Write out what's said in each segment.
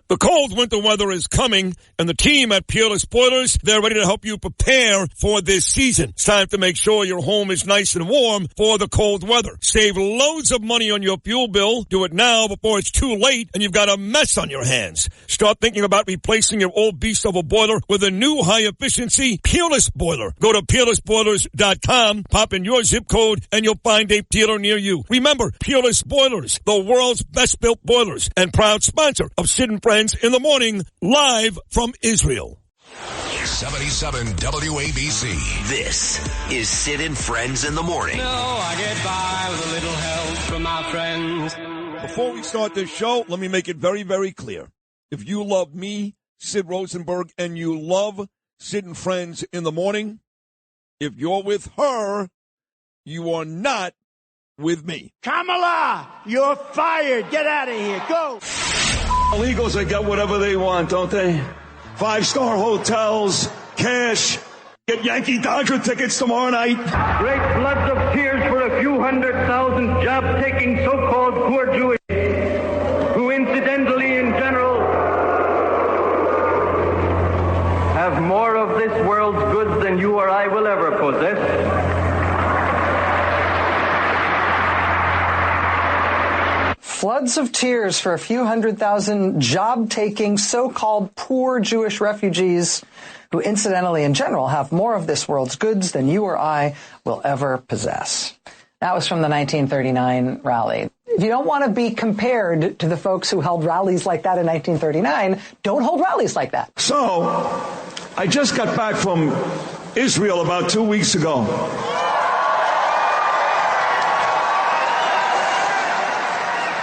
The cold winter weather is coming, and the team at Peerless Boilers, they're ready to help you prepare for this season. It's time to make sure your home is nice and warm for the cold weather. Save loads of money on your fuel bill. Do it now before it's too late and you've got a mess on your hands. Start thinking about replacing your old beast of a boiler with a new high-efficiency Peerless Boiler. Go to peerlessboilers.com, pop in your zip code, and you'll find a dealer near you. Remember, Peerless Boilers, the world's best-built boilers, and proud sponsor of Sid Friends in the Morning, live from Israel. 77 WABC. This is Sid and Friends in the Morning. No, I get by with a little help from my friends. Before we start this show, let me make it very, very clear. If you love me, Sid Rosenberg, and you love Sid and Friends in the Morning, if you're with her, you are not with me. Kamala, you're fired. Get out of here. Go. Illegals, they get whatever they want, don't they? 5-star hotels, cash, get Yankee Dodger tickets tomorrow night. Great floods of tears for a few 100,000 job-taking so-called poor Jews, who incidentally in general have more of this world's goods than you or I will ever possess. Floods of tears for a few 100,000 job-taking, so-called poor Jewish refugees who incidentally in general have more of this world's goods than you or I will ever possess. That was from the 1939 rally. If you don't want to be compared to the folks who held rallies like that in 1939, don't hold rallies like that. So, I just got back from Israel about 2 weeks ago.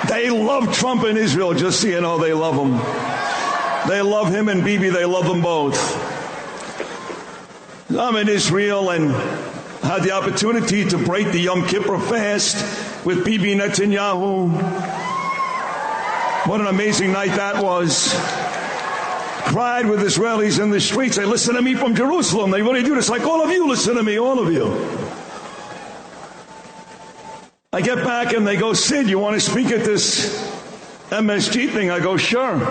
They love Trump in Israel, just so you know, they love him. They love him and Bibi, they love them both. I'm in Israel and had the opportunity to break the Yom Kippur fast with Bibi Netanyahu. What an amazing night that was. Cried with Israelis in the streets. They listen to me from Jerusalem. They really do this. Like all of you listen to me, all of you. I get back and they go, Sid, you want to speak at this MSG thing? I go, sure.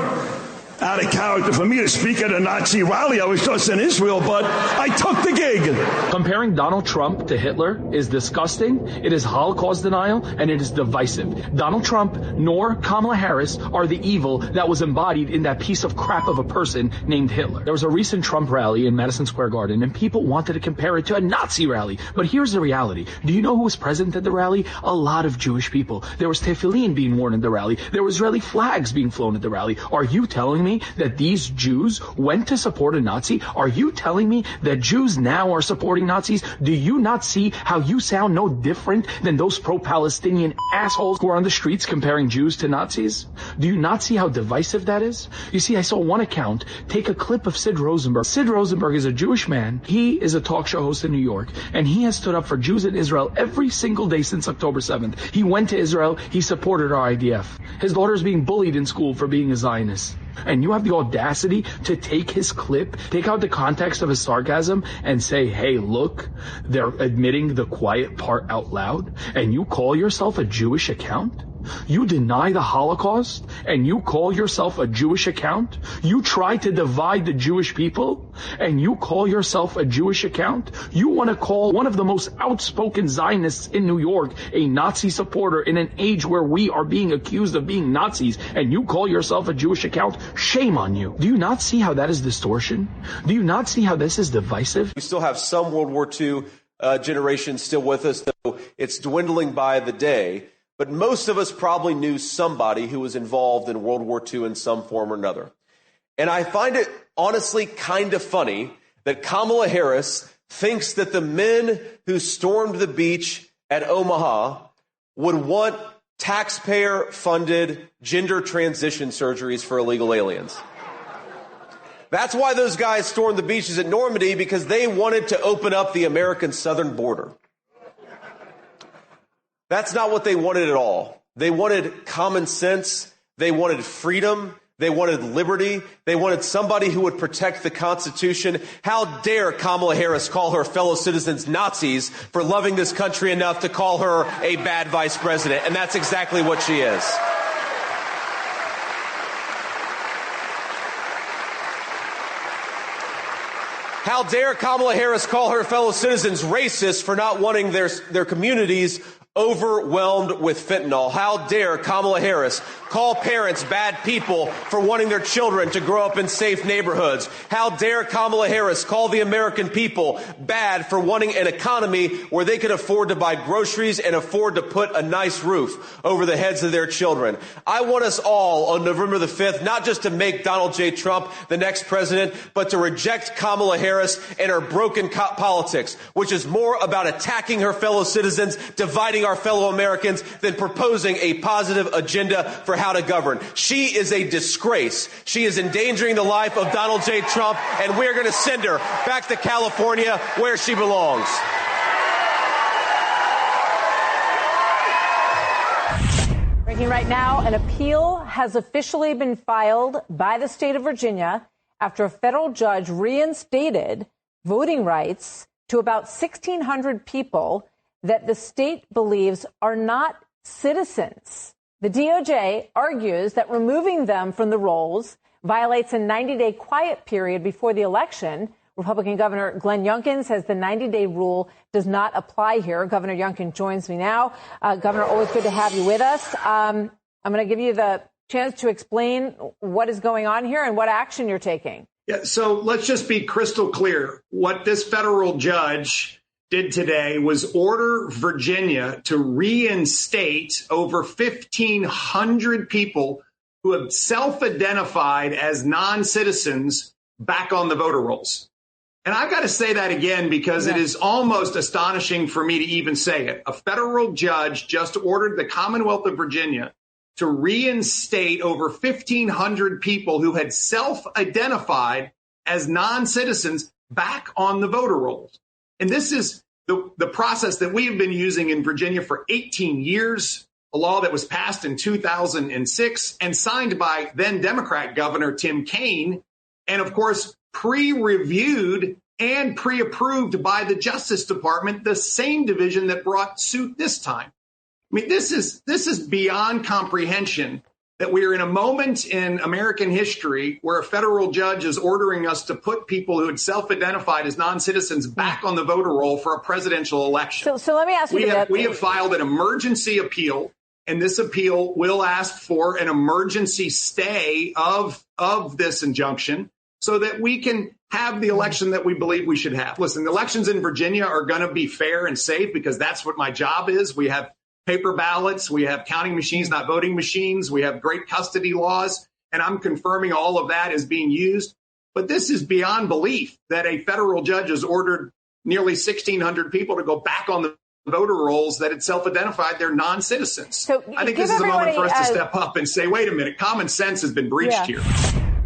Out of character for me to speak at a Nazi rally. I was just in Israel, but I took the gig. Comparing Donald Trump to Hitler is disgusting. It is Holocaust denial, and it is divisive. Donald Trump nor Kamala Harris are the evil that was embodied in that piece of crap of a person named Hitler. There was a recent Trump rally in Madison Square Garden, and people wanted to compare it to a Nazi rally. But here's the reality. Do you know who was present at the rally? A lot of Jewish people. There was tefillin being worn at the rally. There were Israeli flags being flown at the rally. Are you telling me that these Jews went to support a Nazi? Are you telling me that Jews now are supporting Nazis? Do you not see how you sound no different than those pro-Palestinian assholes who are on the streets comparing Jews to Nazis? Do you not see how divisive that is? You see, I saw one account take a clip of Sid Rosenberg. Sid Rosenberg is a Jewish man. He is a talk show host in New York, and he has stood up for Jews in Israel every single day since October 7th. He went to Israel. He supported our IDF. His daughter is being bullied in school for being a Zionist. And you have the audacity to take his clip, take out the context of his sarcasm, and say, hey, look, they're admitting the quiet part out loud, and you call yourself a Jewish account? You deny the Holocaust, and you call yourself a Jewish account? You try to divide the Jewish people, and you call yourself a Jewish account? You want to call one of the most outspoken Zionists in New York a Nazi supporter in an age where we are being accused of being Nazis, and you call yourself a Jewish account? Shame on you. Do you not see how that is distortion? Do you not see how this is divisive? We still have some World War II generation still with us, though it's dwindling by the day. But most of us probably knew somebody who was involved in World War II in some form or another. And I find it honestly kind of funny that Kamala Harris thinks that the men who stormed the beach at Omaha would want taxpayer-funded gender transition surgeries for illegal aliens. That's why those guys stormed the beaches at Normandy, because they wanted to open up the American southern border. That's not what they wanted at all. They wanted common sense. They wanted freedom. They wanted liberty. They wanted somebody who would protect the Constitution. How dare Kamala Harris call her fellow citizens Nazis for loving this country enough to call her a bad vice president? And that's exactly what she is. How dare Kamala Harris call her fellow citizens racist for not wanting their communities overwhelmed with fentanyl? How dare Kamala Harris call parents bad people for wanting their children to grow up in safe neighborhoods? How dare Kamala Harris call the American people bad for wanting an economy where they can afford to buy groceries and afford to put a nice roof over the heads of their children? I want us all on November the 5th, not just to make Donald J. Trump the next president, but to reject Kamala Harris and her broken politics, which is more about attacking her fellow citizens, dividing our fellow Americans, than proposing a positive agenda for how to govern. She is a disgrace. She is endangering the life of Donald J. Trump, and we're going to send her back to California where she belongs. Breaking right now, an appeal has officially been filed by the state of Virginia after a federal judge reinstated voting rights to about 1,600 people that the state believes are not citizens. The DOJ argues that removing them from the rolls violates a 90-day quiet period before the election. Republican Governor Glenn Youngkin says the 90-day rule does not apply here. Governor Youngkin joins me now. Governor, always good to have you with us. I'm going to give you the chance to explain what is going on here and what action you're taking. Yeah, so let's just be crystal clear. What this federal judge did today was order Virginia to reinstate over 1,500 people who have self-identified as non-citizens back on the voter rolls. And I've got to say that again because it is almost astonishing for me to even say it. A federal judge just ordered the Commonwealth of Virginia to reinstate over 1,500 people who had self-identified as non-citizens back on the voter rolls. And this is the process that we have been using in Virginia for 18 years, a law that was passed in 2006 and signed by then Democrat Governor Tim Kaine, and of course, pre-reviewed and pre-approved by the Justice Department, the same division that brought suit this time. I mean, this is beyond comprehension that we are in a moment in American history where a federal judge is ordering us to put people who had self-identified as non-citizens back on the voter roll for a presidential election. So let me ask you we have filed an emergency appeal, and this appeal will ask for an emergency stay of this injunction so that we can have the election that we believe we should have. Listen, the elections in Virginia are going to be fair and safe because that's what my job is. We have paper ballots. We have counting machines, not voting machines. We have great custody laws. And I'm confirming all of that is being used. But this is beyond belief that a federal judge has ordered nearly 1,600 people to go back on the voter rolls that had self-identified they're non-citizens. So I think this is a moment for us to step up and say, wait a minute, common sense has been breached here.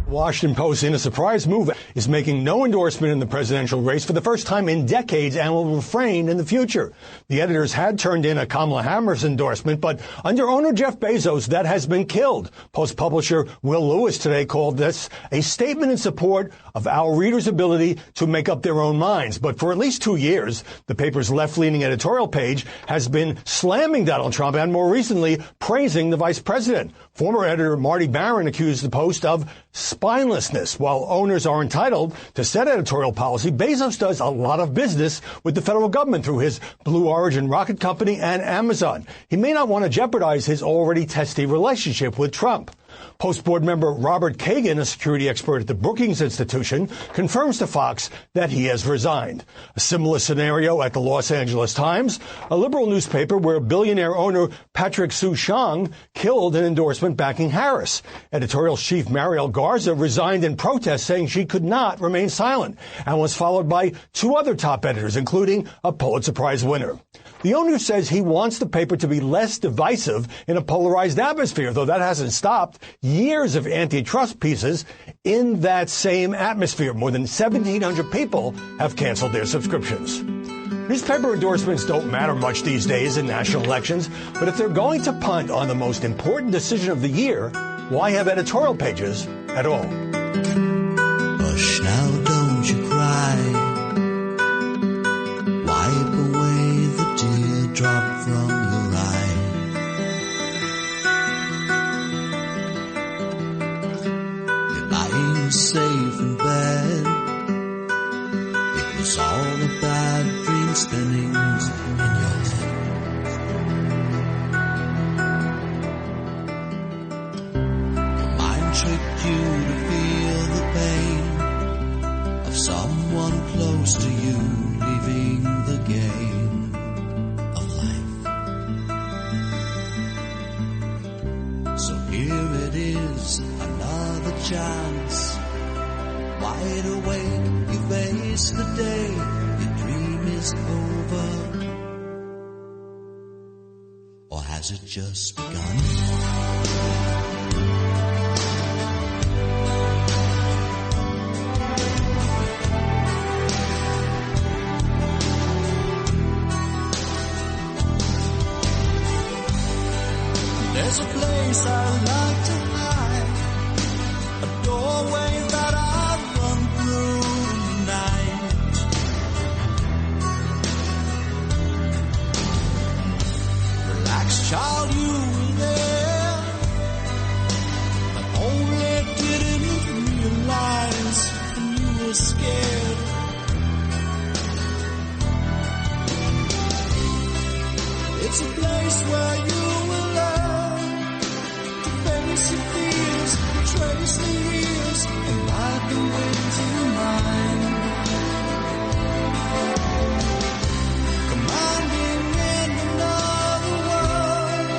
Washington Post, in a surprise move, is making no endorsement in the presidential race for the first time in decades and will refrain in the future. The editors had turned in a Kamala Harris endorsement, but under owner Jeff Bezos, that has been killed. Post publisher Will Lewis today called this a statement in support of our readers' ability to make up their own minds. But for at least 2 years, the paper's left-leaning editorial page has been slamming Donald Trump and, more recently, praising the vice president. Former editor Marty Barron accused the Post of spinelessness. While owners are entitled to set editorial policy, Bezos does a lot of business with the federal government through his Blue Origin rocket company and Amazon. He may not want to jeopardize his already testy relationship with Trump. Post board member Robert Kagan, a security expert at the Brookings Institution, confirms to Fox that he has resigned. A similar scenario at the Los Angeles Times, a liberal newspaper where billionaire owner Patrick Souchong killed an endorsement backing Harris. Editorial chief Mariel Garza resigned in protest, saying she could not remain silent, and was followed by 2 other top editors, including a Pulitzer Prize winner. The owner says he wants the paper to be less divisive in a polarized atmosphere, though that hasn't stopped years of antitrust pieces in that same atmosphere. More than 1,700 people have canceled their subscriptions. Newspaper endorsements don't matter much these days in national elections, but if they're going to punt on the most important decision of the year, why have editorial pages at all? Hush now, don't you cry. Wipe away the teardrop from your eye. You're lying safe in bed, want you to feel the pain of someone close to you leaving the game of life. So here it is, another chance. Wide awake, you face the day, your dream is over. Or has it just begun? There's a place I like to hide, a doorway that I run through tonight. Relax, child, you were there, but only didn't realize when you were scared. It's a place where you will learn to face your fears, trace the years, and ride the winds in mind. Commanding in another world,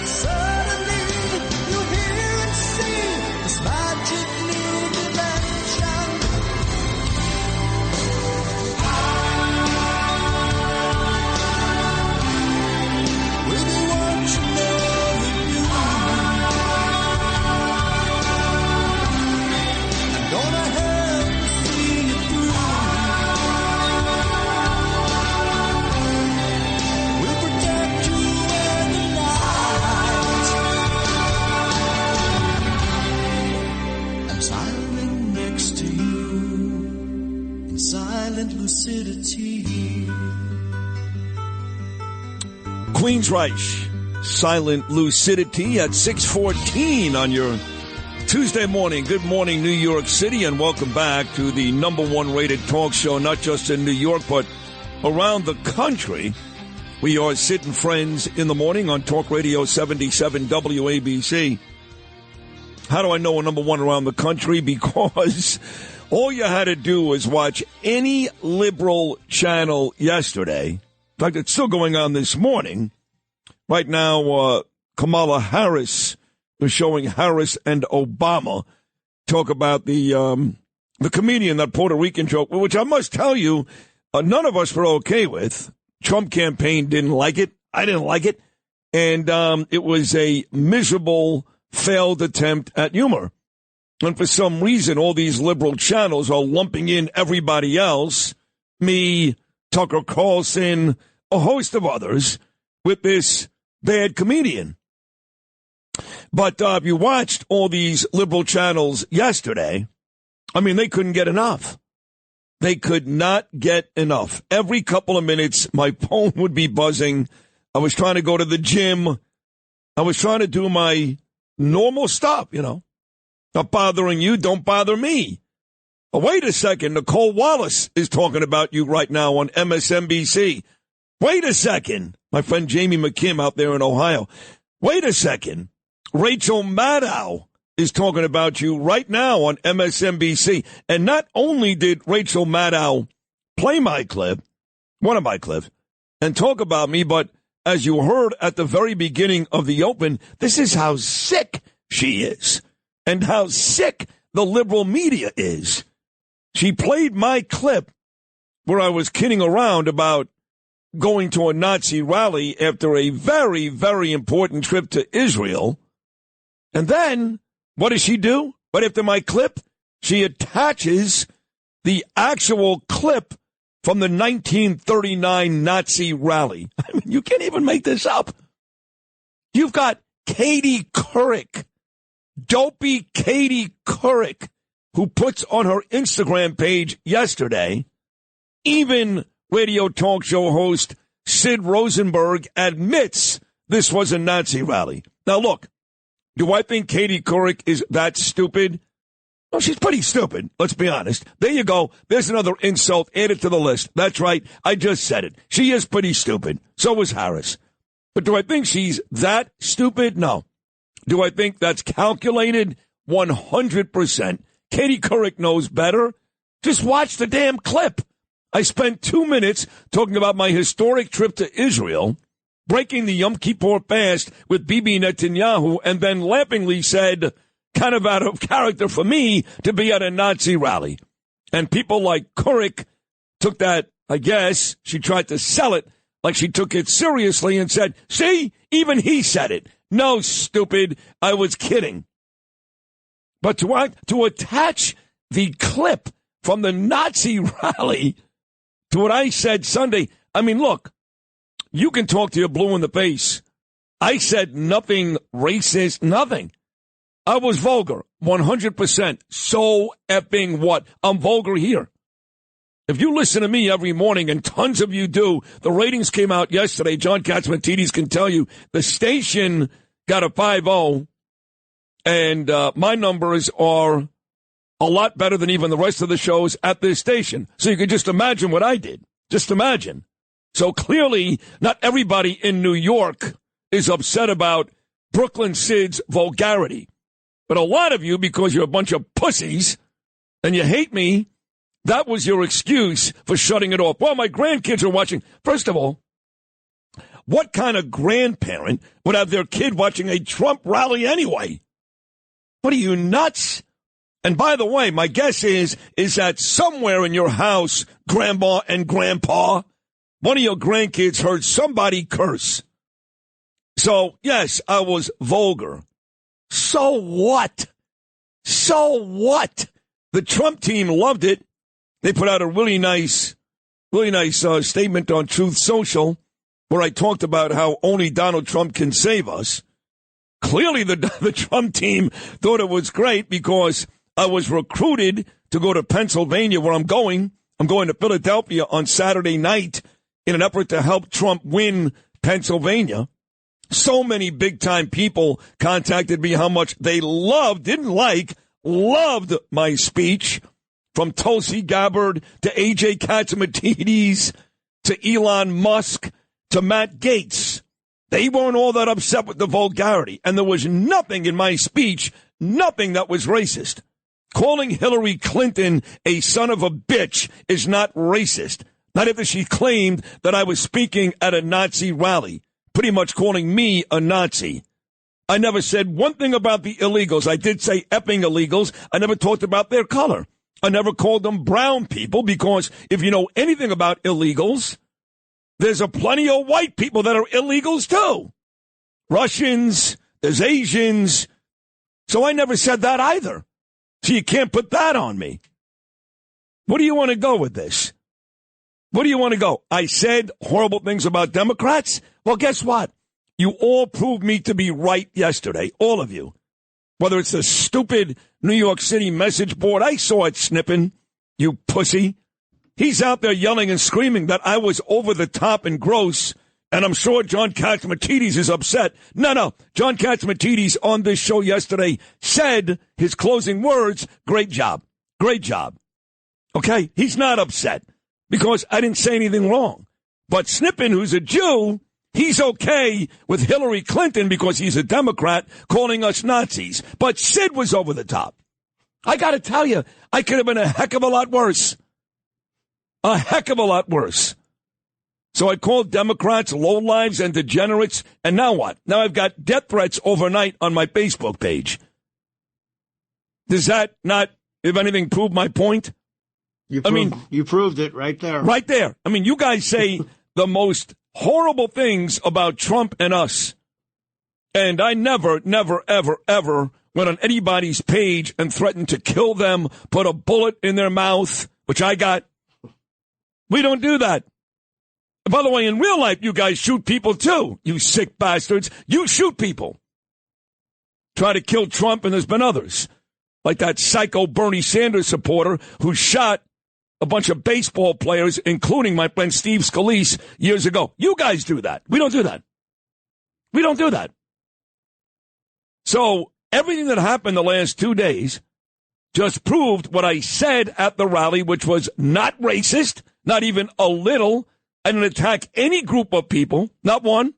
suddenly you hear and see this magic new dimension. With what you know that you gonna help you see it through. We'll protect you in the night. I'm silent next to you in silent lucidity. Queensreich, Silent Lucidity at 6:14 on your Tuesday morning. Good morning, New York City, and welcome back to the #1 rated talk show, not just in New York, but around the country. We are Sid Friends in the morning on Talk Radio 77 WABC. How do I know we're #1 around the country? Because all you had to do was watch any liberal channel yesterday. In fact, it's still going on this morning. Right now, Kamala Harris was showing Harris and Obama talk about the comedian, that Puerto Rican joke, which I must tell you, none of us were okay with. Trump campaign didn't like it. I didn't like it. And it was a miserable, failed attempt at humor. And for some reason, all these liberal channels are lumping in everybody else, me, Tucker Carlson, a host of others, with this bad comedian. But if you watched all these liberal channels yesterday, I mean, they couldn't get enough. They could not get enough. Every couple of minutes, my phone would be buzzing. I was trying to go to the gym. I was trying to do my normal stuff, you know. Not bothering you, don't bother me. Oh, wait a second, Nicole Wallace is talking about you right now on MSNBC. Wait a second. My friend Jamie McKim out there in Ohio. Wait a second. Rachel Maddow is talking about you right now on MSNBC. And not only did Rachel Maddow play my clip, one of my clips, and talk about me, but as you heard at the very beginning of the open, this is how sick she is and how sick the liberal media is. She played my clip where I was kidding around about going to a Nazi rally after a very, very important trip to Israel. And then, what does she do? Right after my clip, she attaches the actual clip from the 1939 Nazi rally. I mean, you can't even make this up. You've got Katie Couric, dopey Katie Couric, who puts on her Instagram page yesterday, even radio talk show host Sid Rosenberg admits this was a Nazi rally. Now, look, do I think Katie Couric is that stupid? Well, she's pretty stupid, let's be honest. There you go. There's another insult added to the list. That's right. I just said it. She is pretty stupid. So was Harris. But do I think she's that stupid? No. Do I think that's calculated? 100%. Katie Couric knows better. Just watch the damn clip. I spent 2 minutes talking about my historic trip to Israel, breaking the Yom Kippur fast with Bibi Netanyahu, and then laughingly said, kind of out of character for me, to be at a Nazi rally. And people like Couric took that, I guess, she tried to sell it like she took it seriously and said, see, even he said it. No, stupid, I was kidding. But to attach the clip from the Nazi rally to what I said Sunday, I mean, look, you can talk to your blue in the face. I said nothing racist, nothing. I was vulgar, 100%. So effing what? I'm vulgar here. If you listen to me every morning, and tons of you do, the ratings came out yesterday. John Katzmatidis can tell you the station got a 5-0, and my numbers are a lot better than even the rest of the shows at this station. So you can just imagine what I did. Just imagine. So clearly, not everybody in New York is upset about Brooklyn Sid's vulgarity. But a lot of you, because you're a bunch of pussies and you hate me, that was your excuse for shutting it off. Well, my grandkids are watching. First of all, what kind of grandparent would have their kid watching a Trump rally anyway? What are you, nuts? And by the way, my guess is that somewhere in your house, Grandma and Grandpa, one of your grandkids heard somebody curse. So, yes, I was vulgar. So what? So what? The Trump team loved it. They put out a really nice statement on Truth Social where I talked about how only Donald Trump can save us. Clearly, the Trump team thought it was great because I was recruited to go to Pennsylvania, where I'm going. I'm going to Philadelphia on Saturday night in an effort to help Trump win Pennsylvania. So many big-time people contacted me how much they loved my speech, from Tulsi Gabbard to A.J. Katsimatidis to Elon Musk to Matt Gaetz. They weren't all that upset with the vulgarity, and there was nothing in my speech, nothing that was racist. Calling Hillary Clinton a son of a bitch is not racist. Not after she claimed that I was speaking at a Nazi rally, pretty much calling me a Nazi. I never said one thing about the illegals. I did say effing illegals. I never talked about their color. I never called them brown people, because if you know anything about illegals, there's a plenty of white people that are illegals too. Russians, there's Asians. So I never said that either. So you can't put that on me. Where do you want to go with this? Where do you want to go? I said horrible things about Democrats? Well, guess what? You all proved me to be right yesterday, all of you. Whether it's the stupid New York City message board, I saw it snipping, you pussy. He's out there yelling and screaming that I was over the top and gross, and I'm sure John Katzmatidis is upset. No. John Katzmatidis on this show yesterday said his closing words, great job. Great job. Okay? He's not upset because I didn't say anything wrong. But Snippin, who's a Jew, he's okay with Hillary Clinton because he's a Democrat calling us Nazis. But Sid was over the top. I got to tell you, I could have been a heck of a lot worse. A heck of a lot worse. So I called Democrats lowlives and degenerates, and now what? Now I've got death threats overnight on my Facebook page. Does that not, if anything, prove my point? You proved it right there. Right there. I mean, you guys say the most horrible things about Trump and us. And I never, ever went on anybody's page and threatened to kill them, put a bullet in their mouth, which I got. We don't do that. By the way, in real life, you guys shoot people too, you sick bastards. You shoot people. Try to kill Trump, and there's been others, like that psycho Bernie Sanders supporter who shot a bunch of baseball players, including my friend Steve Scalise, years ago. You guys do that. We don't do that. We don't do that. So everything that happened the last 2 days just proved what I said at the rally, which was not racist, not even a little. I didn't attack any group of people, not one.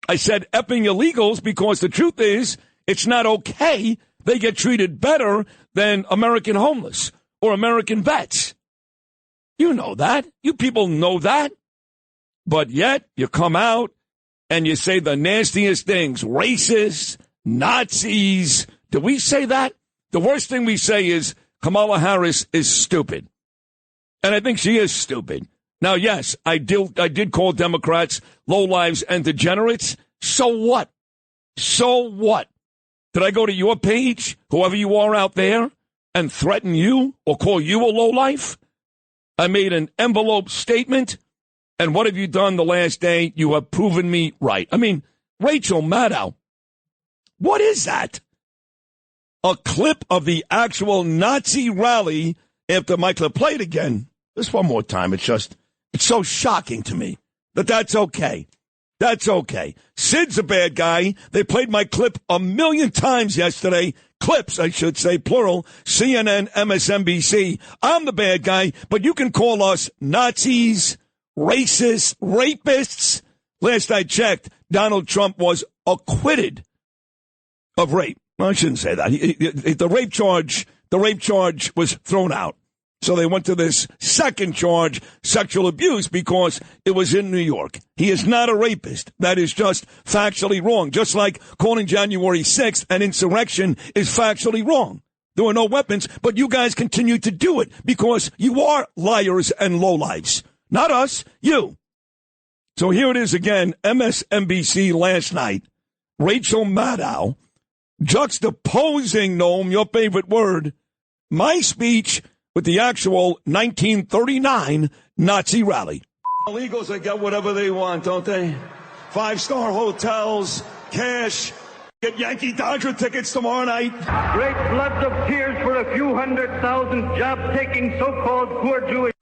I said effing illegals because the truth is it's not okay they get treated better than American homeless or American vets. You know that. You people know that. But yet you come out and you say the nastiest things. Racists, Nazis. Do we say that? The worst thing we say is Kamala Harris is stupid. And I think she is stupid. Now, yes, I did call Democrats lowlives and degenerates. So what? So what? Did I go to your page, whoever you are out there, and threaten you or call you a lowlife? I made an envelope statement, and what have you done the last day? You have proven me right. I mean, Rachel Maddow, what is that? A clip of the actual Nazi rally after Michael played again. Just one more time. It's so shocking to me that that's okay. That's okay. Sid's a bad guy. They played my clip 1,000,000 times yesterday. Clips, I should say, plural. CNN, MSNBC. I'm the bad guy, but you can call us Nazis, racists, rapists. Last I checked, Donald Trump was acquitted of rape. Well, I shouldn't say that. The rape charge was thrown out. So they went to this second charge, sexual abuse, because it was in New York. He is not a rapist. That is just factually wrong. Just like calling January 6th an insurrection is factually wrong. There were no weapons, but you guys continue to do it because you are liars and lowlifes. Not us, you. So here it is again, MSNBC last night. Rachel Maddow juxtaposing, Noam, your favorite word, my speech with the actual 1939 Nazi rally. Illegals, they get whatever they want, don't they? 5-star hotels, cash, get Yankee Dodger tickets tomorrow night. Great floods of tears for a few 100,000 job-taking so-called poor Jews,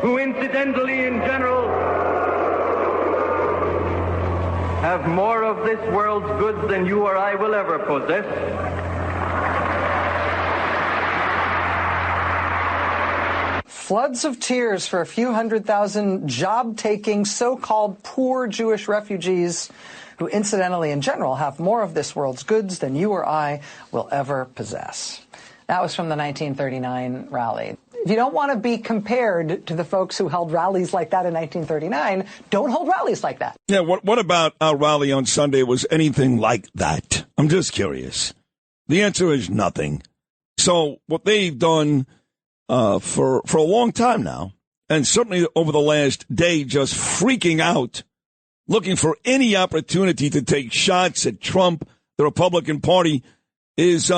who incidentally in general have more of this world's goods than you or I will ever possess. Floods of tears for a few 100,000 job-taking, so-called poor Jewish refugees who incidentally in general have more of this world's goods than you or I will ever possess. That was from the 1939 rally. If you don't want to be compared to the folks who held rallies like that in 1939, don't hold rallies like that. Yeah, what about our rally on Sunday was anything like that? I'm just curious. The answer is nothing. So what they've done for a long time now, and certainly over the last day, just freaking out, looking for any opportunity to take shots at Trump, the Republican Party, is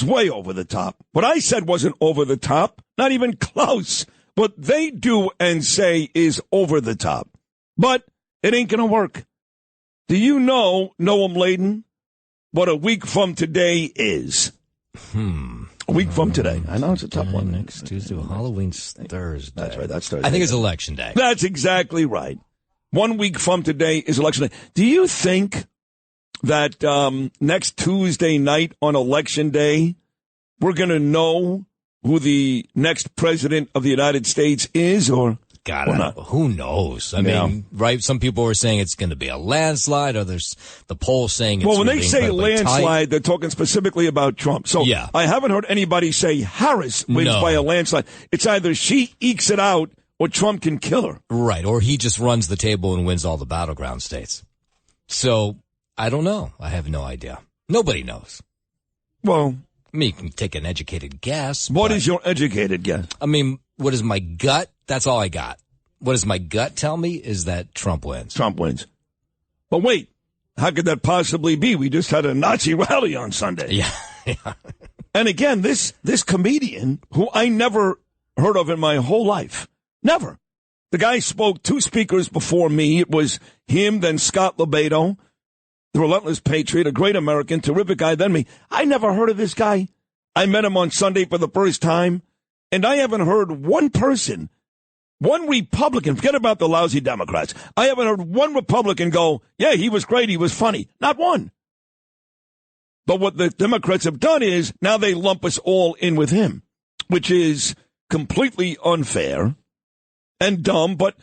way over the top. What I said wasn't over the top, not even close. What they do and say is over the top. But it ain't going to work. Do you know, Noam Laden, what a week from today is? A week from today. I know it's a tough one. Next Tuesday. Well, Halloween's Thursday. That's right. That's Thursday. I think it's Election Day. That's exactly right. 1 week from today is Election Day. Do you think that next Tuesday night on Election Day, we're going to know who the next president of the United States is, or God, who knows? I mean, right? Some people are saying it's going to be a landslide, or there's the poll saying it's when they say landslide, tight. They're talking specifically about Trump. So yeah. I haven't heard anybody say Harris wins by a landslide. It's either she ekes it out or Trump can kill her. Right, or he just runs the table and wins all the battleground states. So I don't know. I have no idea. Nobody knows. Well, I mean, you can take an educated guess. What is your educated guess? I mean, what is my gut? That's all I got. What does my gut tell me is that Trump wins. Trump wins. But wait, how could that possibly be? We just had a Nazi rally on Sunday. Yeah. And again, this comedian, who I never heard of in my whole life, never. The guy spoke 2 speakers before me. It was him, then Scott Lebedo, the relentless patriot, a great American, terrific guy, then me. I never heard of this guy. I met him on Sunday for the first time, and I haven't heard one person, one Republican, forget about the lousy Democrats. I haven't heard one Republican go, yeah, he was great, he was funny. Not one. But what the Democrats have done is now they lump us all in with him, which is completely unfair and dumb, but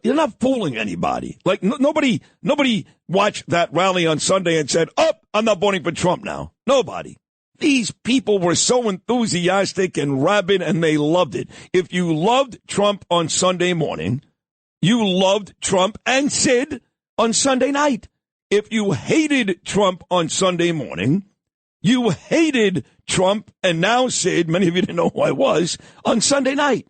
you're not fooling anybody. Like, nobody watched that rally on Sunday and said, I'm not voting for Trump now. Nobody. These people were so enthusiastic and rabid, and they loved it. If you loved Trump on Sunday morning, you loved Trump and Sid on Sunday night. If you hated Trump on Sunday morning, you hated Trump and now Sid, many of you didn't know who I was, on Sunday night.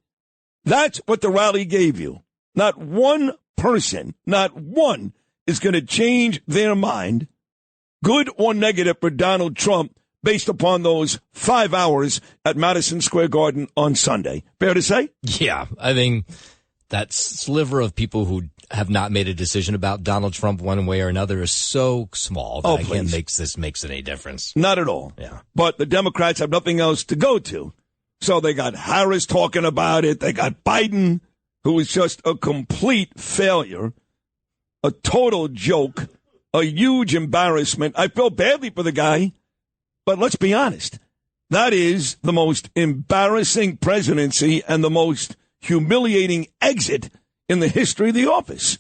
That's what the rally gave you. Not one person, not one, is going to change their mind, good or negative, for Donald Trump based upon those 5 hours at Madison Square Garden on Sunday. Fair to say? Yeah. I mean, that sliver of people who have not made a decision about Donald Trump one way or another is so small that I can't make this makes any difference. Not at all. Yeah. But the Democrats have nothing else to go to. So they got Harris talking about it. They got Biden, who is just a complete failure, a total joke, a huge embarrassment. I feel badly for the guy. But let's be honest, that is the most embarrassing presidency and the most humiliating exit in the history of the office.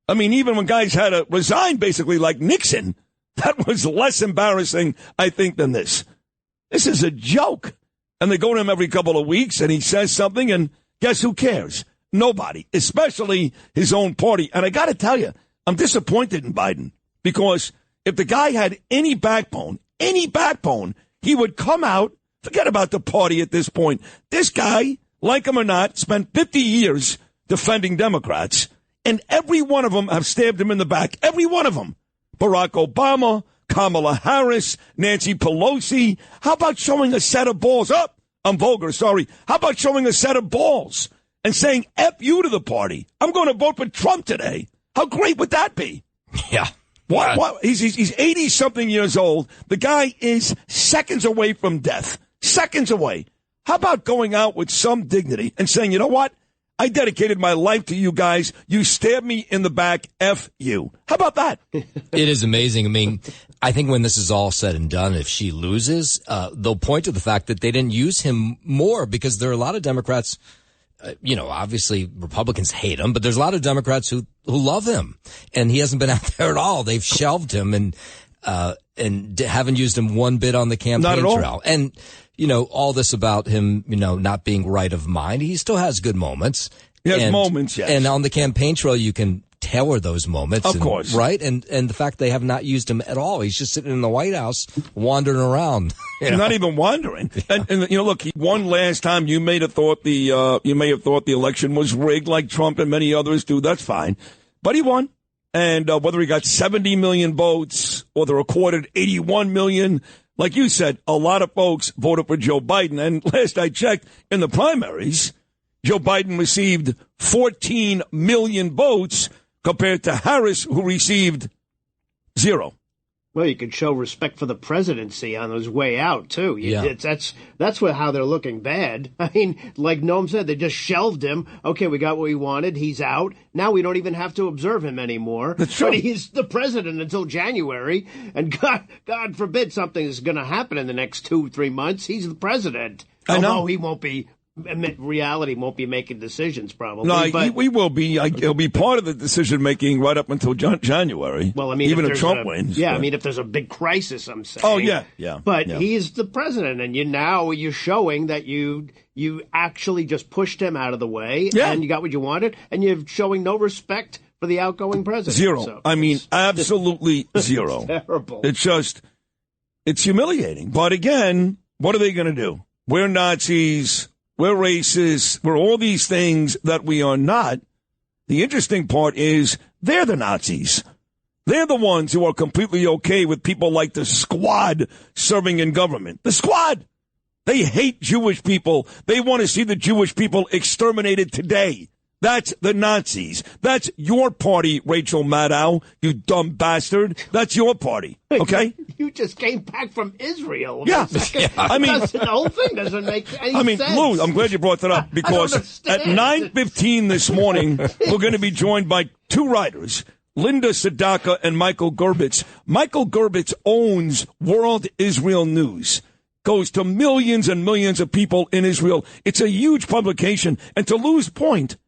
I mean, even when guys had to resign, basically like Nixon, that was less embarrassing, I think, than this. This is a joke. And they go to him every couple of weeks, and he says something, and guess who cares? Nobody, especially his own party. And I got to tell you, I'm disappointed in Biden, because if the guy had any backbone, he would come out, forget about the party at this point. This guy, like him or not, spent 50 years defending Democrats, and every one of them have stabbed him in the back. Every one of them. Barack Obama, Kamala Harris, Nancy Pelosi. How about showing a set of balls? Oh, I'm vulgar, sorry. How about showing a set of balls and saying F you to the party? I'm going to vote for Trump today. How great would that be? Yeah. What? He's 80-something years old. The guy is seconds away from death. Seconds away. How about going out with some dignity and saying, you know what? I dedicated my life to you guys. You stabbed me in the back. F you. How about that? It is amazing. I mean, I think when this is all said and done, if she loses, they'll point to the fact that they didn't use him more, because there are a lot of Democrats, obviously Republicans hate him, but there's a lot of Democrats who love him, and he hasn't been out there at all. They've shelved him and haven't used him one bit on the campaign trail. And, all this about him, not being right of mind, he still has good moments. He has moments, yes. And on the campaign trail, you can tailor those moments. Of course. Right? And the fact they have not used him at all. He's just sitting in the White House wandering around. He's not even wandering. And look, he won last time. You may have thought the election was rigged like Trump and many others do. That's fine. But he won. And whether he got 70 million votes or the recorded 81 million, like you said, a lot of folks voted for Joe Biden. And last I checked, in the primaries, Joe Biden received 14 million votes compared to Harris, who received 0. Well, you can show respect for the presidency on his way out, too. Yeah. That's how they're looking bad. I mean, like Noam said, they just shelved him. Okay, we got what we wanted. He's out. Now we don't even have to observe him anymore. That's true. But he's the president until January. And God forbid something is going to happen in the next 2-3 months. He's the president. I know. Although he won't be. Reality won't be making decisions, probably. No, but we will be. He'll be part of the decision-making right up until January. Well, I mean, even if Trump wins. Yeah, but. I mean, if there's a big crisis, I'm saying. Oh, yeah. But he's the president, and you're showing that you actually just pushed him out of the way, and you got what you wanted, and you're showing no respect for the outgoing president. 0. So I mean, absolutely 0. It's terrible. It's humiliating. But again, what are they going to do? We're Nazis. We're racist. We're all these things that we are not. The interesting part is they're the Nazis. They're the ones who are completely okay with people like the Squad serving in government. The Squad. They hate Jewish people. They want to see the Jewish people exterminated today. That's the Nazis. That's your party, Rachel Maddow, you dumb bastard. That's your party, okay? You just came back from Israel. Yeah. I mean, the whole thing doesn't make any sense. Lou, I'm glad you brought that up, because at 9:15 this morning, we're going to be joined by 2 writers, Linda Sadaka and Michael Gerbitz. Michael Gerbitz owns World Israel News. Goes to millions and millions of people in Israel. It's a huge publication. And to Lou's point,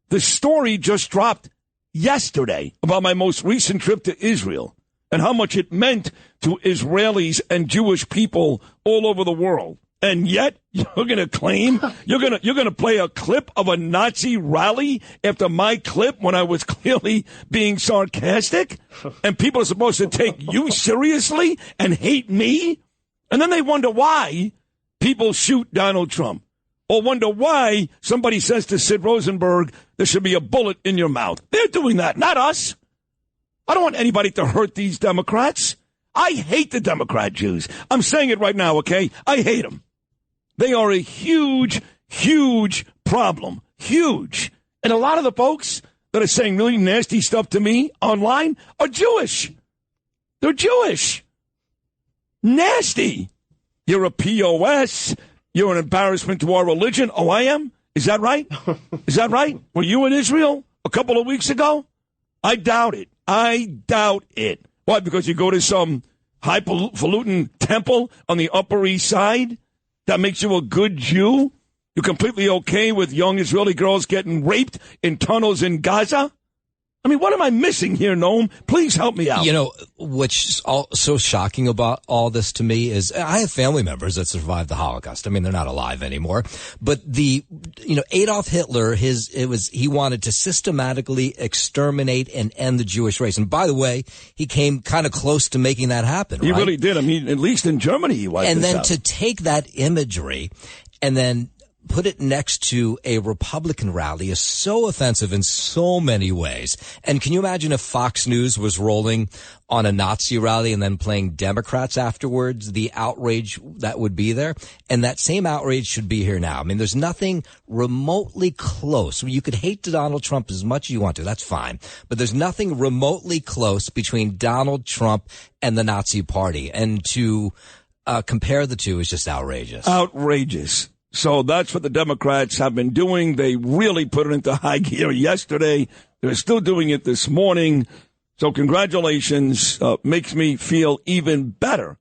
the story just dropped yesterday about my most recent trip to Israel. and how much it meant to Israelis and Jewish people all over the world. And yet you're going to claim you're going to play a clip of a Nazi rally after my clip when I was clearly being sarcastic, and people are supposed to take you seriously and hate me, and then they wonder why people shoot Donald Trump, or wonder why somebody says to Sid Rosenberg there should be a bullet in your mouth. They're doing that, not us. I don't want anybody to hurt these Democrats. I hate the Democrat Jews. I'm saying it right now, okay? I hate them. They are a huge, huge problem. Huge. And a lot of the folks that are saying really nasty stuff to me online are Jewish. They're Jewish. Nasty. You're a POS. You're an embarrassment to our religion. Oh, I am? Is that right? Is that right? Were you in Israel a couple of weeks ago? I doubt it. I doubt it. Why? Because you go to some highfalutin temple on the Upper East Side? That makes you a good Jew? You're completely okay with young Israeli girls getting raped in tunnels in Gaza? I mean, what am I missing here, Noam? Please help me out. You know, what's so shocking about all this to me is I have family members that survived the Holocaust. I mean, they're not alive anymore. But Adolf Hitler, he wanted to systematically exterminate and end the Jewish race. And by the way, he came kind of close to making that happen. He right? really did. I mean, at least in Germany, he wiped And this then out. to take that imagery and then put it next to a Republican rally is so offensive in so many ways. And can you imagine if Fox News was rolling on a Nazi rally and then playing Democrats afterwards, the outrage that would be there? And that same outrage should be here now. I mean, there's nothing remotely close. You could hate Donald Trump as much as you want to. That's fine. But there's nothing remotely close between Donald Trump and the Nazi Party. And to compare the two is just outrageous. Outrageous. So that's what the Democrats have been doing. They really put it into high gear yesterday. They're still doing it this morning. So congratulations. Makes me feel even better,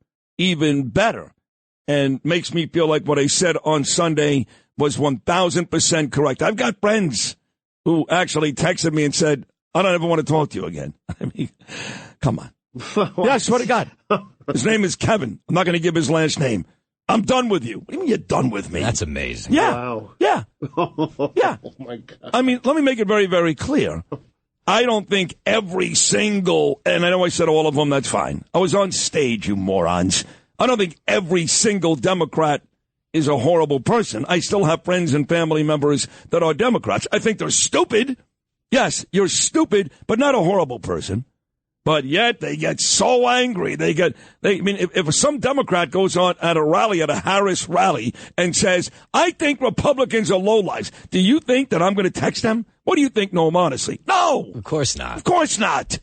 and makes me feel like what I said on Sunday was 1,000% correct. I've got friends who actually texted me and said, I don't ever want to talk to you again. I mean, come on. Yeah, I swear to God. His name is Kevin. I'm not going to give his last name. I'm done with you. What do you mean you're done with me? That's amazing. Yeah. Wow. Yeah. Yeah. Oh, my God. I mean, let me make it very, very clear. I don't think every single, and I know I said all of them, that's fine. I was on stage, you morons. I don't think every single Democrat is a horrible person. I still have friends and family members that are Democrats. I think they're stupid. Yes, you're stupid, but not a horrible person. But yet they get so angry. If some Democrat goes on at a rally, at a Harris rally, and says, I think Republicans are lowlifes, do you think that I'm going to text them? What do you think, Noam, honestly? No. Of course not. Of course not.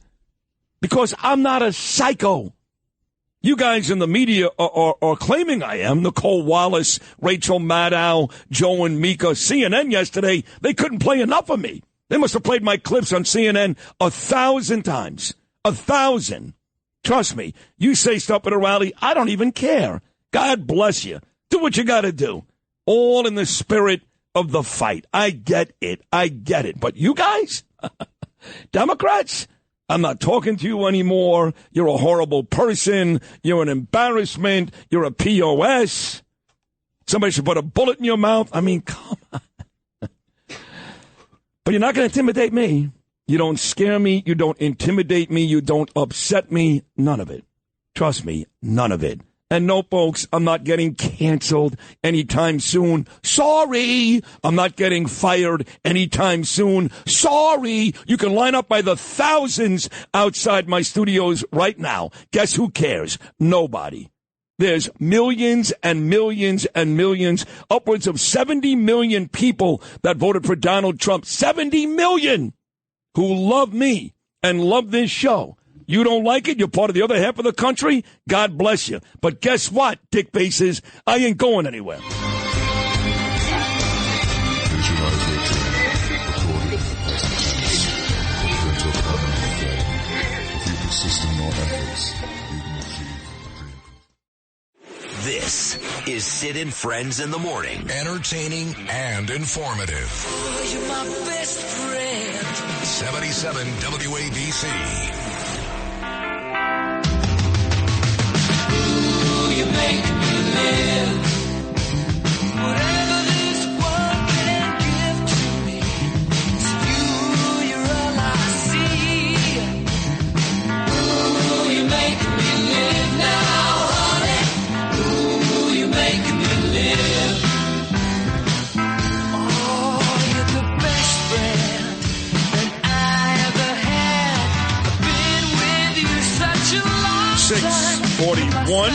Because I'm not a psycho. You guys in the media are claiming I am. Nicole Wallace, Rachel Maddow, Joe and Mika. CNN yesterday, they couldn't play enough of me. They must have played my clips on CNN 1,000 times. 1,000. Trust me, you say stuff at a rally, I don't even care. God bless you. Do what you got to do. All in the spirit of the fight. I get it. But you guys, Democrats, I'm not talking to you anymore. You're a horrible person. You're an embarrassment. You're a POS. Somebody should put a bullet in your mouth. I mean, come on. But you're not going to intimidate me. You don't scare me. You don't intimidate me. You don't upset me. None of it. Trust me, none of it. And no, folks, I'm not getting canceled anytime soon. Sorry. I'm not getting fired anytime soon. Sorry. You can line up by the thousands outside my studios right now. Guess who cares? Nobody. There's millions and millions and millions, upwards of 70 million people that voted for Donald Trump. 70 million. Who love me and love this show. You don't like it? You're part of the other half of the country? God bless you. But guess what, dick faces? I ain't going anywhere. This is Sid and Friends in the Morning. Entertaining and informative. Oh, you're my best friend. 77 WABC. make me live. Whatever this world can give to me, it's you, you're all I see. Ooh, you make me live now, honey. Ooh, you make me live. Oh, you're the best friend that I ever had. I've been with you such a long time. 6:41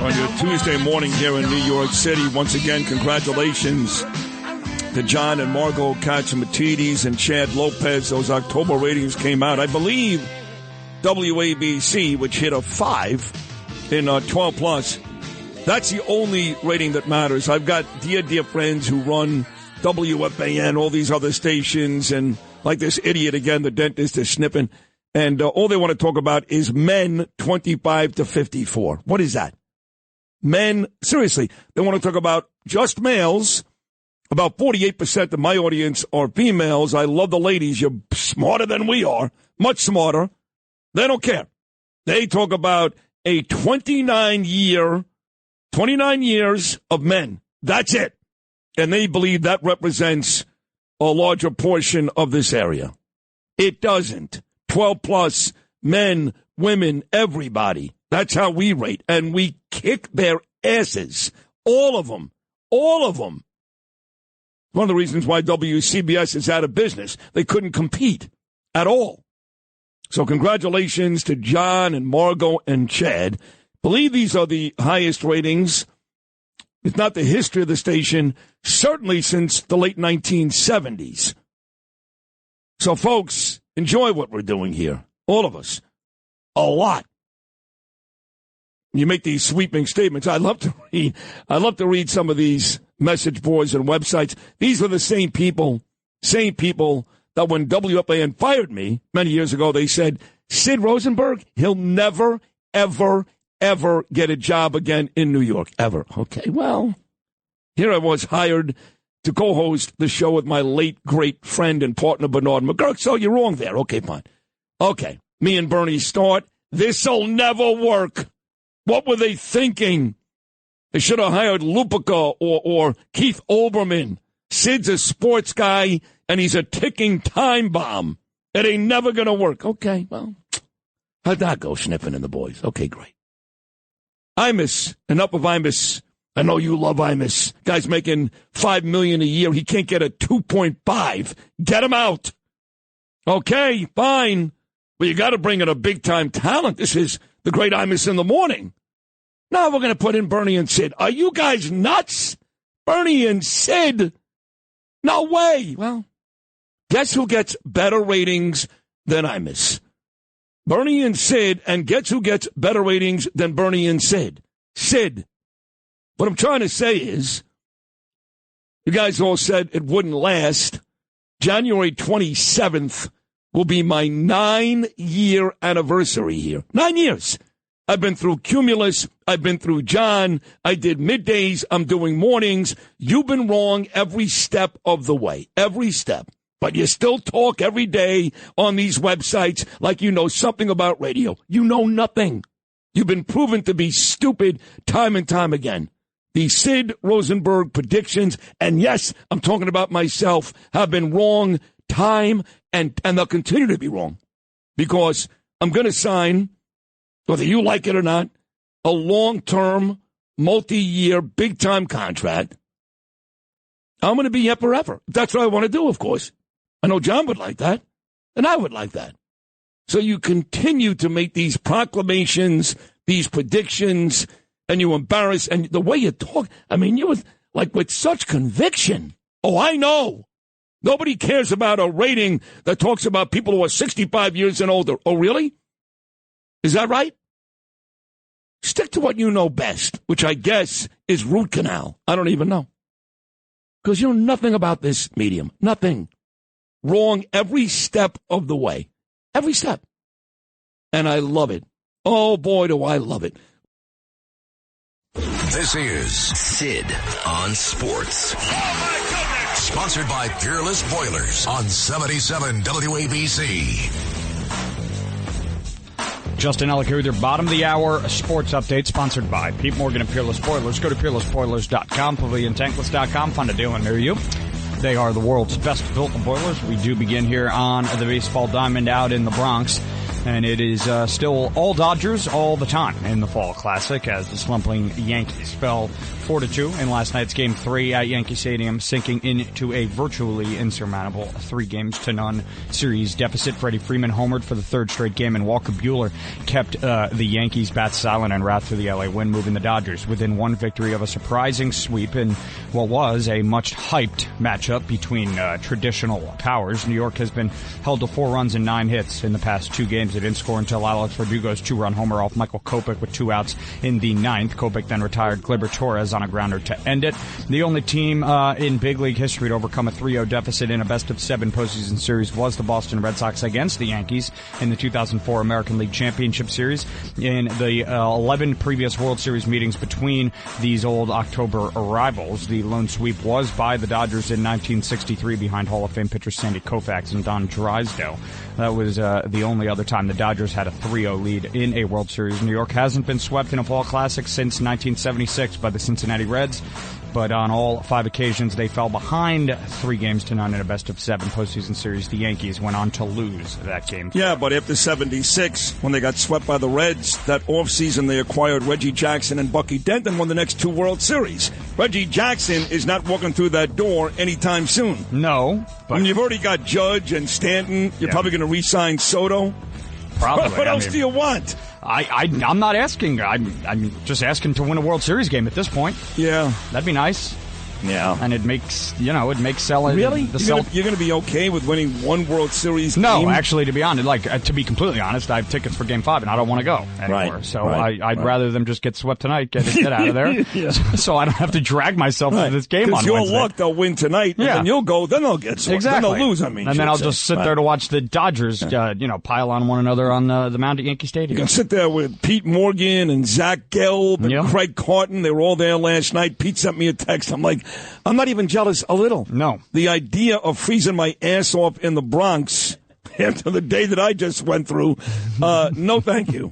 on your Tuesday morning here in New York City. Once again, congratulations to John and Margot Catsimatidis and Chad Lopez. Those October ratings came out. I believe WABC, which hit a 5 in 12 plus. That's the only rating that matters. I've got dear friends who run WFAN, all these other stations, and like this idiot again, the dentist is snipping. And all they want to talk about is men 25 to 54. What is that? Men, seriously, they want to talk about just males. About 48% of my audience are females. I love the ladies. You're smarter than we are, much smarter. They don't care. They talk about a 29 years of men. That's it. And they believe that represents a larger portion of this area. It doesn't. 12 plus, men, women, everybody. That's how we rate. And we kick their asses. All of them. All of them. One of the reasons why WCBS is out of business. They couldn't compete at all. So congratulations to John and Margot and Chad. Believe these are the highest ratings, if not the history of the station, certainly since the late 1970s. So, folks, enjoy what we're doing here. All of us. A lot. You make these sweeping statements. I love to read some of these message boards and websites. These are the same people that when WFAN fired me many years ago, they said, Sid Rosenberg, he'll never, ever, ever get a job again in New York. Ever. Okay, well, here I was hired to co-host the show with my late, great friend and partner, Bernard McGurk. So you're wrong there. Okay, fine. Okay, me and Bernie start. This'll never work. What were they thinking? They should have hired Lupica or Keith Olbermann. Sid's a sports guy, and he's a ticking time bomb. It ain't never going to work. Okay, well, how'd that go, Sniffin' and the boys? Okay, great. Imus, enough of Imus. I know you love Imus. Guy's making $5 million a year. He can't get a 2.5. Get him out. Okay, fine. But you got to bring in a big-time talent. This is the great Imus in the morning. Now we're going to put in Bernie and Sid. Are you guys nuts? Bernie and Sid? No way. Well, guess who gets better ratings than Imus? Bernie and Sid, and guess who gets better ratings than Bernie and Sid? Sid. What I'm trying to say is, you guys all said it wouldn't last. January 27th will be my 9-year anniversary here. 9 years. I've been through Cumulus. I've been through John. I did middays. I'm doing mornings. You've been wrong every step of the way. Every step. But you still talk every day on these websites like you know something about radio. You know nothing. You've been proven to be stupid time and time again. The Sid Rosenberg predictions, and yes, I'm talking about myself, have been wrong time, and they'll continue to be wrong. Because I'm going to sign, whether you like it or not, a long-term, multi-year, big-time contract. I'm going to be here forever. That's what I want to do, of course. I know John would like that, and I would like that. So you continue to make these proclamations, these predictions, and you embarrass, and the way you talk, I mean, you was like with such conviction. Oh, I know. Nobody cares about a rating that talks about people who are 65 years and older. Oh, really? Is that right? Stick to what you know best, which I guess is root canal. I don't even know. Because you know nothing about this medium. Nothing. Wrong every step of the way. Every step. And I love it. Oh, boy, do I love it. This is Sid on Sports. Oh, my goodness! Sponsored by Peerless Boilers on 77 WABC. Justin Ellick here with your bottom of the hour sports update, sponsored by Pete Morgan and Peerless Spoilers. Go to peerlessspoilers.com, paviliontankless.com. Find a deal near you. They are the world's best built boilers. We do begin here on the baseball diamond out in the Bronx. And it is still all Dodgers all the time in the Fall Classic as the slumping Yankees fell 4-2 in last night's Game 3 at Yankee Stadium, sinking into a virtually insurmountable 3-0 series deficit. Freddie Freeman homered for the third straight game, and Walker Buehler kept the Yankees' bats silent en route through the LA win, moving the Dodgers within one victory of a surprising sweep in what was a much-hyped matchup between traditional powers. New York has been held to 4 runs and 9 hits in the past 2 games. They didn't score until Alex Verdugo's 2-run homer off Michael Kopech with 2 outs in the 9th. Kopech then retired Gleyber Torres on a grounder to end it. The only team in big league history to overcome a 3-0 deficit in a best-of-7 postseason series was the Boston Red Sox against the Yankees in the 2004 American League Championship Series. In the 11 previous World Series meetings between these old October rivals, the lone sweep was by the Dodgers in 1963 behind Hall of Fame pitchers Sandy Koufax and Don Drysdale. That was the only other time the Dodgers had a 3-0 lead in a World Series. New York hasn't been swept in a Fall Classic since 1976 by the Cincinnati Reds, but on all 5 occasions they fell behind 3-0 in a best-of-7 postseason series. The Yankees went on to lose that game. Yeah, but after 76, when they got swept by the Reds, that offseason they acquired Reggie Jackson and Bucky Dent and won the next 2 World Series. Reggie Jackson is not walking through that door anytime soon. No. But when you've already got Judge and Stanton, you're probably going to re-sign Soto. Probably. What else do you want? I'm not asking. I'm just asking to win a World Series game at this point. Yeah. That'd be nice. Yeah. And it makes selling. Really? You're going to be okay with winning 1 World Series No, game? Actually, to be honest, to be completely honest, I have tickets for Game 5 and I don't want to go anymore. Right. So I'd rather them just get swept tonight, get out of there, yeah. so I don't have to drag myself to this game on your Wednesday. luck, they'll win tonight, and then you'll go, then they'll get swept. Exactly. Then they'll lose, and then I'll just sit there to watch the Dodgers, pile on one another on the mound at Yankee Stadium. You can sit there with Pete Morgan and Zach Gelb and Craig Carton. They were all there last night. Pete sent me a text. I'm like, I'm not even jealous a little. No. The idea of freezing my ass off in the Bronx after the day that I just went through, no thank you.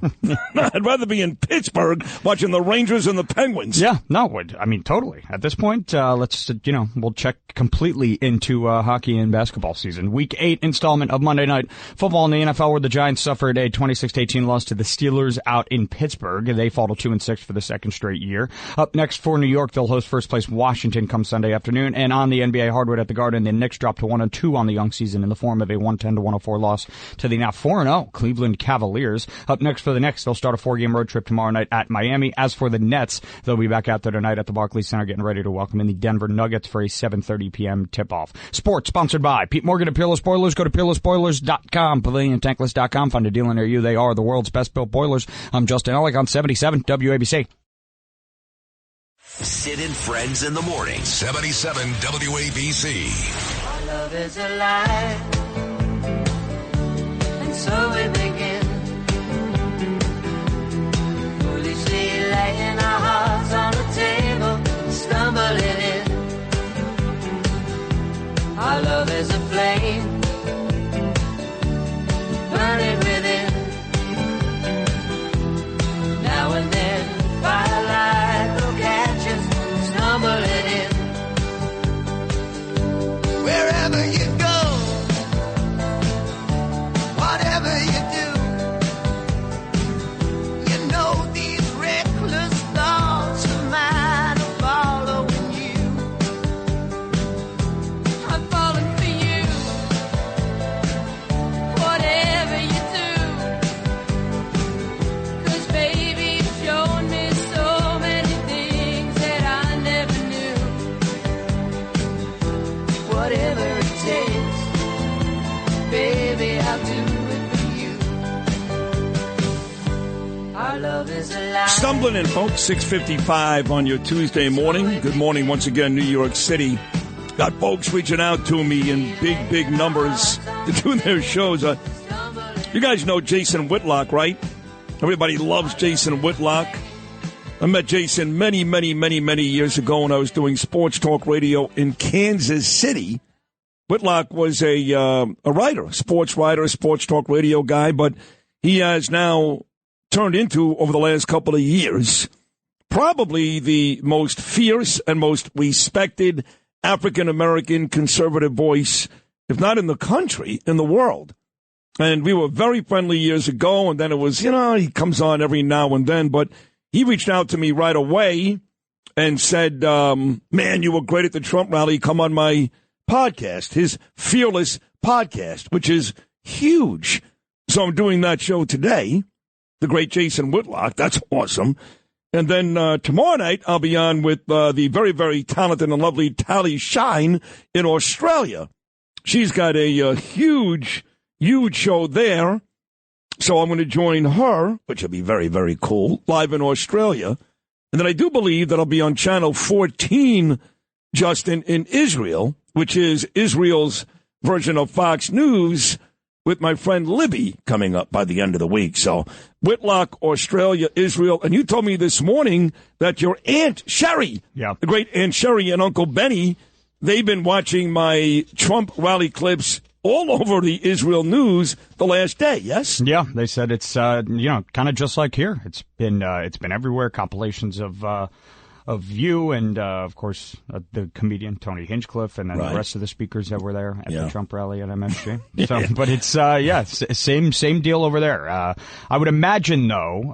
I'd rather be in Pittsburgh watching the Rangers and the Penguins. Yeah, no, I mean, totally. At this point, let's, we'll check completely into hockey and basketball season. Week 8 installment of Monday Night Football in the NFL, where the Giants suffered a 26-18 loss to the Steelers out in Pittsburgh. They fall to 2-6 for the second straight year. Up next for New York, they'll host first place Washington come Sunday afternoon. And on the NBA hardwood at the Garden, the Knicks dropped to 1-2 on the young season in the form of a 110-104 loss to the now 4-0 Cleveland Cavaliers. Up next for the Knicks, they'll start a 4-game road trip tomorrow night at Miami. As for the Nets, they'll be back out there tonight at the Barclays Center getting ready to welcome in the Denver Nuggets for a 7:30 p.m. tip-off. Sports sponsored by Pete Morgan and Peerless Spoilers. Go to peerlessspoilers.com, paviliontankless.com. Find a deal near you. They are the world's best built boilers. I'm Justin Ellick on 77 WABC. Sid and Friends in the morning. 77 WABC. Our love is alive. So we begin, foolishly laying our hearts on the table, stumbling in. Our love is a flame, burning within. Now and then, firelight will catch us, stumbling in. Wherever you go, whatever you do, you know these reckless thoughts of mine are following you. I'm falling for you. Whatever you do, 'cause baby, you've shown me so many things that I never knew. Whatever it takes, baby, I'll do. Stumbling in, folks. 6:55 on your Tuesday morning. Good morning once again, New York City. Got folks reaching out to me in big numbers to do their shows. You guys know Jason Whitlock, right? Everybody loves Jason Whitlock. I met Jason many years ago when I was doing sports talk radio in Kansas City. Whitlock was a writer, sports writer, sports talk radio guy, but he has now turned into over the last couple of years probably the most fierce and most respected African-American conservative voice, if not in the country, in the world. And we were very friendly years ago, and then it was, he comes on every now and then, but he reached out to me right away and said, man, you were great at the Trump rally. Come on my podcast, his Fearless podcast, which is huge. So I'm doing that show today, the great Jason Whitlock. That's awesome. And then tomorrow night, I'll be on with the very, very talented and lovely Tally Shine in Australia. She's got a huge show there. So I'm going to join her, which will be very, very cool, live in Australia. And then I do believe that I'll be on Channel 14, Justin, in Israel, which is Israel's version of Fox News, with my friend Libby coming up by the end of the week. So Whitlock, Australia, Israel. And you told me this morning that your Aunt Sherry, the great Aunt Sherry and Uncle Benny, they've been watching my Trump rally clips all over the Israel news the last day, yes? Yeah, they said it's, kind of just like here. It's been everywhere, compilations of you and, of course, the comedian Tony Hinchcliffe and then the rest of the speakers that were there at the Trump rally at MSG. So, but it's, same deal over there. I would imagine, though,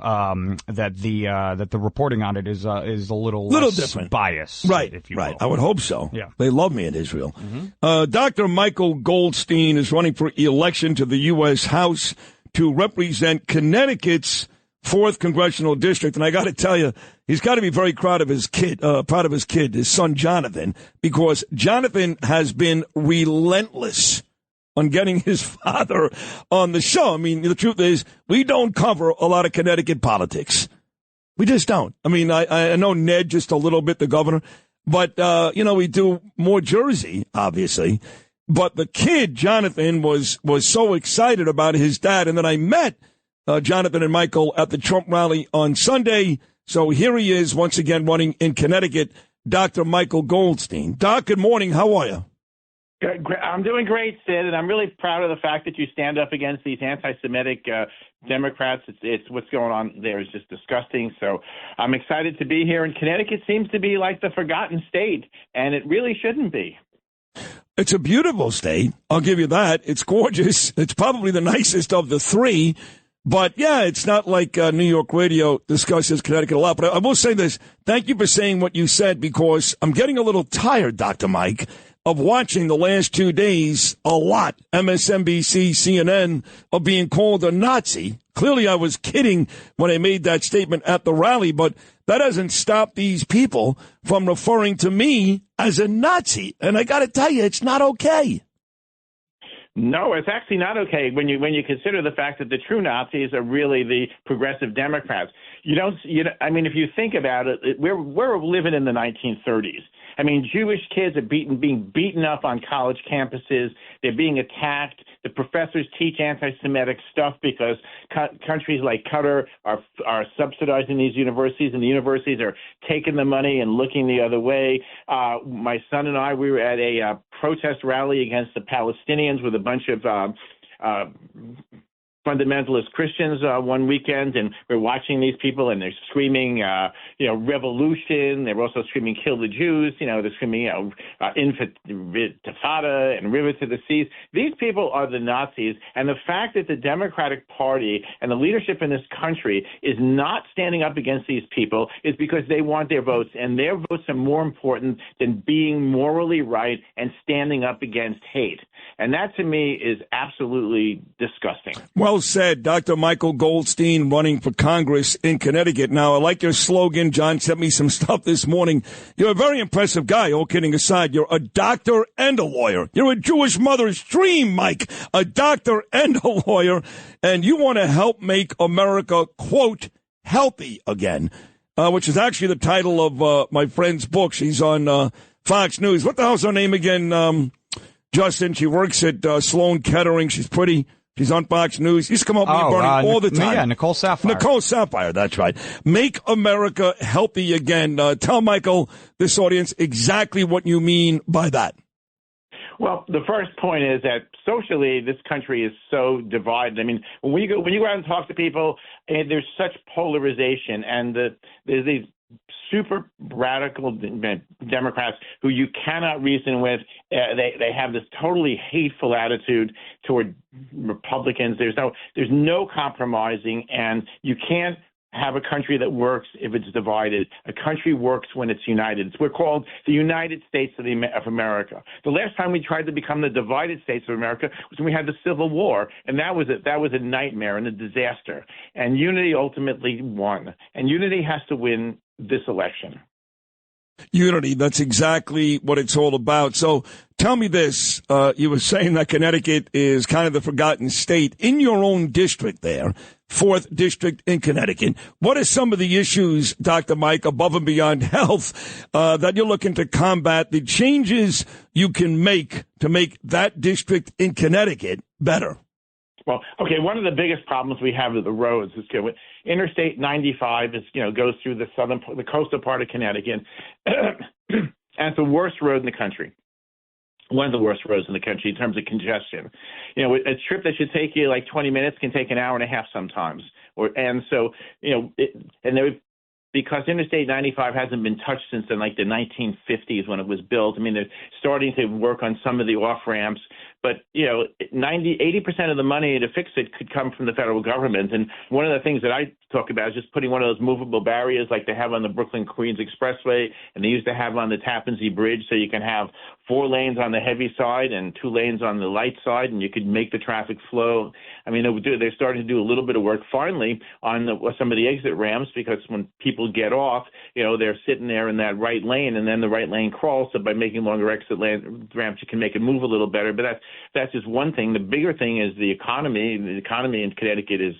that the reporting on it is a little different, biased. Right, if you will. I would hope so. Yeah. They love me in Israel. Dr. Michael Goldstein is running for election to the U.S. House to represent Connecticut's 4th congressional district, and I got to tell you, he's got to be very proud of his kid, his son Jonathan, because Jonathan has been relentless on getting his father on the show. I mean, the truth is, we don't cover a lot of Connecticut politics. We just don't. I mean, I know Ned just a little bit, the governor, but we do more Jersey, obviously. But the kid, Jonathan, was so excited about his dad, and then I met Jonathan and Michael at the Trump rally on Sunday. So here he is once again running in Connecticut, Dr. Michael Goldstein. Doc, good morning. How are you? I'm doing great, Sid, and I'm really proud of the fact that you stand up against these anti-Semitic Democrats. It's what's going on there is just disgusting. So I'm excited to be here. And Connecticut seems to be like the forgotten state, and it really shouldn't be. It's a beautiful state. I'll give you that. It's gorgeous. It's probably the nicest of the three. But, yeah, it's not like New York radio discusses Connecticut a lot. But I will say this. Thank you for saying what you said, because I'm getting a little tired, Dr. Mike, of watching the last 2 days a lot. MSNBC, CNN, of being called a Nazi. Clearly, I was kidding when I made that statement at the rally, but that hasn't stopped these people from referring to me as a Nazi. And I got to tell you, it's not okay. No, it's actually not okay when you consider the fact that the true Nazis are really the progressive Democrats. I mean, if you think about it, we're living in the 1930s. I mean, Jewish kids are being beaten up on college campuses. They're being attacked. The professors teach anti-Semitic stuff because countries like Qatar are subsidizing these universities, and the universities are taking the money and looking the other way. My son and I, we were at a protest rally against the Palestinians with a bunch of fundamentalist Christians one weekend, and we're watching these people, and they're screaming, revolution. They're also screaming, kill the Jews. They're screaming, intifada and river to the seas. These people are the Nazis, and the fact that the Democratic Party and the leadership in this country is not standing up against these people is because they want their votes, and their votes are more important than being morally right and standing up against hate. And that, to me, is absolutely disgusting. Well said, Dr. Michael Goldstein, running for Congress in Connecticut. Now, I like your slogan. John sent me some stuff this morning. You're a very impressive guy, all kidding aside. You're a doctor and a lawyer. You're a Jewish mother's dream, Mike, a doctor and a lawyer. And you want to help make America, quote, healthy again, which is actually the title of my friend's book. She's on Fox News. What the hell's her name again, Justin? She works at Sloan Kettering. She's pretty. She's on Fox News. Used to come up with me, Bernie, all the time. Yeah, Nicole Sapphire. Nicole Sapphire, that's right. Make America healthy again. Tell Michael, this audience, exactly what you mean by that. Well, the first point is that socially, this country is so divided. I mean, when you go out and talk to people, there's such polarization, and there's these super radical Democrats who you cannot reason with. They have this totally hateful attitude toward Republicans. There's no compromising, and you can't have a country that works if it's divided. A country works when it's united. We're called the United States of America. The last time we tried to become the divided States of America was when we had the Civil War, and that was a nightmare and a disaster. And unity ultimately won, and unity has to win this election. Unity, that's exactly what it's all about. So tell me this, you were saying that Connecticut is kind of the forgotten state. In your own district there, 4th District in Connecticut, what are some of the issues, Dr. Mike, above and beyond health, that you're looking to combat, the changes you can make to make that district in Connecticut better? Well, okay, one of the biggest problems we have with the roads is Interstate 95 goes through the coastal part of Connecticut, and it's the worst road in the country. One of the worst roads in the country in terms of congestion. A trip that should take you like 20 minutes can take an hour and a half sometimes. Because Interstate 95 hasn't been touched since the 1950s when it was built. I mean, they're starting to work on some of the off ramps, but 80% of the money to fix it could come from the federal government. And one of the things that I talk about is just putting one of those movable barriers like they have on the Brooklyn-Queens Expressway, and they used to have on the Tappan Zee Bridge, so you can have 4 lanes on the heavy side and 2 lanes on the light side, and you could make the traffic flow. I mean, they're starting to do a little bit of work finally on some of the exit ramps, because when people get off, they're sitting there in that right lane, and then the right lane crawls. So by making longer exit ramps, you can make it move a little better. But that's just one thing. The bigger thing is the economy. The economy in Connecticut is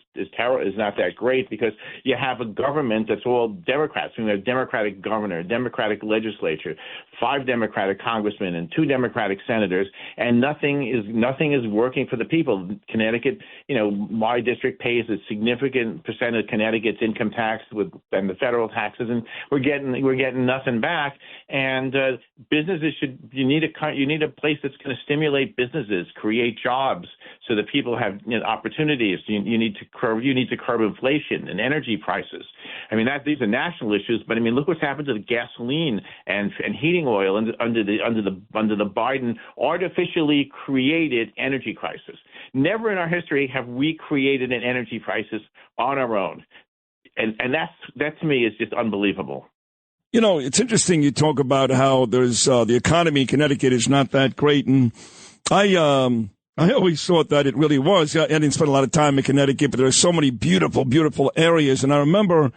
not that great, because you have a government that's all Democrats. We have a Democratic governor, Democratic legislature, 5 Democratic congressmen, and 2 Democratic senators, and nothing is working for the people. Connecticut, my district pays a significant percent of Connecticut's income tax and the federal taxes, and we're getting nothing back. And businesses you need a place that's going to stimulate businesses, create jobs, so that people have opportunities. You need to curb inflation and energy prices. I mean, these are national issues, but I mean, look what's happened to the gasoline and heating oil under the Biden artificially created energy crisis. Never in our history have we created an energy crisis on our own. And that to me is just unbelievable. It's interesting you talk about how there's the economy in Connecticut is not that great, and I always thought that it really was. I didn't spend a lot of time in Connecticut, but there are so many beautiful, beautiful areas. And I remember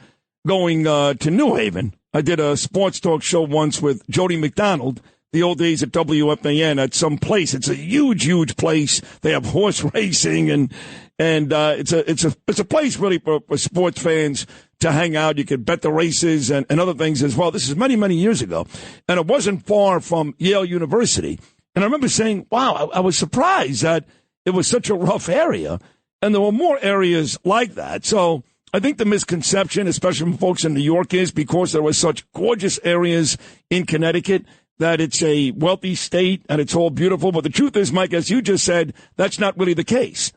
going to New Haven. I did a sports talk show once with Jody McDonald, the old days at WFAN, at some place. It's a huge, huge place. They have horse racing, and it's a place really for sports fans to hang out. You could bet the races and other things as well. This is many, many years ago, and it wasn't far from Yale University. And I remember saying, wow, I was surprised that it was such a rough area, and there were more areas like that. So I think the misconception, especially from folks in New York, is because there were such gorgeous areas in Connecticut that it's a wealthy state and it's all beautiful. But the truth is, Mike, as you just said, that's not really the case.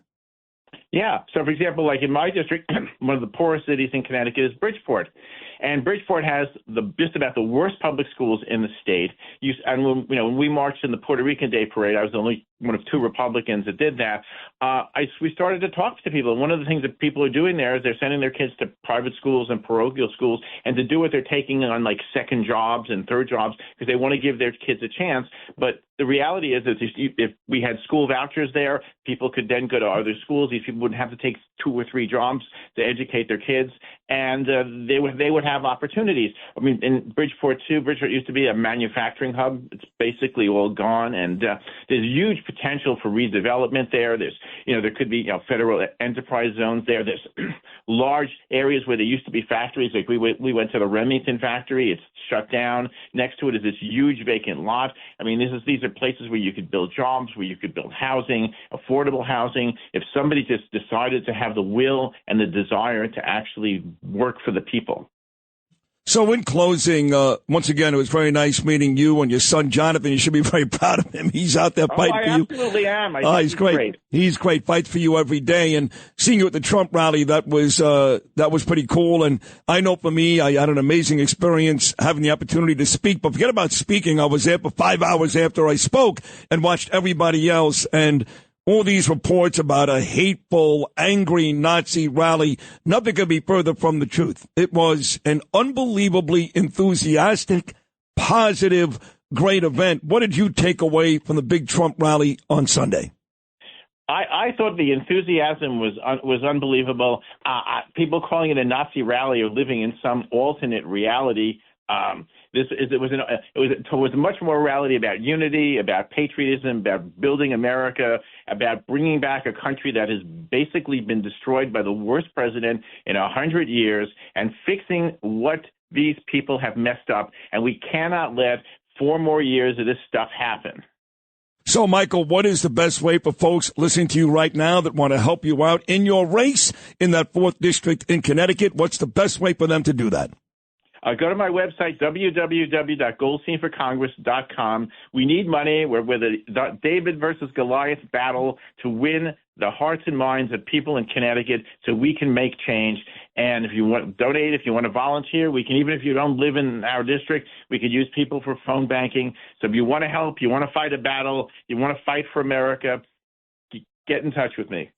Yeah. So, for example, like in my district, one of the poorest cities in Connecticut is Bridgeport. And Bridgeport has just about the worst public schools in the state. When we marched in the Puerto Rican Day Parade, I was the only one of 2 Republicans that did that. We started to talk to people. And one of the things that people are doing there is they're sending their kids to private schools and parochial schools, and to do it, they're taking on like second jobs and third jobs because they want to give their kids a chance. But the reality is that if we had school vouchers there, people could then go to other schools. These people wouldn't have to take 2 or 3 jobs to educate their kids, and they would have opportunities. I mean, in Bridgeport too, Bridgeport used to be a manufacturing hub. It's basically all gone, and there's huge potential for redevelopment there. There could be federal enterprise zones there. There's large areas where there used to be factories. Like we went to the Remington factory. It's shut down. Next to it is this huge vacant lot. I mean, these are places where you could build jobs, where you could build housing, affordable housing. If somebody just decided to have the will and the desire to actually work for the people. So in closing, once again, it was very nice meeting you and your son, Jonathan. You should be very proud of him. He's out there fighting for you. I absolutely am. I think he's great. He's great. Fights for you every day. And seeing you at the Trump rally, that was pretty cool. And I know for me, I had an amazing experience having the opportunity to speak. But forget about speaking. I was there for 5 hours after I spoke and watched everybody else. And all these reports about a hateful, angry Nazi rally, nothing could be further from the truth. It was an unbelievably enthusiastic, positive, great event. What did you take away from the big Trump rally on Sunday? I thought the enthusiasm was unbelievable. People calling it a Nazi rally or living in some alternate reality. It was much more a rally about unity, about patriotism, about building America, about bringing back a country that has basically been destroyed by the worst president in 100 years and fixing what these people have messed up. And we cannot let 4 more years of this stuff happen. So, Michael, what is the best way for folks listening to you right now that want to help you out in your race in that 4th district in Connecticut? What's the best way for them to do that? Go to my website, www.goldsteinforcongress.com. We need money. We're with a David versus Goliath battle to win the hearts and minds of people in Connecticut so we can make change. And if you want to donate, if you want to volunteer, we can, even if you don't live in our district, we could use people for phone banking. So if you want to help, you want to fight a battle, you want to fight for America, get in touch with me.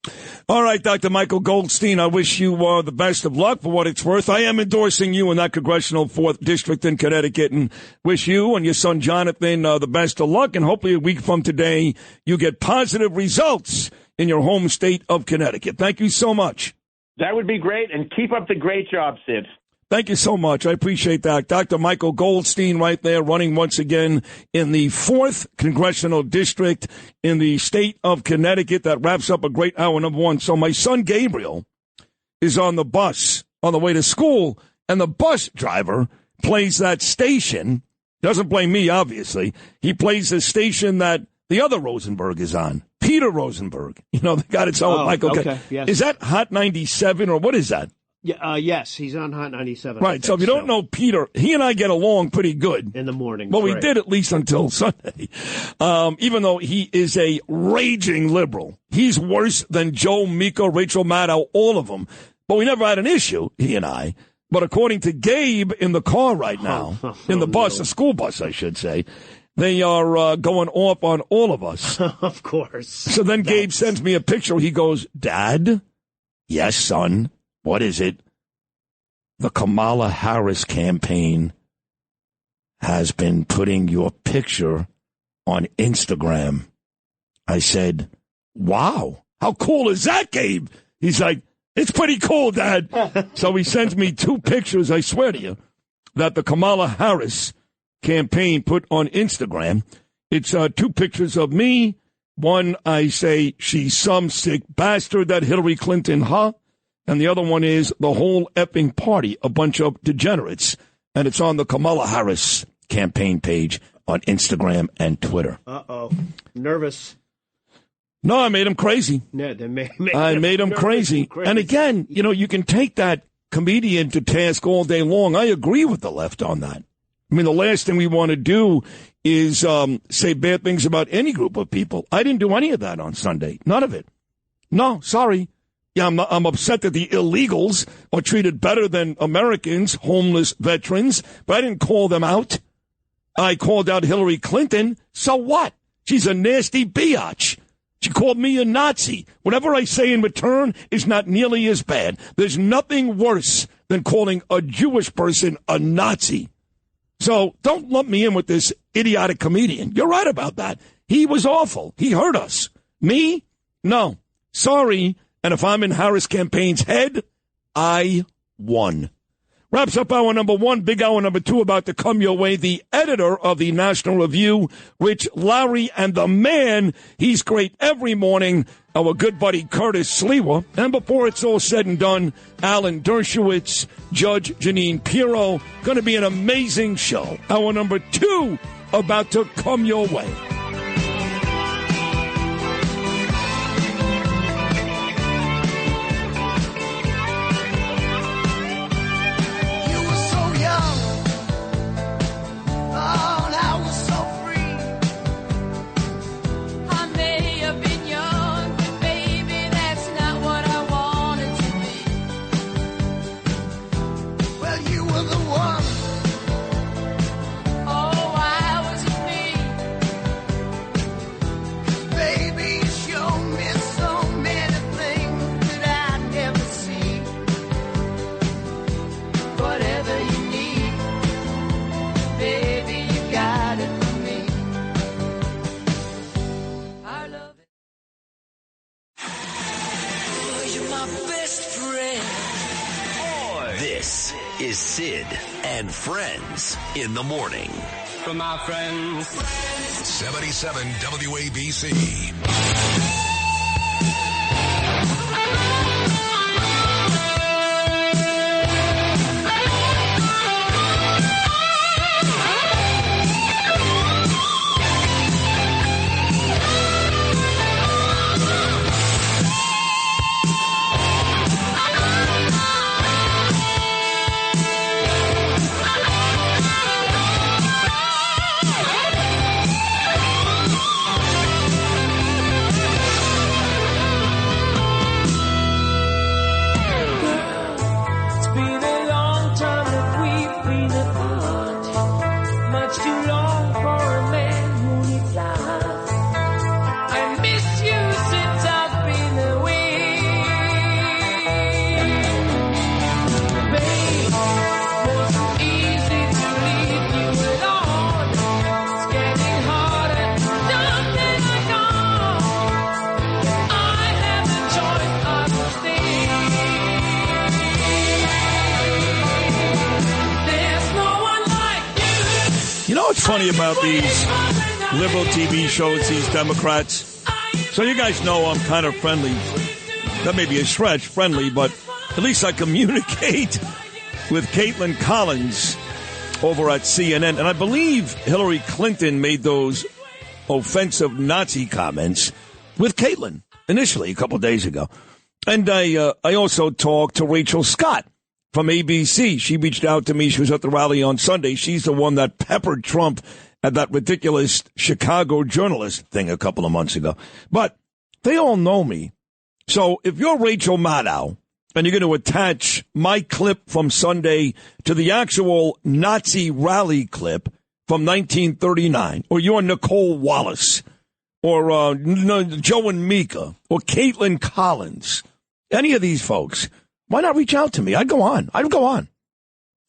All right, Dr. Michael Goldstein, I wish you the best of luck for what it's worth. I am endorsing you in that congressional 4th district in Connecticut and wish you and your son Jonathan the best of luck. And hopefully a week from today, you get positive results in your home state of Connecticut. Thank you so much. That would be great. And keep up the great job, Sid. Thank you so much. I appreciate that. Dr. Michael Goldstein right there running once again in the 4th congressional district in the state of Connecticut. That wraps up a great hour number 1. So my son Gabriel is on the bus on the way to school, and the bus driver plays that station. Doesn't blame me, obviously. He plays the station that the other Rosenberg is on, Peter Rosenberg. You know, they got its own Michael. Okay. Yes. Is that Hot 97 or what is that? Yes, he's on Hot 97. Right, so if you don't know Peter, he and I get along pretty good. In the morning. Well, we did at least until Sunday. Even though he is a raging liberal. He's worse than Joe, Mika, Rachel Maddow, all of them. But we never had an issue, he and I. But according to Gabe in the car right now, in the bus, the school bus, I should say, they are going off on all of us. Of course. So then Gabe sends me a picture. He goes, Dad? Yes, son. What is it? The Kamala Harris campaign has been putting your picture on Instagram. I said, wow, how cool is that, Gabe? He's like, it's pretty cool, Dad. So he sends me 2 pictures, I swear to you, that the Kamala Harris campaign put on Instagram. It's 2 pictures of me. One, I say, she's some sick bastard, that Hillary Clinton, huh? And the other one is the whole effing party, a bunch of degenerates. And it's on the Kamala Harris campaign page on Instagram and Twitter. Uh-oh. Nervous. No, I made him crazy. Yeah, I made him crazy. And again, you know, you can take that comedian to task all day long. I agree with the left on that. I mean, the last thing we want to do is say bad things about any group of people. I didn't do any of that on Sunday. None of it. No, sorry. Yeah, I'm upset that the illegals are treated better than Americans, homeless veterans, but I didn't call them out. I called out Hillary Clinton. So what? She's a nasty biatch. She called me a Nazi. Whatever I say in return is not nearly as bad. There's nothing worse than calling a Jewish person a Nazi. So don't lump me in with this idiotic comedian. You're right about that. He was awful. He hurt us. Me? No. Sorry. And if I'm in Harris campaign's head, I won. Wraps up hour number 1, big hour number 2 about to come your way. The editor of the National Review, Rich Lowry, and the man, he's great every morning, our good buddy Curtis Sliwa. And before it's all said and done, Alan Dershowitz, Judge Jeanine Pirro. Going to be an amazing show. Hour number 2 about to come your way. You were so young. best friend. This is Sid and Friends in the morning. From our friends. 77 WABC. Funny about these liberal TV shows, these Democrats. So you guys know I'm kind of friendly. That may be a stretch, friendly, but at least I communicate with Caitlin Collins over at CNN. And I believe Hillary Clinton made those offensive Nazi comments with Caitlin initially a couple of days ago. And I also talked to Rachel Scott from ABC. She reached out to me. She was at the rally on Sunday. She's the one that peppered Trump at that ridiculous Chicago journalist thing a couple of months ago. But they all know me. So if you're Rachel Maddow and you're going to attach my clip from Sunday to the actual Nazi rally clip from 1939, or you're Nicole Wallace, or Joe and Mika, or Caitlin Collins, any of these folks, why not reach out to me? I'd go on.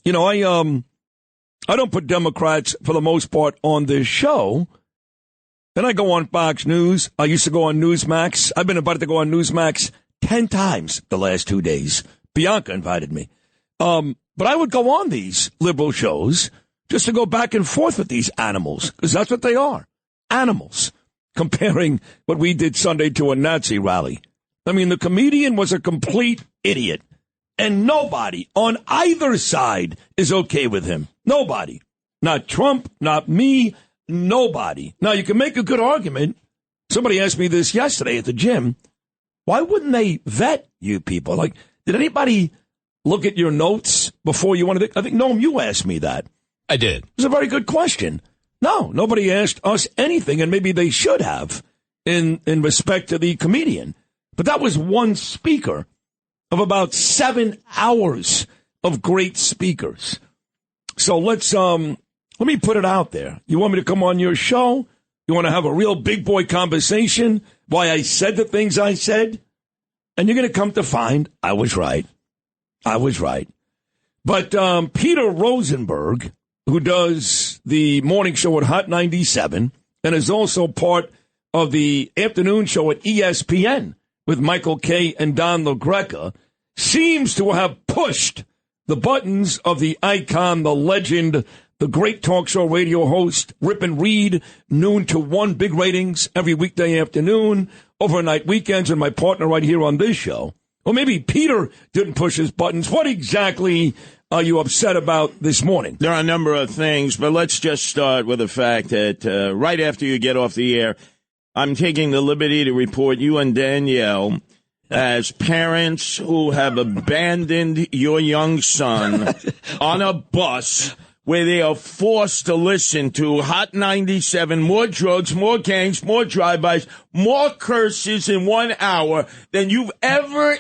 You know, I don't put Democrats, for the most part, on this show. Then I go on Fox News. I used to go on Newsmax. I've been invited to go on Newsmax 10 times the last 2 days. Bianca invited me. But I would go on these liberal shows just to go back and forth with these animals, because that's what they are. Animals. Comparing what we did Sunday to a Nazi rally. I mean, the comedian was a complete idiot. And nobody on either side is okay with him. Nobody. Not Trump, not me, nobody. Now, you can make a good argument. Somebody asked me this yesterday at the gym. Why wouldn't they vet you people? Like, did anybody look at your notes before you wanted to? I think, Noam, you asked me that. I did. It's a very good question. No, nobody asked us anything, and maybe they should have in respect to the comedian. But that was one speaker of about 7 hours of great speakers. So let me put it out there. You want me to come on your show? You want to have a real big boy conversation? Why I said the things I said? And you're going to come to find I was right. But Peter Rosenberg, who does the morning show at Hot 97 and is also part of the afternoon show at ESPN, with Michael Kay and Don LaGreca, seems to have pushed the buttons of the icon, the legend, the great talk show radio host, Rip and Reed, noon to 1, big ratings every weekday afternoon, overnight weekends, and my partner right here on this show. Or maybe Peter didn't push his buttons. What exactly are you upset about this morning? There are a number of things, but let's just start with the fact that right after you get off the air, I'm taking the liberty to report you and Danielle as parents who have abandoned your young son on a bus where they are forced to listen to Hot 97, more drugs, more gangs, more drive-bys, more curses in 1 hour than you've ever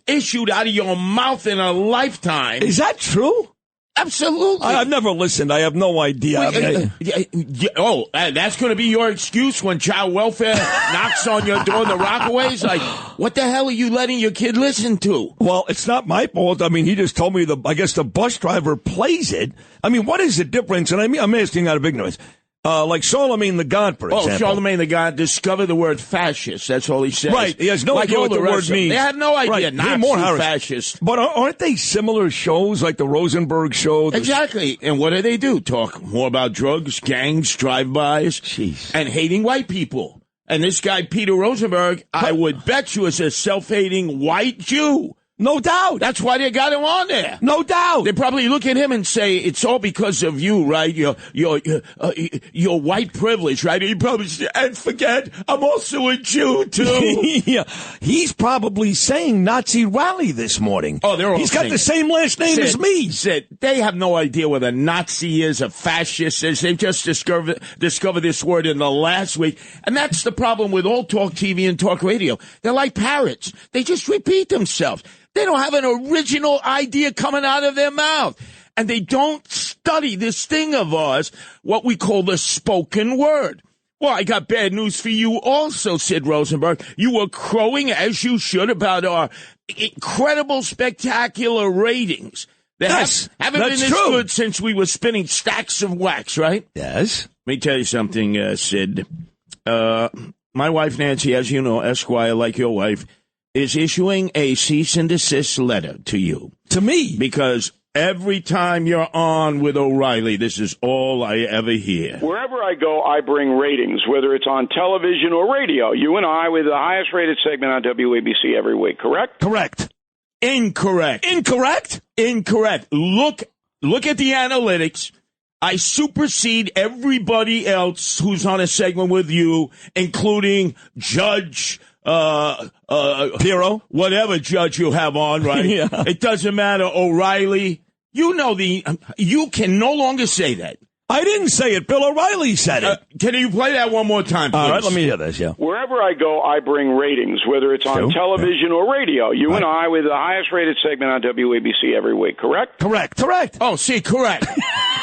issued out of your mouth in a lifetime. Is that true? Absolutely. I've never listened. I have no idea. That's going to be your excuse when child welfare knocks on your door in the Rockaways? Like, what the hell are you letting your kid listen to? Well, it's not my fault. I mean, he just told me I guess the bus driver plays it. I mean, what is the difference? And I'm asking out of ignorance. Like Charlemagne the God, for example. Oh, Charlemagne the God discovered the word fascist. That's all he says. Right. He has no idea what the word means. They have no idea. Right. Nazi fascist. But aren't they similar shows like the Rosenberg show? Exactly. And what do? Talk more about drugs, gangs, drive-bys, and hating white people. And this guy, Peter Rosenberg, I would bet you is a self-hating white Jew. No doubt. That's why they got him on there. No doubt. They probably look at him and say, it's all because of you, right? Your white privilege, right? He probably say, and forget, I'm also a Jew, too. Yeah. He's probably saying Nazi rally this morning. Oh, they're all He's got the same last name as me. Sid, they have no idea what a Nazi is, a fascist is. They've just discovered this word in the last week. And that's the problem with all talk TV and talk radio. They're like parrots. They just repeat themselves. They don't have an original idea coming out of their mouth. And they don't study this thing of ours, what we call the spoken word. Well, I got bad news for you also, Sid Rosenberg. You were crowing, as you should, about our incredible, spectacular ratings. They haven't been this good since we were spinning stacks of wax, right? Yes. Let me tell you something, Sid. My wife, Nancy, as you know, Esquire, like your wife, is issuing a cease and desist letter to you. To me? Because every time you're on with O'Reilly, this is all I ever hear. Wherever I go, I bring ratings, whether it's on television or radio. You and I with the highest rated segment on WABC every week, correct? Correct. Incorrect. Incorrect? Incorrect. Look at the analytics. I supersede everybody else who's on a segment with you, including Judge Pirro, whatever judge you have on, right? Yeah. It doesn't matter. O'Reilly, you can no longer say that. I didn't say it. Bill O'Reilly said it. Can you play that one more time, please? All right, let me hear this, yeah. Wherever I go, I bring ratings, whether it's on television or radio. You and I with the highest rated segment on WABC every week, correct? Correct. Oh, see, correct.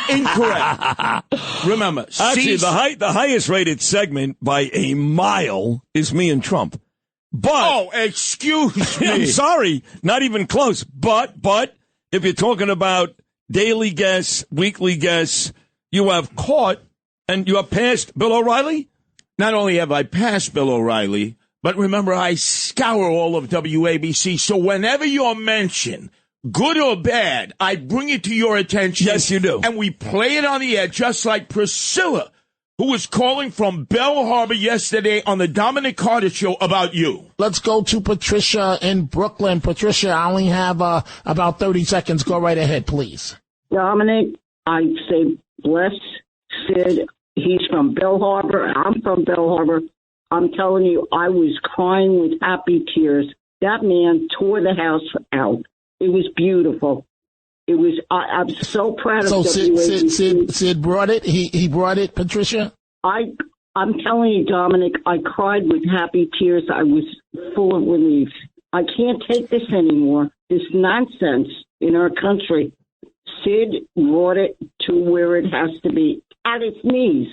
Incorrect. Remember, actually, the highest rated segment by a mile is me and Trump. But excuse me. I'm sorry, not even close. But if you're talking about daily guests, weekly guests, you have caught and you have passed Bill O'Reilly? Not only have I passed Bill O'Reilly, but remember, I scour all of WABC. So whenever you're mentioned, good or bad, I bring it to your attention. Yes, you do. And we play it on the air, just like Priscilla, who was calling from Bell Harbor yesterday on the Dominic Carter show about you. Let's go to Patricia in Brooklyn. Patricia, I only have about 30 seconds. Go right ahead, please. Dominic, I say bless Sid. He's from Bell Harbor. I'm from Bell Harbor. I'm telling you, I was crying with happy tears. That man tore the house out. It was beautiful. It was. I'm so proud of WABC. Sid brought it. He brought it. Patricia. I'm telling you, Dominic. I cried with happy tears. I was full of relief. I can't take this anymore. This nonsense in our country. Sid brought it to where it has to be, at its knees.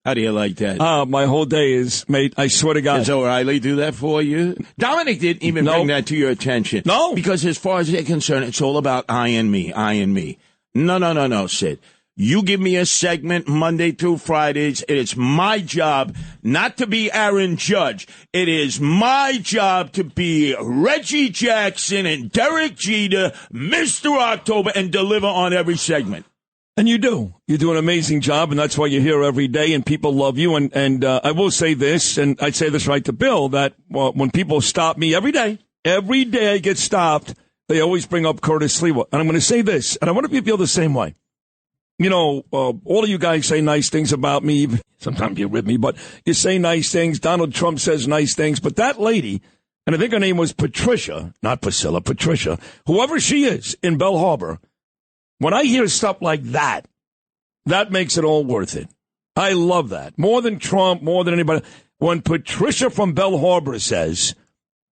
How do you like that? My whole day is, mate, I swear to God. Does O'Reilly do that for you? Dominic didn't even bring that to your attention. No. Because as far as they're concerned, it's all about I and me. No, Sid. You give me a segment Monday through Fridays. It is my job not to be Aaron Judge. It is my job to be Reggie Jackson and Derek Jeter, Mr. October, and deliver on every segment. And you do. You do an amazing job, and that's why you're here every day, and people love you. And I will say this, and I'd say this right to Bill, that when people stop me every day I get stopped, they always bring up Curtis Sliwa. And I'm going to say this, and I want to feel the same way. You know, all of you guys say nice things about me. Sometimes you rib me, but you say nice things. Donald Trump says nice things. But that lady, and I think her name was Patricia, not Priscilla, Patricia, whoever she is in Bell Harbor, when I hear stuff like that, that makes it all worth it. I love that. More than Trump, more than anybody. When Patricia from Bell Harbor says,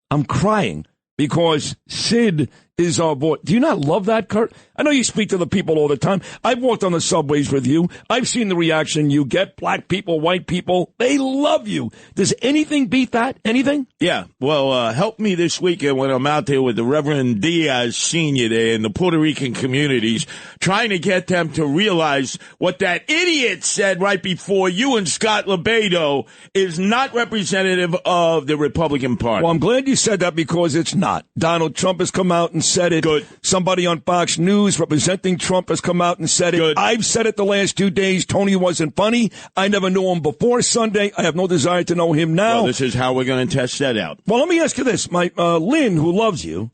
I'm crying because Sid is our voice. Do you not love that, Kurt? I know you speak to the people all the time. I've walked on the subways with you. I've seen the reaction you get. Black people, white people, they love you. Does anything beat that? Anything? Yeah. Well, help me this weekend when I'm out there with the Reverend Diaz Sr. there in the Puerto Rican communities, trying to get them to realize what that idiot said right before you and Scott Lebedo is not representative of the Republican Party. Well, I'm glad you said that because it's not. Donald Trump has come out and said it. Good. Somebody on Fox News representing Trump has come out and said it. Good. I've said it the last 2 days. Tony wasn't funny. I never knew him before Sunday. I have no desire to know him now. Well, this is how we're going to test that out. Well, let me ask you this. My Lynn, who loves you,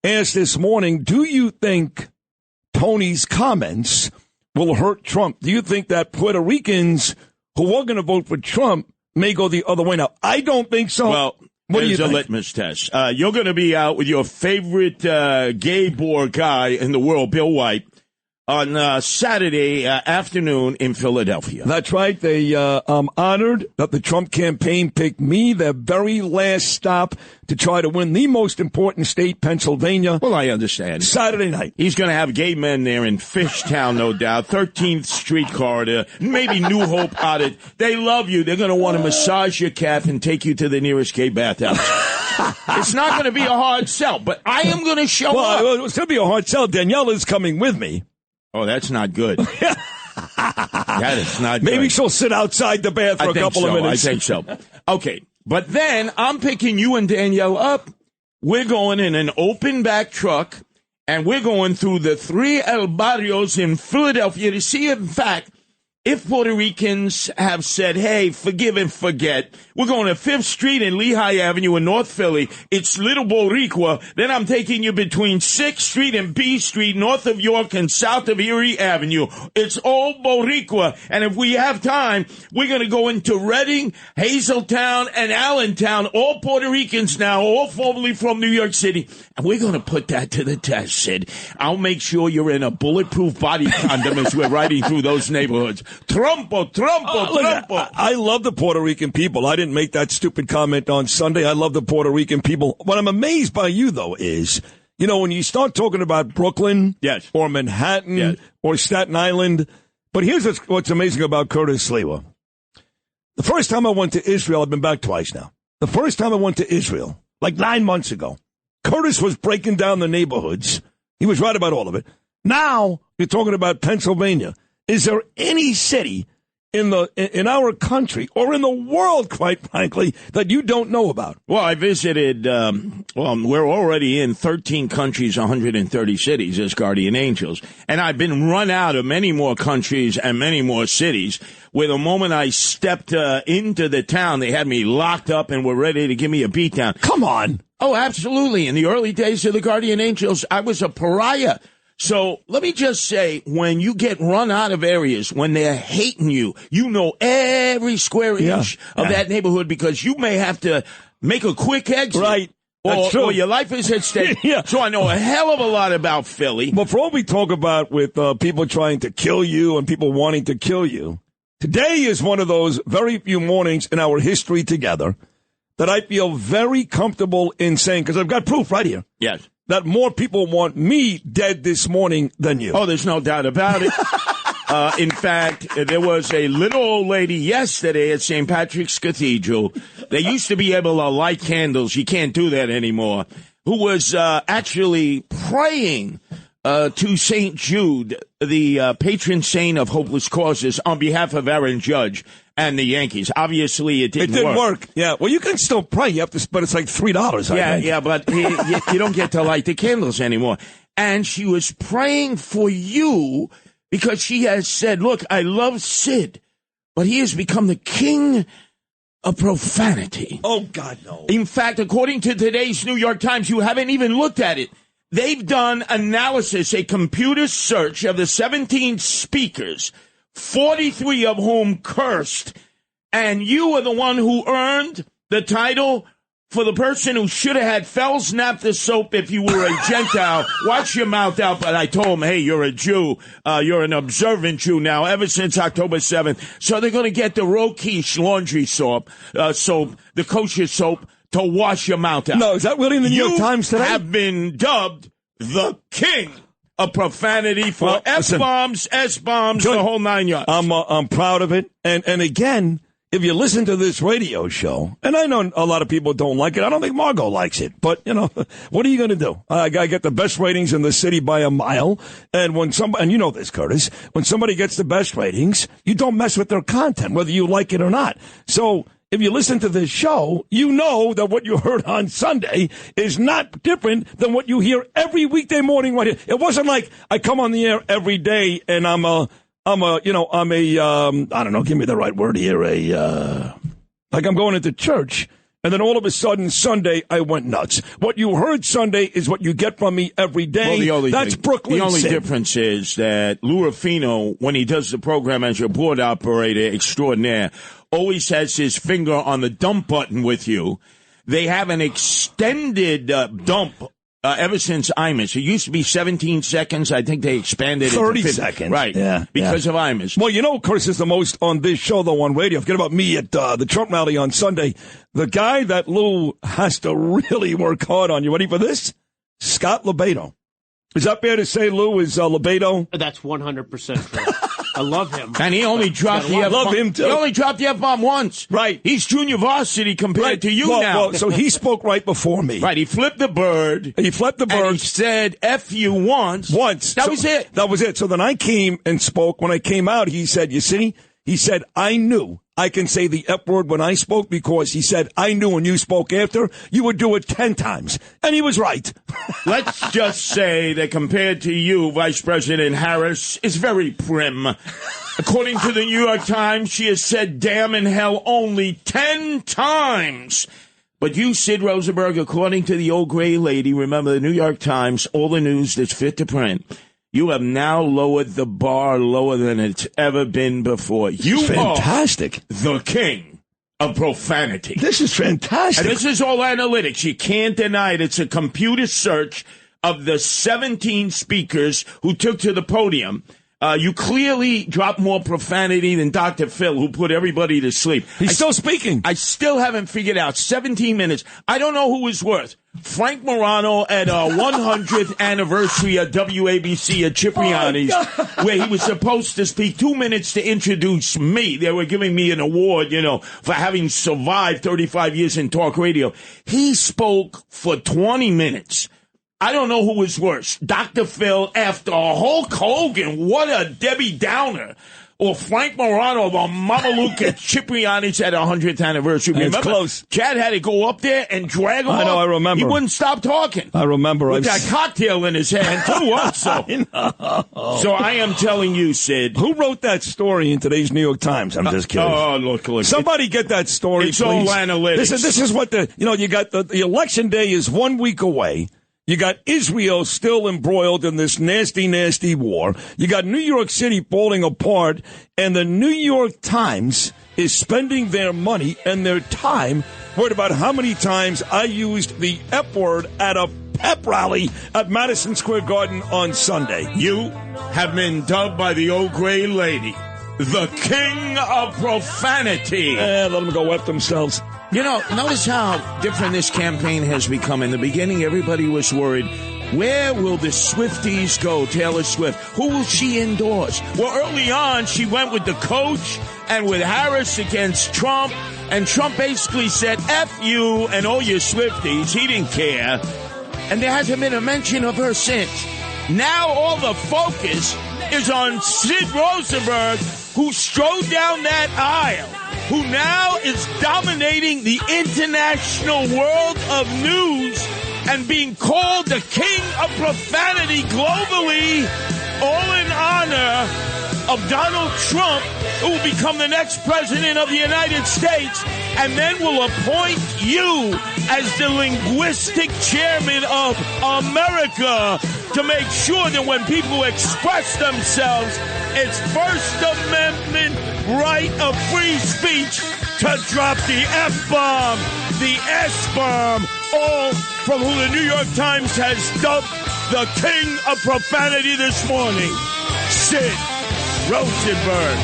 asked this morning, do you think Tony's comments will hurt Trump? Do you think that Puerto Ricans who are going to vote for Trump may go the other way? Now, I don't think so. Well, what do you there's think? a litmus test. You're going to be out with your favorite gay bore guy in the world, Bill White, on Saturday afternoon in Philadelphia. That's right. I'm honored that the Trump campaign picked me, their very last stop, to try to win the most important state, Pennsylvania. Well, I understand. Saturday night. He's going to have gay men there in Fishtown, no doubt. 13th Street corridor, maybe New Hope out it. They love you. They're going to want to massage your calf and take you to the nearest gay bathhouse. It's not going to be a hard sell, but I am going to show up. Well, it's going to be a hard sell. Danielle is coming with me. Oh, that's not good. That is not good. Maybe she'll sit outside the bath for a couple of minutes. I think so. Okay. But then I'm picking you and Danielle up. We're going in an open back truck, and we're going through the 3 El Barrios in Philadelphia to see, in fact, if Puerto Ricans have said, hey, forgive and forget. We're going to 5th Street and Lehigh Avenue in North Philly. It's Little Boricua. Then I'm taking you between 6th Street and B Street, north of York and south of Erie Avenue. It's Old Boricua. And if we have time, we're going to go into Reading, Hazeltown, and Allentown, all Puerto Ricans now, all formerly from New York City. And we're going to put that to the test, Sid. I'll make sure you're in a bulletproof body condom as we're riding through those neighborhoods. Trumpo. Look, I love the Puerto Rican people. I didn't make that stupid comment on Sunday. I love the Puerto Rican people. What I'm amazed by you, though, is, you know, when you start talking about Brooklyn or Manhattan or Staten Island, but here's what's amazing about Curtis Sliwa. The first time I went to Israel, I've been back twice now. The first time I went to Israel, like 9 months ago, Curtis was breaking down the neighborhoods. He was right about all of it. Now you're talking about Pennsylvania. Is there any city in our country or in the world, quite frankly, that you don't know about? Well, I visited, we're already in 13 countries, 130 cities as guardian angels. And I've been run out of many more countries and many more cities where the moment I stepped into the town, they had me locked up and were ready to give me a beatdown. Come on. Oh, absolutely. In the early days of the guardian angels, I was a pariah. So let me just say, when you get run out of areas, when they're hating you, you know every square inch of that neighborhood because you may have to make a quick exit. Right. Or your life is at stake. So I know a hell of a lot about Philly. But for all we talk about with people trying to kill you and people wanting to kill you, today is one of those very few mornings in our history together that I feel very comfortable in saying, because I've got proof right here. Yes. That more people want me dead this morning than you. Oh, there's no doubt about it. In fact, there was a little old lady yesterday at St. Patrick's Cathedral. They used to be able to light candles. You can't do that anymore. Who was actually praying to St. Jude, the patron saint of hopeless causes, on behalf of Aaron Judge and the Yankees. Obviously, it didn't work. Yeah. Well, you can still pray. You have to, but it's like $3. Yeah, but you don't get to light the candles anymore. And she was praying for you because she has said, look, I love Sid, but he has become the king of profanity. Oh, God, no. In fact, according to today's New York Times, you haven't even looked at it. They've done analysis, a computer search of the 17 speakers, 43 of whom cursed, and you are the one who earned the title for the person who should have had Fellsnap the soap if you were a Gentile. Watch your mouth out. But I told him, hey, you're a Jew. You're an observant Jew now ever since October 7th. So they're going to get the Rokish laundry soap, the kosher soap, to wash your mouth out. No, is that really in the New York Times today? You have been dubbed the king of profanity for F-bombs, S-bombs, the whole 9 yards. I'm proud of it. And again, if you listen to this radio show, and I know a lot of people don't like it. I don't think Margot likes it. But, what are you going to do? I get the best ratings in the city by a mile. And and you know this, Curtis, when somebody gets the best ratings, you don't mess with their content, whether you like it or not. So if you listen to this show, you know that what you heard on Sunday is not different than what you hear every weekday morning right here. It wasn't like I come on the air every day and I don't know, give me the right word here, like I'm going into church, and then all of a sudden Sunday I went nuts. What you heard Sunday is what you get from me every day. Well, that's Brooklyn. The only difference is that Lou Ruffino, when he does the program as your board operator extraordinaire, always has his finger on the dump button with you. They have an extended dump ever since Imus. It used to be 17 seconds. I think they expanded it to 30 seconds. Right. Yeah. Because of Imus. Well, Curtis is the most on this show, though, on radio. Forget about me at the Trump rally on Sunday. The guy that Lou has to really work hard on. You ready for this? Scott Lebedo. Is that fair to say Lou is Lebedo? That's 100% true. I love him. And he only dropped the F-bomb. I love him, too. He only dropped the F-bomb once. Right. He's junior varsity compared to you now. Well, so he spoke right before me. Right. He flipped the bird. And he said F you once. That was it. That was it. So then I came and spoke. When I came out, he said, you see, he said, I knew I can say the F word when I spoke because he said, I knew when you spoke after, you would do it 10 times. And he was right. Let's just say that compared to you, Vice President Harris is very prim. According to the New York Times, she has said damn and hell only 10 times. But you, Sid Rosenberg, according to the old gray lady, remember the New York Times, all the news that's fit to print, you have now lowered the bar lower than it's ever been before. You fantastic. Are the king of profanity. This is fantastic. And this is all analytics. You can't deny it. It's a computer search of the 17 speakers who took to the podium. You clearly dropped more profanity than Dr. Phil, who put everybody to sleep. He's still speaking. I still haven't figured out. 17 minutes. I don't know who was worse. Frank Morano at our 100th anniversary at WABC at Cipriani's, where he was supposed to speak 2 minutes to introduce me. They were giving me an award, for having survived 35 years in talk radio. He spoke for 20 minutes. I don't know who was worse, Dr. Phil after Hulk Hogan, what a Debbie Downer, or Frank Morano, the Mamaluke at Cipriani's at 100th anniversary. Remember, close. Chad had to go up there and drag him I know, up. I remember. He wouldn't stop talking. I remember. With that cocktail in his hand, too, also. I know. So I am telling you, Sid. Who wrote that story in today's New York Times? I'm just kidding. Look. Somebody get that story, it's please. All analytics. This is what you got the election day is 1 week away. You got Israel still embroiled in this nasty, nasty war. You got New York City falling apart, and the New York Times is spending their money and their time worried about how many times I used the F word at a pep rally at Madison Square Garden on Sunday. You have been dubbed by the old gray lady the king of profanity. Let them go F themselves. Notice how different this campaign has become. In the beginning, everybody was worried, where will the Swifties go, Taylor Swift? Who will she endorse? Well, early on, she went with the coach and with Harris against Trump, and Trump basically said, F you and all your Swifties. He didn't care. And there hasn't been a mention of her since. Now all the focus is on Sid Rosenberg, who strode down that aisle, who now is dominating the international world of news and being called the king of profanity globally, all in honor of Donald Trump, who will become the next president of the United States, and then will appoint you as the linguistic chairman of America to make sure that when people express themselves, it's First Amendment right of free speech to drop the F-bomb, the S-bomb, all from who the New York Times has dubbed the king of profanity this morning, Sid Rosenberg.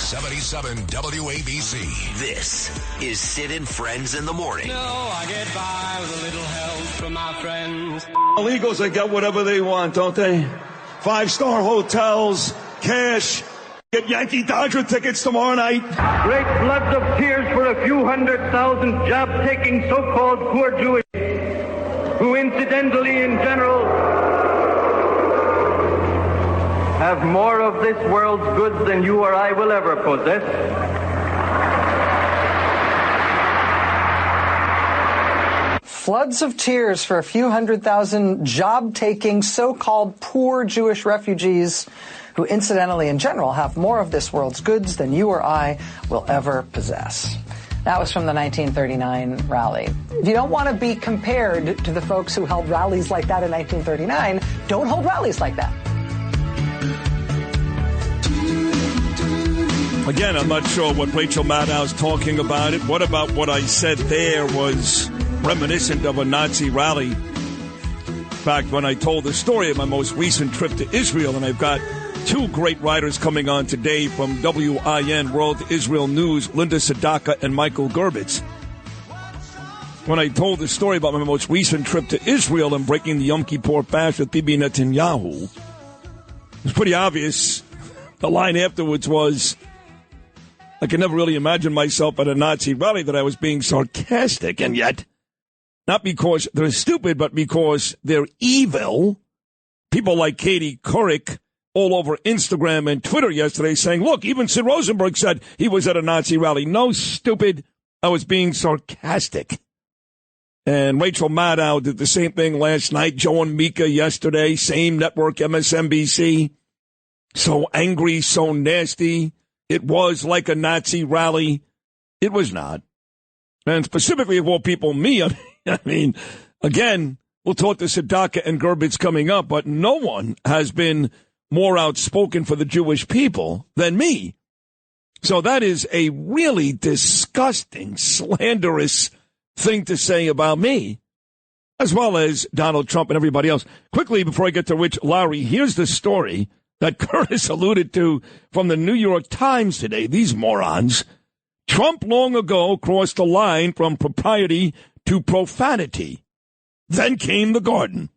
77 WABC. This is Sid and Friends in the morning. No, I get by with a little help from my friends. Illegals, they get whatever they want, don't they? 5-star hotels, cash, get Yankee Dodger tickets tomorrow night. Great floods of tears for a few 100,000 job-taking so-called poor Jewish, who incidentally in general have more of this world's goods than you or I will ever possess. Floods of tears for a few 100,000 job-taking so-called poor Jewish refugees who incidentally in general have more of this world's goods than you or I will ever possess. That was from the 1939 rally. If you don't want to be compared to the folks who held rallies like that in 1939, don't hold rallies like that. Again, I'm not sure what Rachel Maddow's talking about it. What about what I said there was reminiscent of a Nazi rally? In fact, when I told the story of my most recent trip to Israel, and I've got two great writers coming on today from WIN, World Israel News, Linda Sadaka and Michael Gerbitz. When I told the story about my most recent trip to Israel and breaking the Yom Kippur fast with Bibi Netanyahu, it was pretty obvious. The line afterwards was, I could never really imagine myself at a Nazi rally, that I was being sarcastic, and yet, not because they're stupid, but because they're evil. People like Katie Couric all over Instagram and Twitter yesterday saying, look, even Sid Rosenberg said he was at a Nazi rally. No, stupid, I was being sarcastic. And Rachel Maddow did the same thing last night. Joe and Mika yesterday, same network, MSNBC. So angry, so nasty. It was like a Nazi rally. It was not. And specifically of all people, me, I mean, again, we'll talk to Sadaka and Gerbitz coming up, but no one has been more outspoken for the Jewish people than me. So that is a really disgusting, slanderous thing to say about me, as well as Donald Trump and everybody else. Quickly, before I get to Rich Lowry, here's the story that Curtis alluded to from the New York Times today. These morons. Trump long ago crossed the line from propriety to profanity. Then came the garden.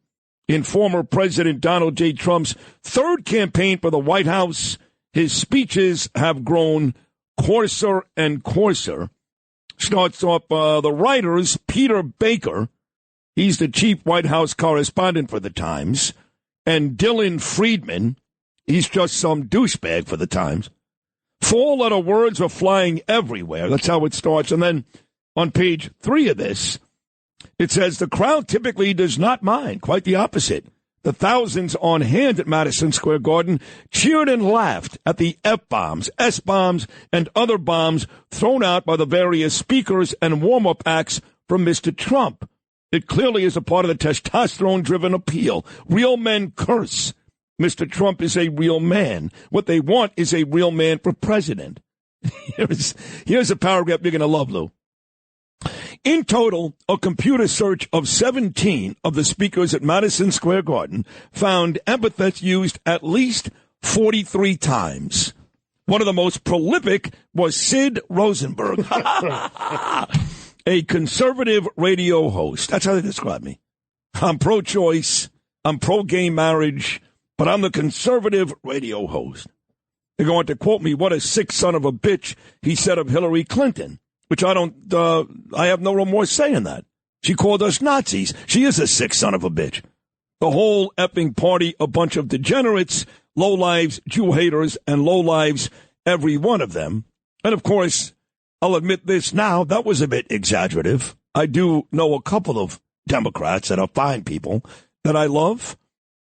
In former President Donald J. Trump's third campaign for the White House, his speeches have grown coarser and coarser. Starts off the writers, Peter Baker. He's the chief White House correspondent for the Times. And Dylan Friedman. He's just some douchebag for the Times. Four-letter words are flying everywhere. That's how it starts. And then on page 3 of this, it says the crowd typically does not mind. Quite the opposite. The thousands on hand at Madison Square Garden cheered and laughed at the F-bombs, S-bombs, and other bombs thrown out by the various speakers and warm-up acts from Mr. Trump. It clearly is a part of the testosterone-driven appeal. Real men curse. Mr. Trump is a real man. What they want is a real man for president. Here's a paragraph you're going to love, Lou. In total, a computer search of 17 of the speakers at Madison Square Garden found epithets used at least 43 times. One of the most prolific was Sid Rosenberg, a conservative radio host. That's how they describe me. I'm pro-choice. I'm pro-gay marriage. But I'm the conservative radio host. They're going to quote me, what a sick son of a bitch he said of Hillary Clinton, which I have no remorse saying that. She called us Nazis. She is a sick son of a bitch. The whole effing party, a bunch of degenerates, lowlives, Jew haters, and lowlives, every one of them. And of course, I'll admit this now, that was a bit exaggerative. I do know a couple of Democrats that are fine people that I love.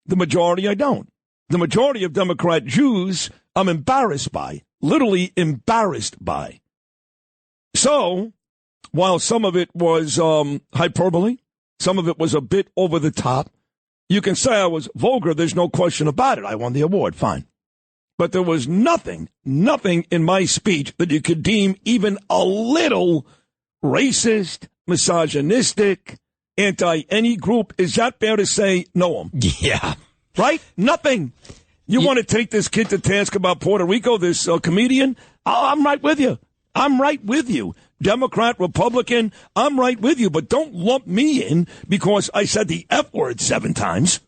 The majority I don't. The majority of Democrat Jews I'm embarrassed by, literally embarrassed by. So, while some of it was hyperbole, some of it was a bit over the top, you can say I was vulgar, there's no question about it. I won the award, fine. But there was nothing in my speech that you could deem even a little racist, misogynistic, anti-any group. Is that fair to say, Noam? Yeah. Right? Nothing. You want to take this kid to task about Puerto Rico, this comedian? I'm right with you. I'm right with you. Democrat, Republican, I'm right with you. But don't lump me in because I said the F word 7 times.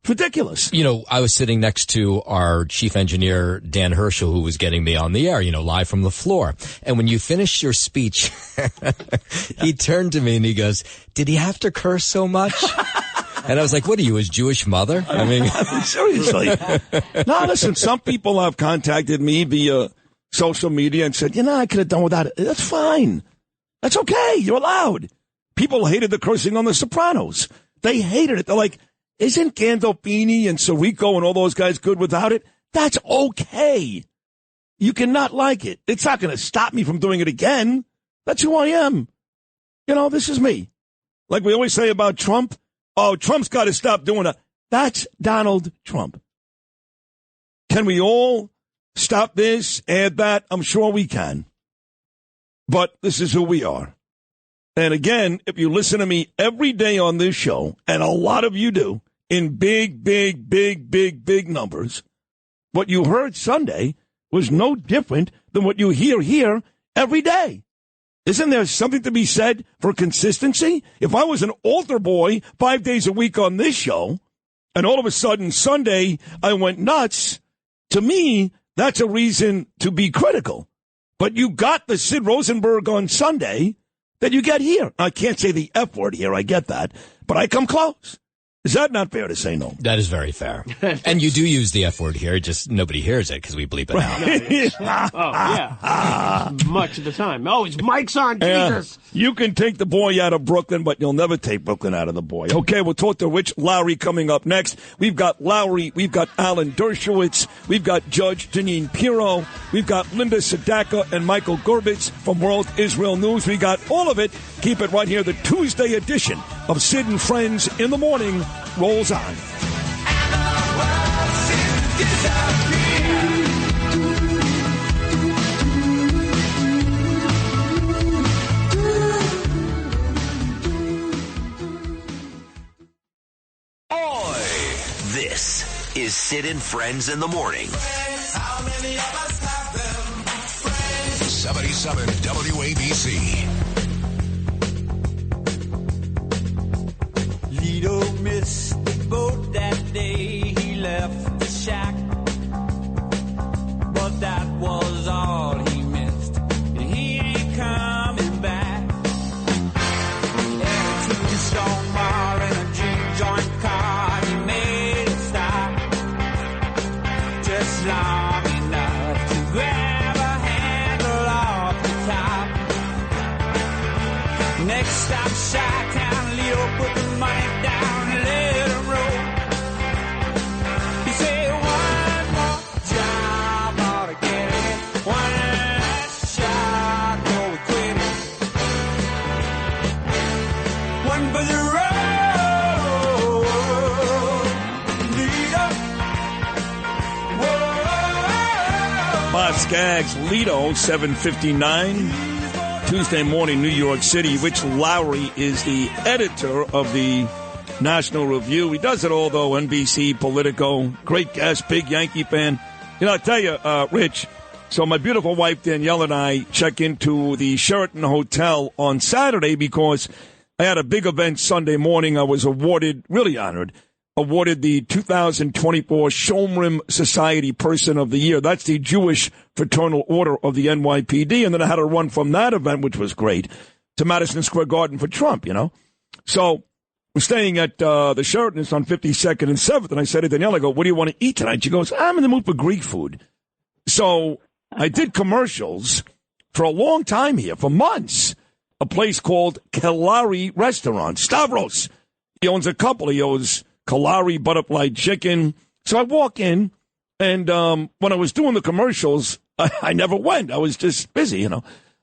It's ridiculous. You know, I was sitting next to our chief engineer, Dan Herschel, who was getting me on the air, you know, live from the floor. And when you finished your speech, he turned to me and he goes, did he have to curse so much? And I was like, what are you, his Jewish mother? I mean, seriously. No, listen, some people have contacted me via social media and said, I could have done without it. That's fine. That's okay. You're allowed. People hated the cursing on The Sopranos. They hated it. They're like, isn't Gandolfini and Sirico and all those guys good without it? That's okay. You cannot like it. It's not going to stop me from doing it again. That's who I am. This is me. Like we always say about Trump, oh, Trump's got to stop doing that. That's Donald Trump. Can we all stop this, add that? I'm sure we can. But this is who we are. And again, if you listen to me every day on this show, and a lot of you do, in big numbers, what you heard Sunday was no different than what you hear here every day. Isn't there something to be said for consistency? If I was an altar boy 5 days a week on this show, and all of a sudden Sunday I went nuts, to me, that's a reason to be critical. But you got the Sid Rosenberg on Sunday that you get here. I can't say the F word here, I get that, but I come close. Is that not fair to say no? That is very fair. And you do use the F word here, just nobody hears it because we bleep it out. Much of the time. Oh, his mic's on, Jesus. You can take the boy out of Brooklyn, but you'll never take Brooklyn out of the boy. Okay, we'll talk to Rich Lowry coming up next. We've got Lowry, we've got Alan Dershowitz, we've got Judge Jeanine Pirro, we've got Linda Sadaka and Michael Gerbitz from World Israel News. We got all of it. Keep it right here. The Tuesday edition of Sid and Friends in the Morning rolls on. This is Sid and Friends in the Morning. 77 WABC. Lido missed the boat that day, he left the shack, but that was all he missed, he ain't coming back. Headed to the Stone Mall in a juke joint car, he made it stop, just long enough to grab a handle off the top. Next stop, Chi-Town, Lido put the money down and let him roll. He said, one more job ought to get it. One last shot, or we quit it. One for the road, Lido. Whoa. Bob Skaggs, Lido, 7:59. Tuesday morning, New York City. Rich Lowry is the editor of the National Review. He does it all, though, NBC, Politico. Great guest, big Yankee fan. I'll tell you, Rich, so my beautiful wife Danielle and I check into the Sheraton Hotel on Saturday because I had a big event Sunday morning. I was awarded, really honored, the 2024 Shomrim Society Person of the Year. That's the Jewish Fraternal Order of the NYPD. And then I had to run from that event, which was great, to Madison Square Garden for Trump, So we're staying at the Sheraton. It's on 52nd and 7th. And I said to Danielle, I go, what do you want to eat tonight? She goes, I'm in the mood for Greek food. So I did commercials for a long time here, for months, a place called Kalari Restaurant. Stavros. He owns a couple. He owns Kalari Butterfly Chicken. So I walk in, and when I was doing the commercials, I never went. I was just busy,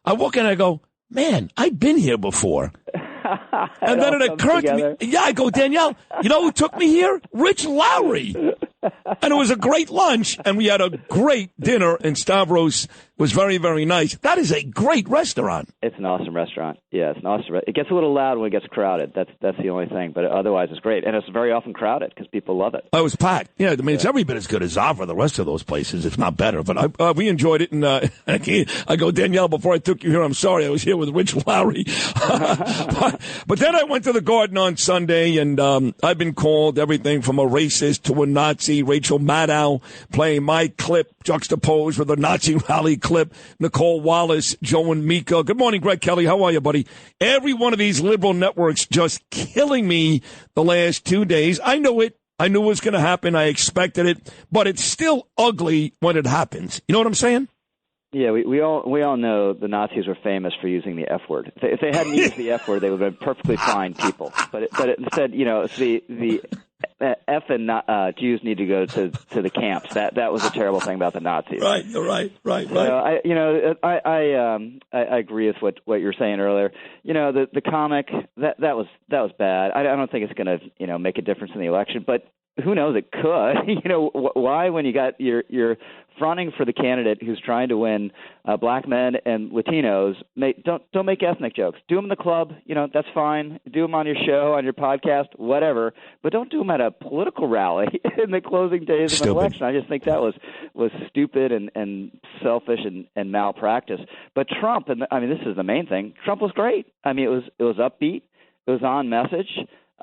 I walk in, I go, man, I've been here before. And then it occurred to me, I go, Danielle, you know who took me here? Rich Lowry. And it was a great lunch, and we had a great dinner, and Stavros was very, very nice. That is a great restaurant. It's an awesome restaurant. Yeah, it's an awesome It gets a little loud when it gets crowded. That's the only thing. But otherwise, it's great. And it's very often crowded because people love it. It was packed. Yeah, I mean, it's every bit as good as Zava, the rest of those places, if not better. But we enjoyed it. And I go, Danielle, before I took you here, I'm sorry. I was here with Rich Lowry. But then I went to the Garden on Sunday, and I've been called everything from a racist to a Nazi. Rachel Maddow playing my clip juxtaposed with a Nazi rally clip. Nicole Wallace, Joe and Mika. Good morning, Greg Kelly. How are you, buddy? Every one of these liberal networks just killing me the last 2 days. I know it. I knew it was going to happen. I expected it. But it's still ugly when it happens. You know what I'm saying? Yeah, we all know the Nazis were famous for using the F word. If they hadn't used the F word, they would have been perfectly fine people. But instead, it's the F and Jews need to go to the camps. That was a terrible thing about the Nazis. Right. I agree with what you were saying earlier. The comic that was bad. I don't think it's going to make a difference in the election, but who knows? It could. Why when you got you're fronting for the candidate who's trying to win black men and Latinos, don't make ethnic jokes. Do them in the club. That's fine. Do them on your show, on your podcast, whatever. But don't do them at a political rally in the closing days of an election. I just think that was stupid and selfish and malpractice. But Trump, and this is the main thing. Trump was great. It was upbeat. It was on message.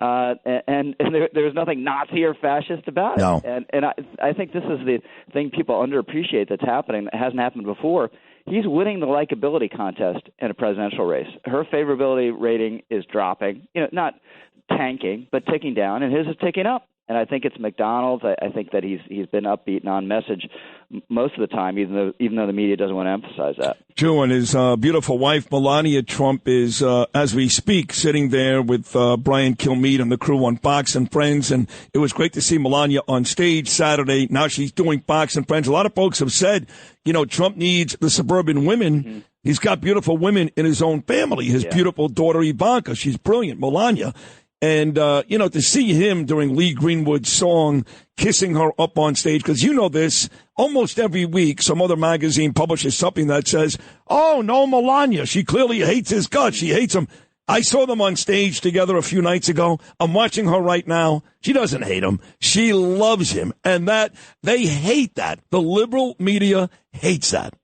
And there was nothing Nazi or fascist about it. No. And I think this is the thing people underappreciate that's happening that hasn't happened before. He's winning the likability contest in a presidential race. Her favorability rating is dropping, not tanking, but ticking down, and his is ticking up. And I think it's McDonald's. I think that he's been upbeat and on message most of the time, even though the media doesn't want to emphasize that. Joe and his beautiful wife, Melania Trump, is, as we speak, sitting there with Brian Kilmeade and the crew on Fox and Friends. And it was great to see Melania on stage Saturday. Now she's doing Fox and Friends. A lot of folks have said, Trump needs the suburban women. Mm-hmm. He's got beautiful women in his own family. His beautiful daughter, Ivanka. She's brilliant, Melania. And, to see him during Lee Greenwood's song, kissing her up on stage, because this, almost every week, some other magazine publishes something that says, oh, no, Melania, she clearly hates his guts. She hates him. I saw them on stage together a few nights ago. I'm watching her right now. She doesn't hate him. She loves him. And they hate that. The liberal media hates that.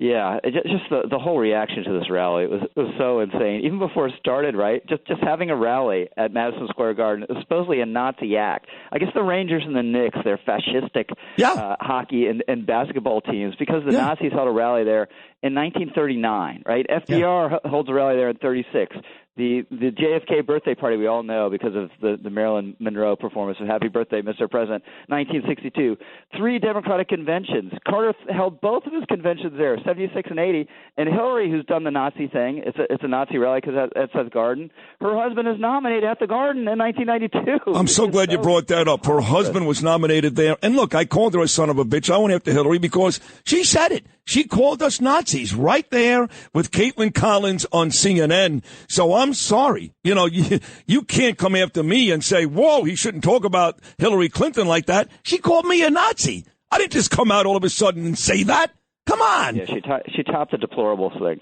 Yeah, just the whole reaction to this rally was so insane. Even before it started, right? Just having a rally at Madison Square Garden is supposedly a Nazi act. I guess the Rangers and the Knicks, they're fascistic hockey and basketball teams because the Nazis held a rally there in 1939, right? FDR holds a rally there in 36. The JFK birthday party we all know because of the Marilyn Monroe performance of Happy Birthday, Mr. President, 1962. 3 Democratic conventions. Carter held both of his conventions there, 76 and 80. And Hillary, who's done the Nazi thing, it's a Nazi rally because that's at the Garden. Her husband is nominated at the Garden in 1992. I'm so glad you brought that up. Her husband was nominated there. And look, I called her a son of a bitch. I went after Hillary because she said it. She called us Nazis right there with Caitlin Collins on CNN. So I'm sorry. You can't come after me and say, whoa, he shouldn't talk about Hillary Clinton like that. She called me a Nazi. I didn't just come out all of a sudden and say that. Come on. Yeah, she topped the deplorables thing.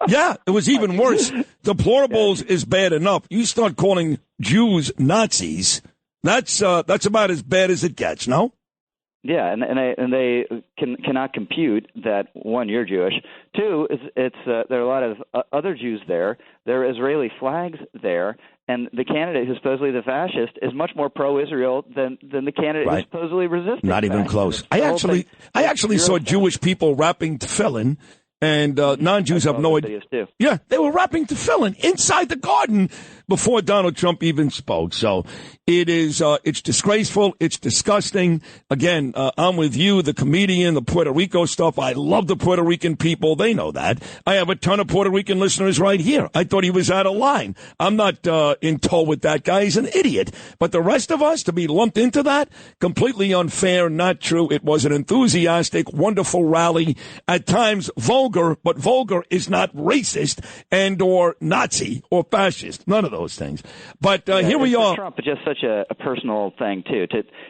Yeah, it was even worse. Deplorables is bad enough. You start calling Jews Nazis, that's about as bad as it gets, no? Yeah, and they cannot compute that, one, you're Jewish. Two, there are a lot of other Jews there. There are Israeli flags there, and the candidate who's supposedly the fascist is much more pro-Israel than the candidate who's supposedly resisting. Not even close. I actually saw Jewish people rapping tefillin. And non-Jews have no idea. Yeah, they were rapping tefillin inside the Garden before Donald Trump even spoke. So it's disgraceful. It's disgusting. Again, I'm with you, the comedian, the Puerto Rico stuff. I love the Puerto Rican people. They know that. I have a ton of Puerto Rican listeners right here. I thought he was out of line. I'm not in tow with that guy. He's an idiot. But the rest of us, to be lumped into that, completely unfair, not true. It was an enthusiastic, wonderful rally. At times, vulgar. vulgar, but vulgar is not racist and or Nazi or fascist. None of those things. But here we are. Trump is just such a personal thing too.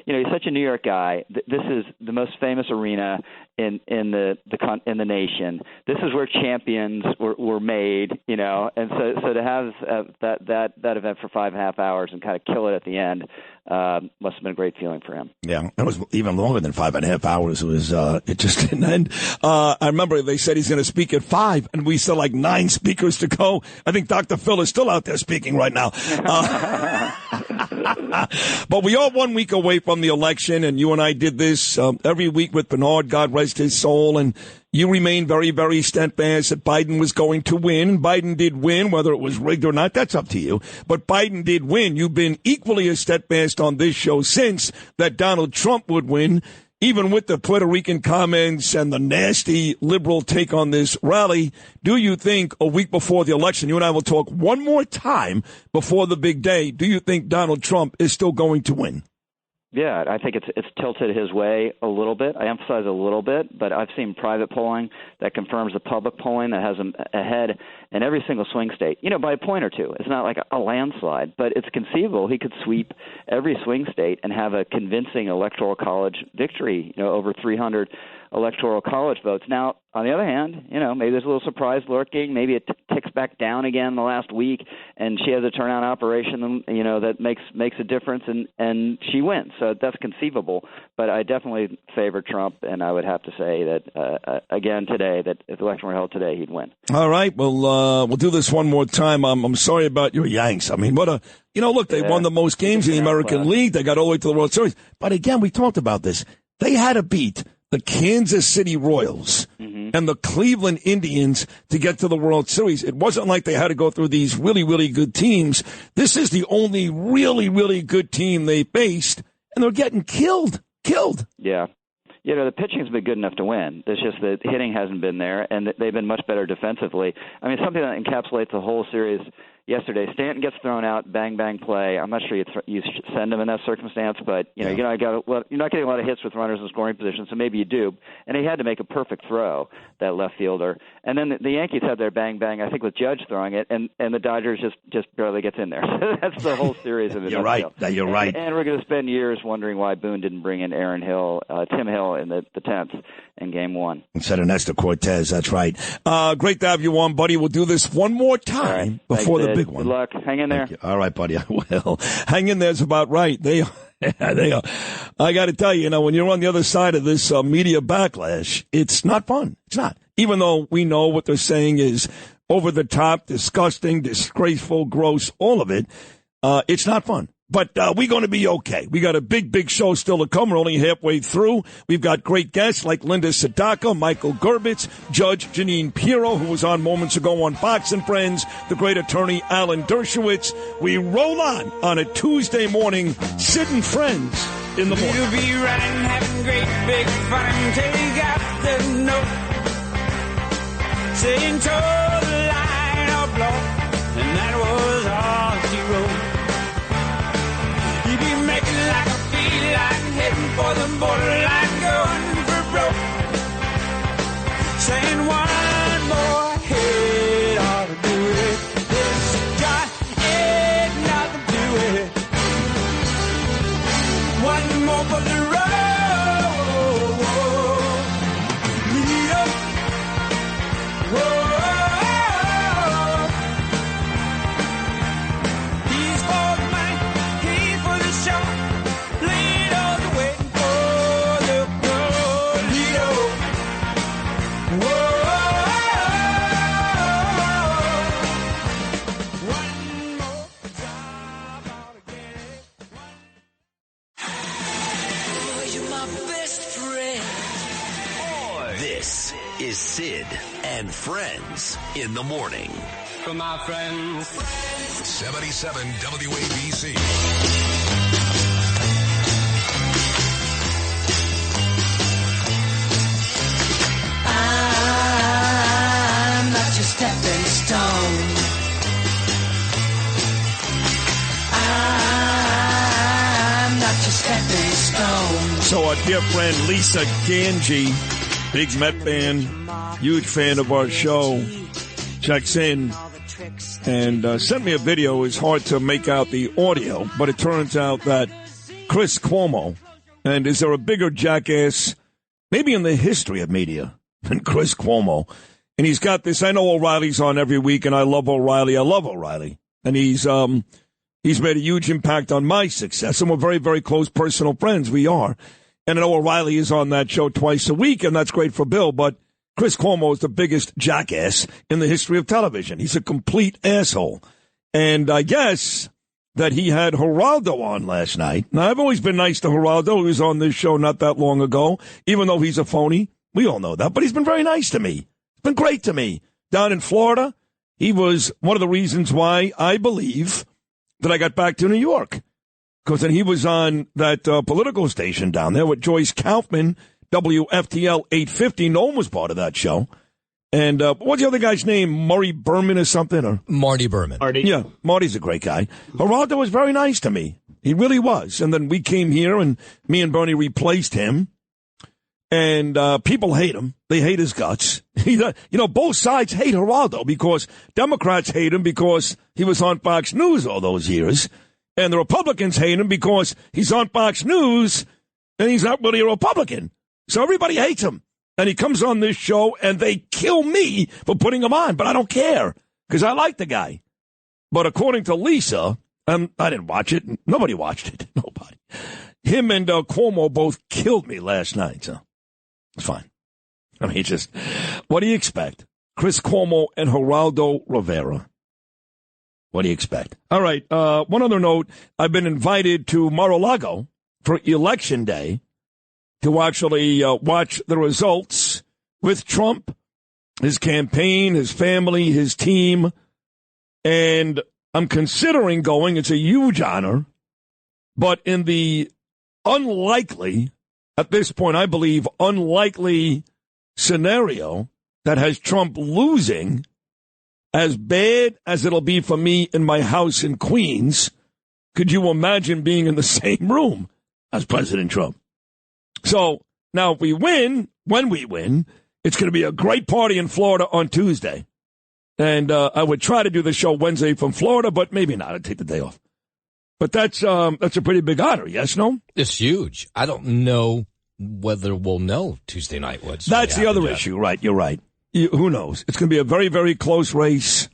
He's such a New York guy. This is the most famous arena in the nation. This is where champions were made, and so to have that event for 5.5 hours and kind of kill it at the end must have been a great feeling for him. Yeah, it was even longer than 5.5 hours. It just didn't end. I remember they said he's going to speak at 5, and we still like 9 speakers to go. I think Dr. Phil is still out there speaking right now. But we are 1 week away from the election, and you and I did this every week with Bernard, God rest his soul, and you remain very, very steadfast that Biden was going to win. Biden did win, whether it was rigged or not, that's up to you. But Biden did win. You've been equally as steadfast on this show since that Donald Trump would win, even with the Puerto Rican comments and the nasty liberal take on this rally. Do you think a week before the election, you and I will talk one more time before the big day, do you think Donald Trump is still going to win? Yeah, I think it's tilted his way a little bit. I emphasize a little bit, but I've seen private polling that confirms the public polling that has him ahead in every single swing state, by a point or two. It's not like a landslide, but it's conceivable he could sweep every swing state and have a convincing electoral college victory, over 300 electoral college votes. Now, on the other hand, maybe there's a little surprise lurking. Maybe it ticks back down again the last week, and she has a turnout operation, that makes a difference, and she wins. So that's conceivable. But I definitely favor Trump, and I would have to say that again today, that if the election were held today, he'd win. All right, well, we'll do this one more time. I'm sorry about your Yanks. I mean, what a look, they won the most games in the American League. They got all the way to the World Series. But again, we talked about this. They had to beat the Kansas City Royals and the Cleveland Indians to get to the World Series. It wasn't like they had to go through these really, really good teams. This is the only really, really good team they faced, and they're getting killed. Yeah. The pitching's been good enough to win. It's just that hitting hasn't been there, and they've been much better defensively. I mean, something that encapsulates the whole series yesterday. Stanton gets thrown out, bang, bang play. I'm not sure you send him in that circumstance, but you're not getting a lot of hits with runners in scoring position, so maybe you do. And he had to make a perfect throw, that left fielder. And then the Yankees had their bang, bang, I think, with Judge throwing it, and the Dodgers just barely gets in there. So that's the whole series of it. You're right. You're right. And we're going to spend years wondering why Boone didn't bring in Tim Hill in the 10th in Game 1. Instead of Nestor Cortez, that's right. Great to have you on, buddy. We'll do this one more time before the big one. Good luck. Hang in there. All right, buddy. I will. Hang in there is about right. They are. I got to tell you, when you're on the other side of this media backlash, it's not fun. It's not. Even though we know what they're saying is over the top, disgusting, disgraceful, gross, all of it, it's not fun. But we're going to be okay. We got a big, big show still to come. We're only halfway through. We've got great guests like Linda Sadaka, Michael Gerbitz, Judge Jeanine Pirro, who was on moments ago on Fox and Friends, the great attorney Alan Dershowitz. We roll on a Tuesday morning, Sid and Friends in the morning. We'll be running, having great big fun until you got the note saying toe the line or blow, and that was all she wrote. Heading for the borderline, going for broke. Saying one more hit ought to do it. This got ain't nothing to it. One more for the road. Lead up. Whoa. He's for the money, he's for the show. This is Sid and Friends in the morning. For my friends. 77 WABC. I'm not your stepping stone. I'm not your stepping stone. So our dear friend Lisa Ganji big Met fan, huge fan of our show, checks in and sent me a video. It's hard to make out the audio, but it turns out that Chris Cuomo, and is there a bigger jackass maybe in the history of media than Chris Cuomo? And he's got this. I know O'Reilly's on every week, and I love O'Reilly. I love O'Reilly. And he's made a huge impact on my success, and we're very, very close personal friends. We are. And I know O'Reilly is on that show twice a week, and that's great for Bill, but Chris Cuomo is the biggest jackass in the history of television. He's a complete asshole. And I guess that he had Geraldo on last night. Now, I've always been nice to Geraldo. He was on this show not that long ago, even though he's a phony. We all know that. But he's been very nice to me. He's been great to me. Down in Florida, he was one of the reasons why I believe that I got back to New York. Because then he was on that political station down there with Joyce Kaufman, WFTL 850. No one was part of that show. And what's the other guy's name? Murray Berman or something? Or Marty Berman. Marty. Yeah, Marty's a great guy. Geraldo was very nice to me. He really was. And then we came here, and me and Bernie replaced him. And people hate him. They hate his guts. Both sides hate Geraldo because Democrats hate him because he was on Fox News all those years. And the Republicans hate him because he's on Fox News and he's not really a Republican. So everybody hates him. And he comes on this show and they kill me for putting him on. But I don't care because I like the guy. But according to Lisa, I didn't watch it. Nobody watched it. Nobody. Him and Cuomo both killed me last night. So it's fine. I mean, what do you expect? Chris Cuomo and Geraldo Rivera. What do you expect? All right. One other note. I've been invited to Mar-a-Lago for Election Day to actually watch the results with Trump, his campaign, his family, his team. And I'm considering going. It's a huge honor. But in the unlikely, at this point, I believe, unlikely scenario that has Trump losing, as bad as it'll be for me in my house in Queens, could you imagine being in the same room as President Trump? So now if we win, when we win, it's going to be a great party in Florida on Tuesday. And I would try to do the show Wednesday from Florida, but maybe not. I'd take the day off. But that's a pretty big honor, yes, no? It's huge. I don't know whether we'll know Tuesday night what's That's the other issue, right? You're right. Who knows? It's going to be a very, very close race.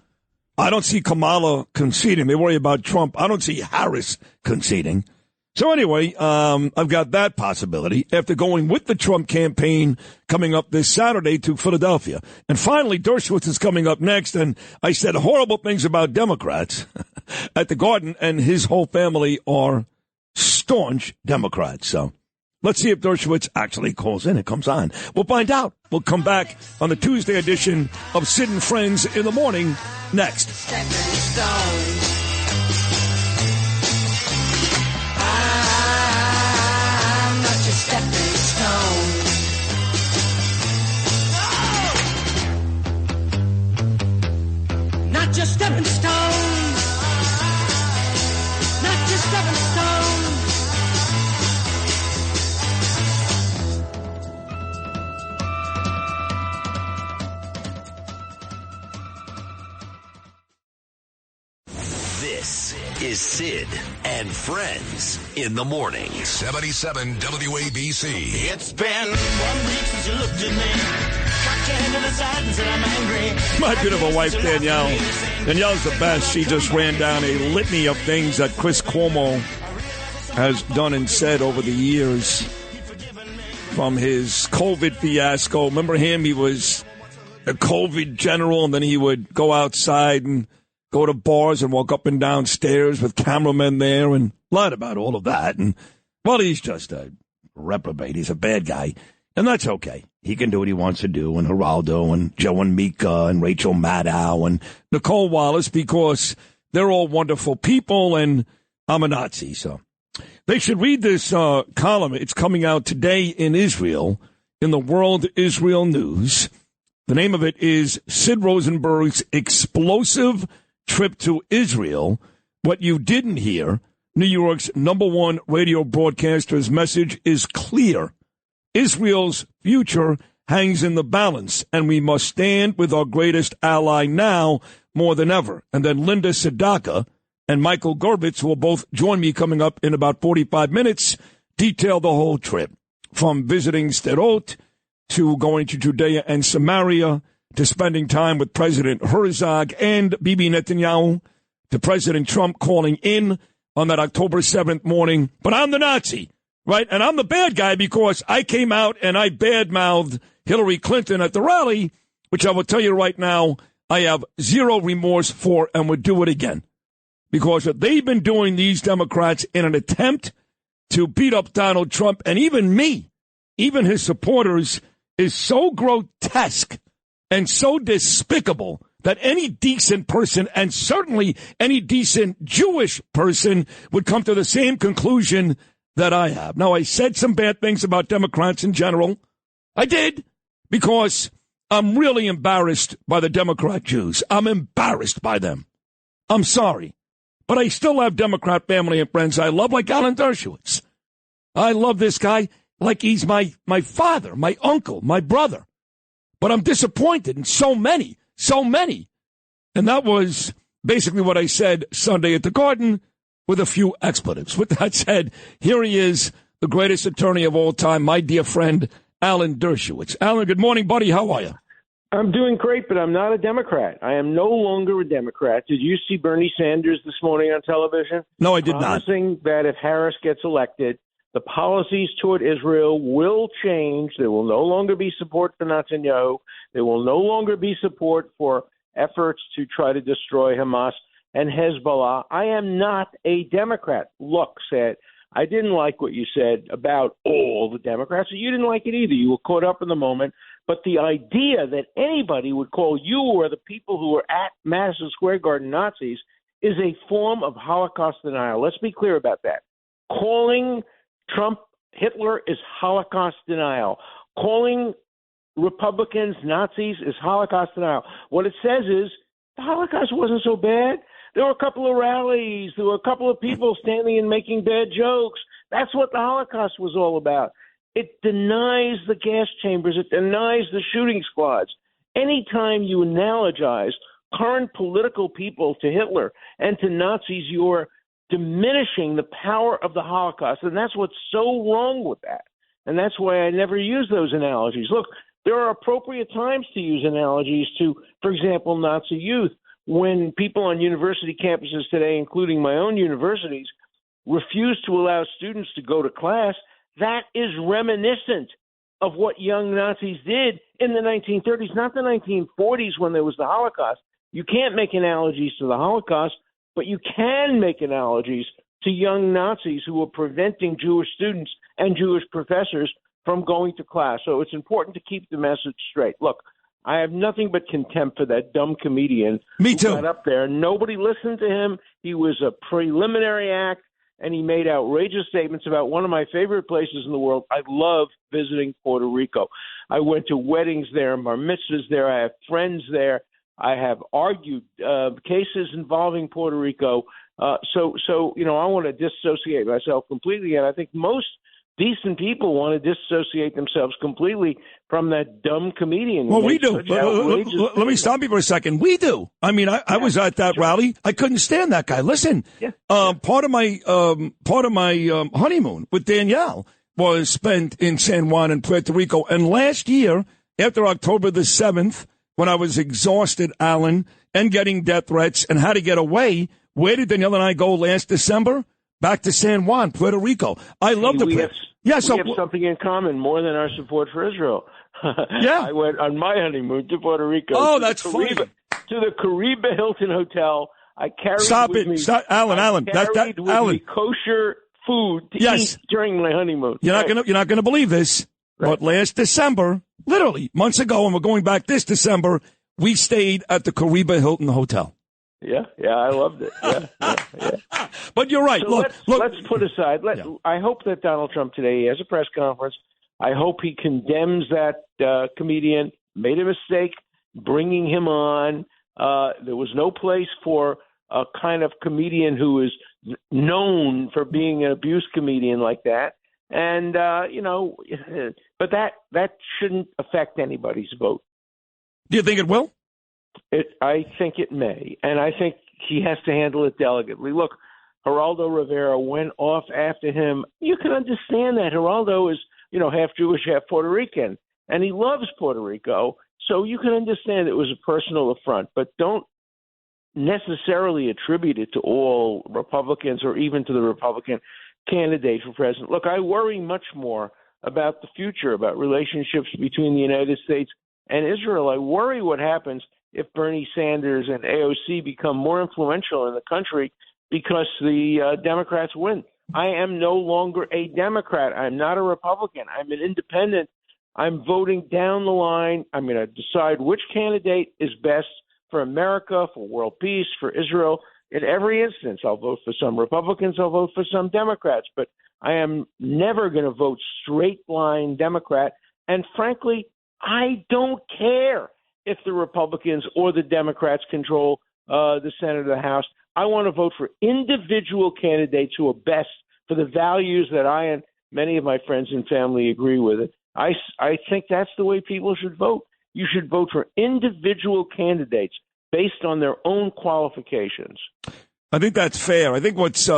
I don't see Kamala conceding. They worry about Trump. I don't see Harris conceding. So anyway, I've got that possibility after going with the Trump campaign coming up this Saturday to Philadelphia. And finally, Dershowitz is coming up next. And I said horrible things about Democrats at the Garden, and his whole family are staunch Democrats. So let's see if Dershowitz actually calls in. It comes on. We'll find out. We'll come back on the Tuesday edition of Sid and Friends in the Morning next. Stepping stones. I'm not your stepping stone. Not your stepping stones. Not your stepping stones. This is Sid and Friends in the Morning. 77 WABC. It's been 1 week since you looked at me. Cocked your head to the side and said I'm angry. My beautiful wife, Danielle. Danielle's the best. She just ran down a litany of things that Chris Cuomo has done and said over the years. From his COVID fiasco. Remember him? He was a COVID general, and then he would go outside and go to bars and walk up and down stairs with cameramen there and lied about all of that. And, well, he's just a reprobate. He's a bad guy. And that's okay. He can do what he wants to do. And Geraldo and Joe and Mika and Rachel Maddow and Nicole Wallace, because they're all wonderful people and I'm a Nazi. So they should read this column. It's coming out today in Israel, in the World Israel News. The name of it is Sid Rosenberg's Explosive Trip to Israel. What you didn't hear, New York's #1 radio broadcaster's message is clear. Israel's future hangs in the balance, and we must stand with our greatest ally now more than ever. And then Linda Sadaka and Michael Gerbitz, who will both join me coming up in about 45 minutes, detail the whole trip, from visiting Sderot to going to Judea and Samaria to spending time with President Herzog and Bibi Netanyahu, to President Trump calling in on that October 7th morning. But I'm the Nazi, right? And I'm the bad guy because I came out and I badmouthed Hillary Clinton at the rally, which I will tell you right now, I have zero remorse for and would do it again. Because what they've been doing, these Democrats, in an attempt to beat up Donald Trump and even me, even his supporters, is so grotesque and so despicable that any decent person, and certainly any decent Jewish person, would come to the same conclusion that I have. Now, I said some bad things about Democrats in general. I did, because I'm really embarrassed by the Democrat Jews. I'm embarrassed by them. I'm sorry. But I still have Democrat family and friends I love, like Alan Dershowitz. I love this guy like he's my father, my uncle, my brother. But I'm disappointed in so many. And that was basically what I said Sunday at the Garden, with a few expletives. With that said, here he is, the greatest attorney of all time, my dear friend, Alan Dershowitz. Alan, good morning, buddy. How are you? I'm doing great, but I'm not a Democrat. I am no longer a Democrat. Did you see Bernie Sanders this morning on television? No, I did not. Promising that if Harris gets elected, the policies toward Israel will change. There will no longer be support for Netanyahu. There will no longer be support for efforts to try to destroy Hamas and Hezbollah. I am not a Democrat. Look, said, I didn't like what you said about all the Democrats. You didn't like it either. You were caught up in the moment. But the idea that anybody would call you or the people who were at Madison Square Garden Nazis is a form of Holocaust denial. Let's be clear about that. Calling Trump Hitler is Holocaust denial. Calling Republicans Nazis is Holocaust denial. What it says is the Holocaust wasn't so bad. There were a couple of rallies. There were a couple of people standing and making bad jokes. That's what the Holocaust was all about. It denies the gas chambers. It denies the shooting squads. Anytime you analogize current political people to Hitler and to Nazis, you're diminishing the power of the Holocaust. And that's what's so wrong with that. And that's why I never use those analogies. Look, there are appropriate times to use analogies to, for example, Nazi youth. When people on university campuses today, including my own universities, refuse to allow students to go to class, that is reminiscent of what young Nazis did in the 1930s, not the 1940s when there was the Holocaust. You can't make analogies to the Holocaust, but you can make analogies to young Nazis who were preventing Jewish students and Jewish professors from going to class. So it's important to keep the message straight. Look, I have nothing but contempt for that dumb comedian. Me too. Who got up there. Nobody listened to him. He was a preliminary act, and he made outrageous statements about one of my favorite places in the world. I love visiting Puerto Rico. I went to weddings there, bar mitzvahs there. I have friends there. I have argued cases involving Puerto Rico. So I want to dissociate myself completely, and I think most decent people want to disassociate themselves completely from that dumb comedian. Well, we do. Let me stop you for a second. We do. I mean, I was at that rally. I couldn't stand that guy. Listen, part of my honeymoon with Danielle was spent in San Juan and Puerto Rico. And last year, after October the 7th, when I was exhausted, Alan, and getting death threats and had to get away, where did Danielle and I go last December? Back to San Juan, Puerto Rico. I love the place. We have something in common more than our support for Israel. Yeah. I went on my honeymoon to Puerto Rico. Oh, that's funny. To the Caribe Hilton Hotel. I carried Alan. Alan. Kosher food to eat during my honeymoon. You're not gonna believe this, but last December, literally months ago, and we're going back this December, we stayed at the Caribe Hilton Hotel. Yeah, I loved it. Yeah. But you're right. So Look. Let's put aside. I hope that Donald Trump today has a press conference. I hope he condemns that comedian. Made a mistake bringing him on. There was no place for a kind of comedian who is known for being an abuse comedian like that. And, but that shouldn't affect anybody's vote. Do you think it will? I think it may. And I think he has to handle it delicately. Look, Geraldo Rivera went off after him. You can understand that. Geraldo is, half Jewish, half Puerto Rican, and he loves Puerto Rico. So you can understand it was a personal affront, but don't necessarily attribute it to all Republicans or even to the Republican candidate for president. Look, I worry much more about the future, about relationships between the United States and Israel. I worry what happens if Bernie Sanders and AOC become more influential in the country because the Democrats win. I am no longer a Democrat. I'm not a Republican. I'm an independent. I'm voting down the line. I'm going to decide which candidate is best for America, for world peace, for Israel. In every instance, I'll vote for some Republicans. I'll vote for some Democrats. But I am never going to vote straight line Democrat. And frankly, I don't care if the Republicans or the Democrats control the Senate or the House. I want to vote for individual candidates who are best for the values that I and many of my friends and family agree with. I think that's the way people should vote. You should vote for individual candidates based on their own qualifications. I think that's fair. I think what's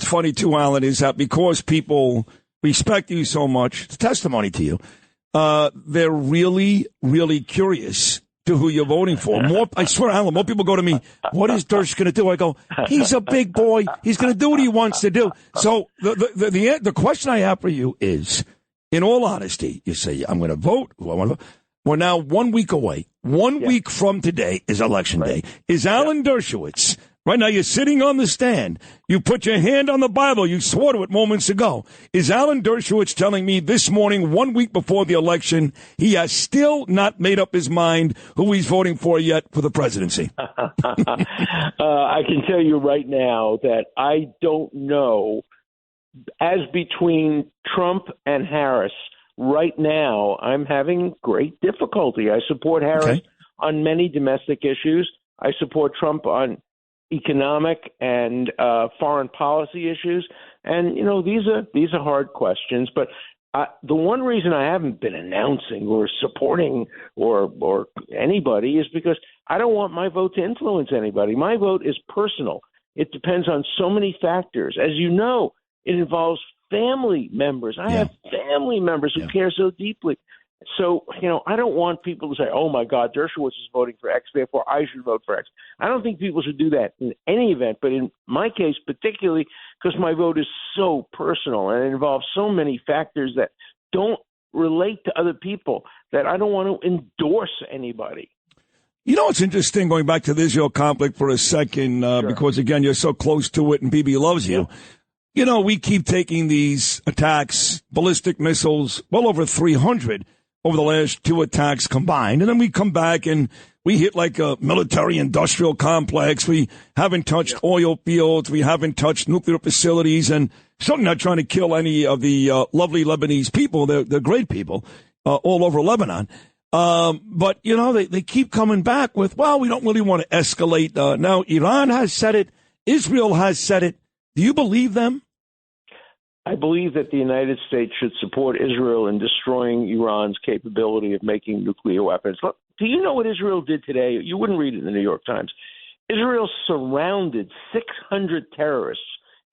funny too, Alan, is that because people respect you so much, it's testimony to you. They're really, really curious to who you're voting for. I swear, Alan, more people go to me, what is Dersh going to do? I go, he's a big boy. He's going to do what he wants to do. So the question I have for you is, in all honesty, you say, I'm going to vote. We're now 1 week away. One week from today is Election Day. Is Alan Dershowitz, right now you're sitting on the stand, you put your hand on the Bible, you swore to it moments ago. Is Alan Dershowitz telling me this morning, 1 week before the election, he has still not made up his mind who he's voting for yet for the presidency? I can tell you right now that I don't know. As between Trump and Harris, right now, I'm having great difficulty. I support Harris on many domestic issues. I support Trump on economic and foreign policy issues. And, these are hard questions. But the one reason I haven't been announcing or supporting or anybody is because I don't want my vote to influence anybody. My vote is personal. It depends on so many factors. As you know, it involves family members. I have family members who care so deeply. So, I don't want people to say, oh, my God, Dershowitz is voting for X, therefore I should vote for X. I don't think people should do that in any event, but in my case particularly because my vote is so personal and it involves so many factors that don't relate to other people that I don't want to endorse anybody. It's interesting, going back to the Israel conflict for a second, because, again, you're so close to it and BB loves you. We keep taking these attacks, ballistic missiles, well over 300 over the last two attacks combined. And then we come back and we hit like a military-industrial complex. We haven't touched oil fields. We haven't touched nuclear facilities. And certainly not trying to kill any of the lovely Lebanese people. They're great people all over Lebanon. But, they keep coming back with, well, we don't really want to escalate. Now, Iran has said it. Israel has said it. Do you believe them? I believe that the United States should support Israel in destroying Iran's capability of making nuclear weapons. Look, do you know what Israel did today? You wouldn't read it in the New York Times. Israel surrounded 600 terrorists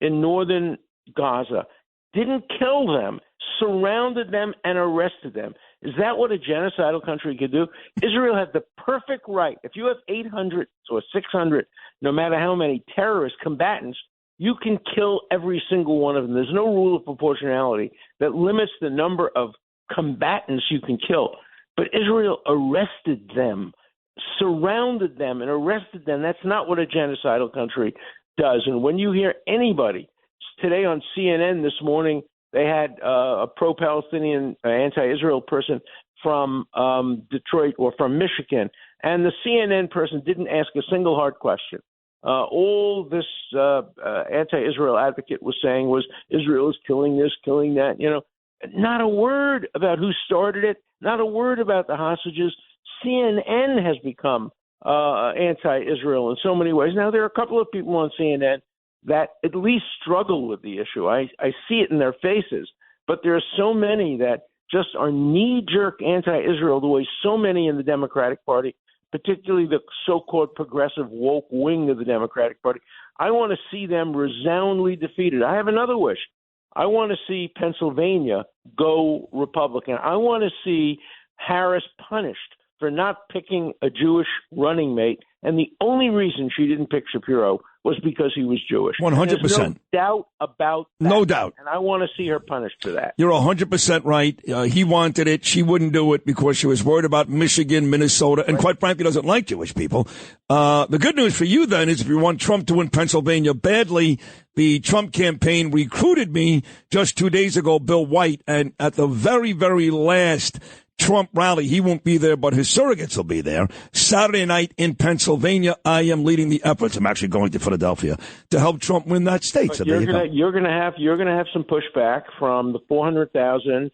in northern Gaza, didn't kill them, surrounded them and arrested them. Is that what a genocidal country could do? Israel had the perfect right. If you have 800 or 600, no matter how many terrorist combatants, you can kill every single one of them. There's no rule of proportionality that limits the number of combatants you can kill. But Israel arrested them, surrounded them, and arrested them. That's not what a genocidal country does. And when you hear anybody, today on CNN this morning, they had a pro-Palestinian, anti-Israel person from Detroit or from Michigan, and the CNN person didn't ask a single hard question. All this anti-Israel advocate was saying was Israel is killing this, killing that. Not a word about who started it, not a word about the hostages. CNN has become anti-Israel in so many ways. Now, there are a couple of people on CNN that at least struggle with the issue. I see it in their faces. But there are so many that just are knee-jerk anti-Israel, the way so many in the Democratic Party, particularly the so-called progressive woke wing of the Democratic Party. I want to see them resoundingly defeated. I have another wish. I want to see Pennsylvania go Republican. I want to see Harris punished for not picking a Jewish running mate. And the only reason she didn't pick Shapiro was because he was Jewish. 100%. There's no doubt about that. No doubt. And I want to see her punished for that. You're 100% right. He wanted it. She wouldn't do it because she was worried about Michigan, Minnesota, and quite frankly doesn't like Jewish people. The good news for you then is if you want Trump to win Pennsylvania badly, the Trump campaign recruited me just 2 days ago, Bill White, and at the very, very last Trump rally, he won't be there, but his surrogates will be there. Saturday night in Pennsylvania, I am leading the efforts. I'm actually going to Philadelphia to help Trump win that state. So you're going to have some pushback from the 400,000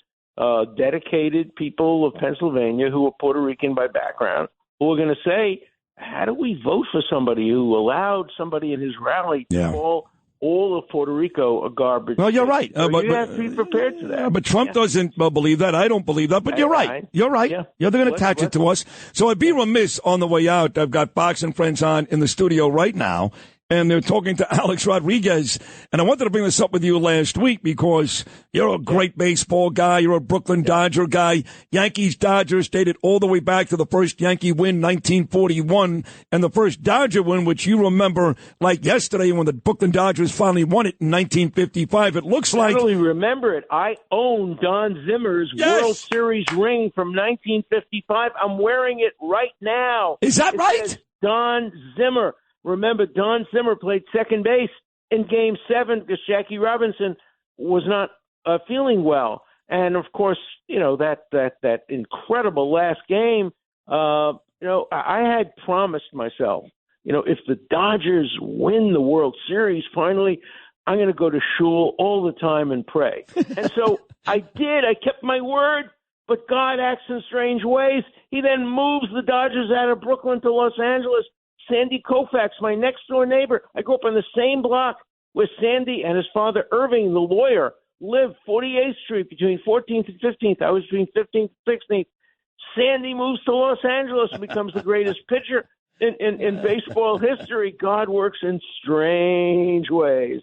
dedicated people of Pennsylvania who are Puerto Rican by background, who are going to say, "How do we vote for somebody who allowed somebody in his rally to call all of Puerto Rico a garbage?" Well, you're right. So you have to be prepared for that. But Trump doesn't believe that. I don't believe that. But you're right. You're right. Yeah. They're going to attach it to us. So I'd be remiss on the way out. I've got Fox and Friends on in the studio right now, and they're talking to Alex Rodriguez. And I wanted to bring this up with you last week because you're a great baseball guy. You're a Brooklyn Dodger guy. Yankees, Dodgers dated all the way back to the first Yankee win, 1941, and the first Dodger win, which you remember like yesterday when the Brooklyn Dodgers finally won it in 1955. It looks like... I really remember it. I own Don Zimmer's World Series ring from 1955. I'm wearing it right now. Is that right? Says Don Zimmer. Remember, Don Zimmer played second base in Game 7 because Jackie Robinson was not feeling well. And, of course, you know, that incredible last game, I had promised myself, you know, if the Dodgers win the World Series finally, I'm going to go to shul all the time and pray. And so I did. I kept my word, but God acts in strange ways. He then moves the Dodgers out of Brooklyn to Los Angeles. Sandy Koufax, my next-door neighbor. I grew up on the same block where Sandy and his father, Irving, the lawyer, lived, 48th Street, between 14th and 15th. I was between 15th and 16th. Sandy moves to Los Angeles and becomes the greatest pitcher in baseball history. God works in strange ways.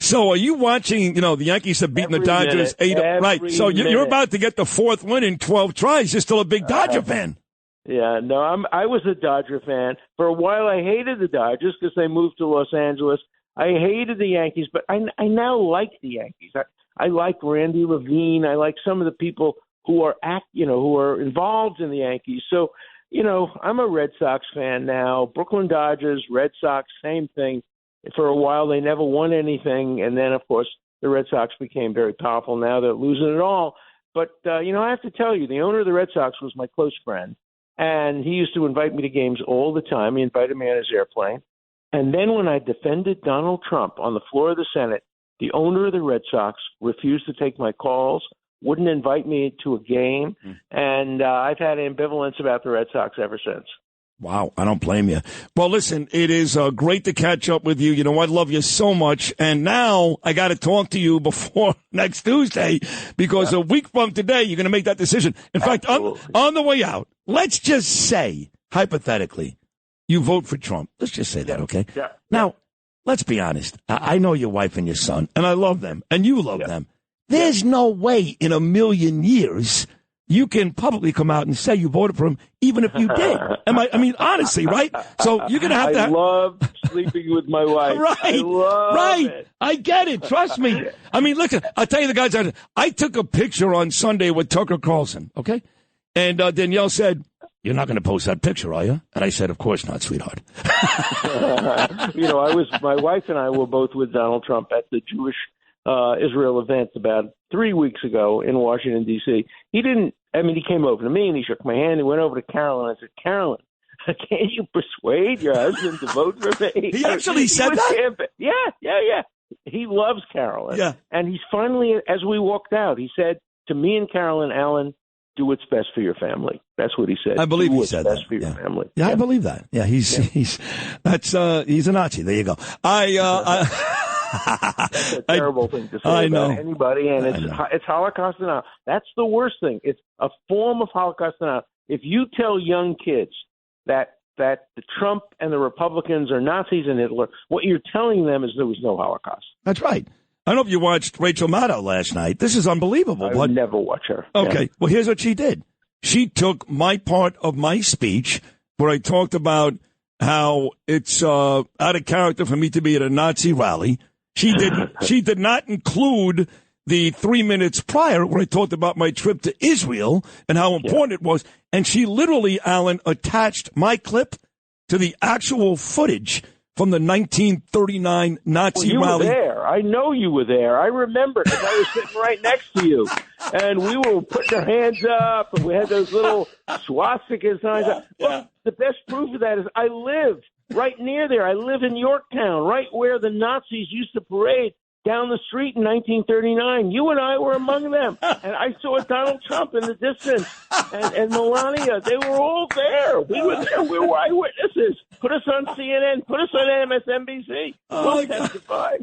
So are you watching, the Yankees have beaten the Dodgers 8 right. So you're about to get the fourth win in 12 tries. You're still a big Dodger fan. Yeah, no, I was a Dodger fan. For a while, I hated the Dodgers because they moved to Los Angeles. I hated the Yankees, but I now like the Yankees. I like Randy Levine. I like some of the people who are who are involved in the Yankees. So, I'm a Red Sox fan now. Brooklyn Dodgers, Red Sox, same thing. For a while, they never won anything, and then, of course, the Red Sox became very powerful. Now they're losing it all. But I have to tell you, the owner of the Red Sox was my close friend. And he used to invite me to games all the time. He invited me on his airplane. And then when I defended Donald Trump on the floor of the Senate, the owner of the Red Sox refused to take my calls, wouldn't invite me to a game. And I've had ambivalence about the Red Sox ever since. Wow, I don't blame you. Well, listen, it is great to catch up with you. I love you so much. And now I got to talk to you before next Tuesday because a week from today, you're going to make that decision. In fact, on the way out, let's just say, hypothetically, you vote for Trump. Let's just say that, okay? Yeah. Now, let's be honest. I know your wife and your son, and I love them, and you love them. There's no way in a million years you can publicly come out and say you voted for him, even if you did. I mean, honestly, right? So you're going to have to. I love sleeping with my wife. Right. I love it. I get it. Trust me. I mean, look, I'll tell you the guys. I took a picture on Sunday with Tucker Carlson, okay? And Danielle said, "You're not going to post that picture, are you?" And I said, "Of course not, sweetheart." My wife and I were both with Donald Trump at the Jewish Israel event about 3 weeks ago in Washington, D.C. He came over to me and he shook my hand. He went over to Carolyn. I said, "Carolyn, can't you persuade your husband to vote for me?" He actually said that? Yeah. He loves Carolyn. Yeah. And he's finally, as we walked out, he said to me and Carolyn, "Alan, do what's best for your family." That's what he said. I believe he said that. Best for your family. Yeah, I believe that. Yeah, he's a Nazi. There you go. That's a terrible thing to say about anybody, and it's Holocaust denial. That's the worst thing. It's a form of Holocaust denial. If you tell young kids that the Trump and the Republicans are Nazis and Hitler, what you're telling them is there was no Holocaust. That's right. I don't know if you watched Rachel Maddow last night. This is unbelievable. I would never watch her. Okay. Yeah. Well, here's what she did. She took my part of my speech where I talked about how it's out of character for me to be at a Nazi rally. She did not include the 3 minutes prior where I talked about my trip to Israel and how important it was. And she literally, Alan, attached my clip to the actual footage from the 1939 Nazi rally. You were there. I know you were there. I remember because I was sitting right next to you. And we were putting our hands up, and we had those little swastika signs up. Well, the best proof of that is I live right near there. I live in Yorktown, right where the Nazis used to parade down the street in 1939. You and I were among them. And I saw Donald Trump in the distance and Melania. They were all there. We were there. We were eyewitnesses. Put us on CNN. Put us on MSNBC. We'll testify.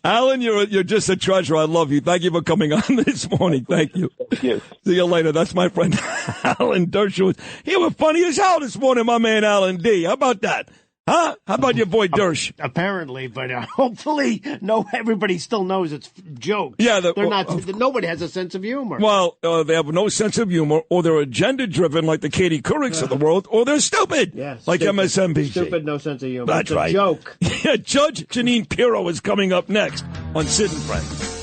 Alan, you're just a treasure. I love you. Thank you for coming on this morning. Thank you. Yes. See you later. That's my friend Alan Dershowitz. You were funny as hell this morning, my man Alan D. How about that? Huh? How about your boy Dersh? Apparently, but hopefully, everybody still knows it's jokes. Yeah, they're not. Nobody has a sense of humor. Well, they have no sense of humor, or they're agenda-driven, like the Katie Courics of the world, or they're stupid, like stupid. MSNBC. Stupid, no sense of humor. That's it's right. A joke. Yeah, Judge Jeanine Pirro is coming up next on Sid and Friends.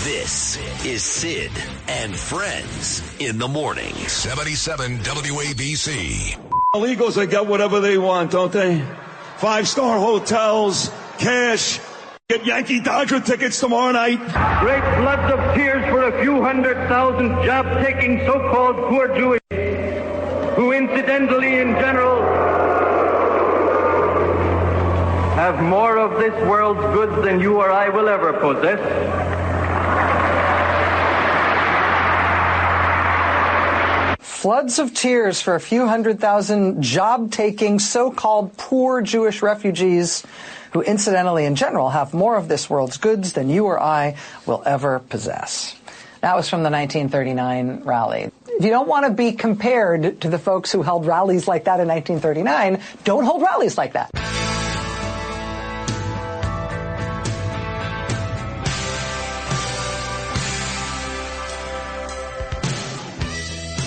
This is Sid and Friends in the morning. 77 WABC. Illegals, they get whatever they want, don't they? 5-star hotels, cash, get Yankee Dodger tickets tomorrow night. Great floods of tears for a few 100,000 job-taking so-called poor Jews who incidentally in general have more of this world's goods than you or I will ever possess. Floods of tears for a few 100,000 job-taking so-called poor Jewish refugees who incidentally in general have more of this world's goods than you or I will ever possess. That was from the 1939 rally. If you don't want to be compared to the folks who held rallies like that in 1939, don't hold rallies like that.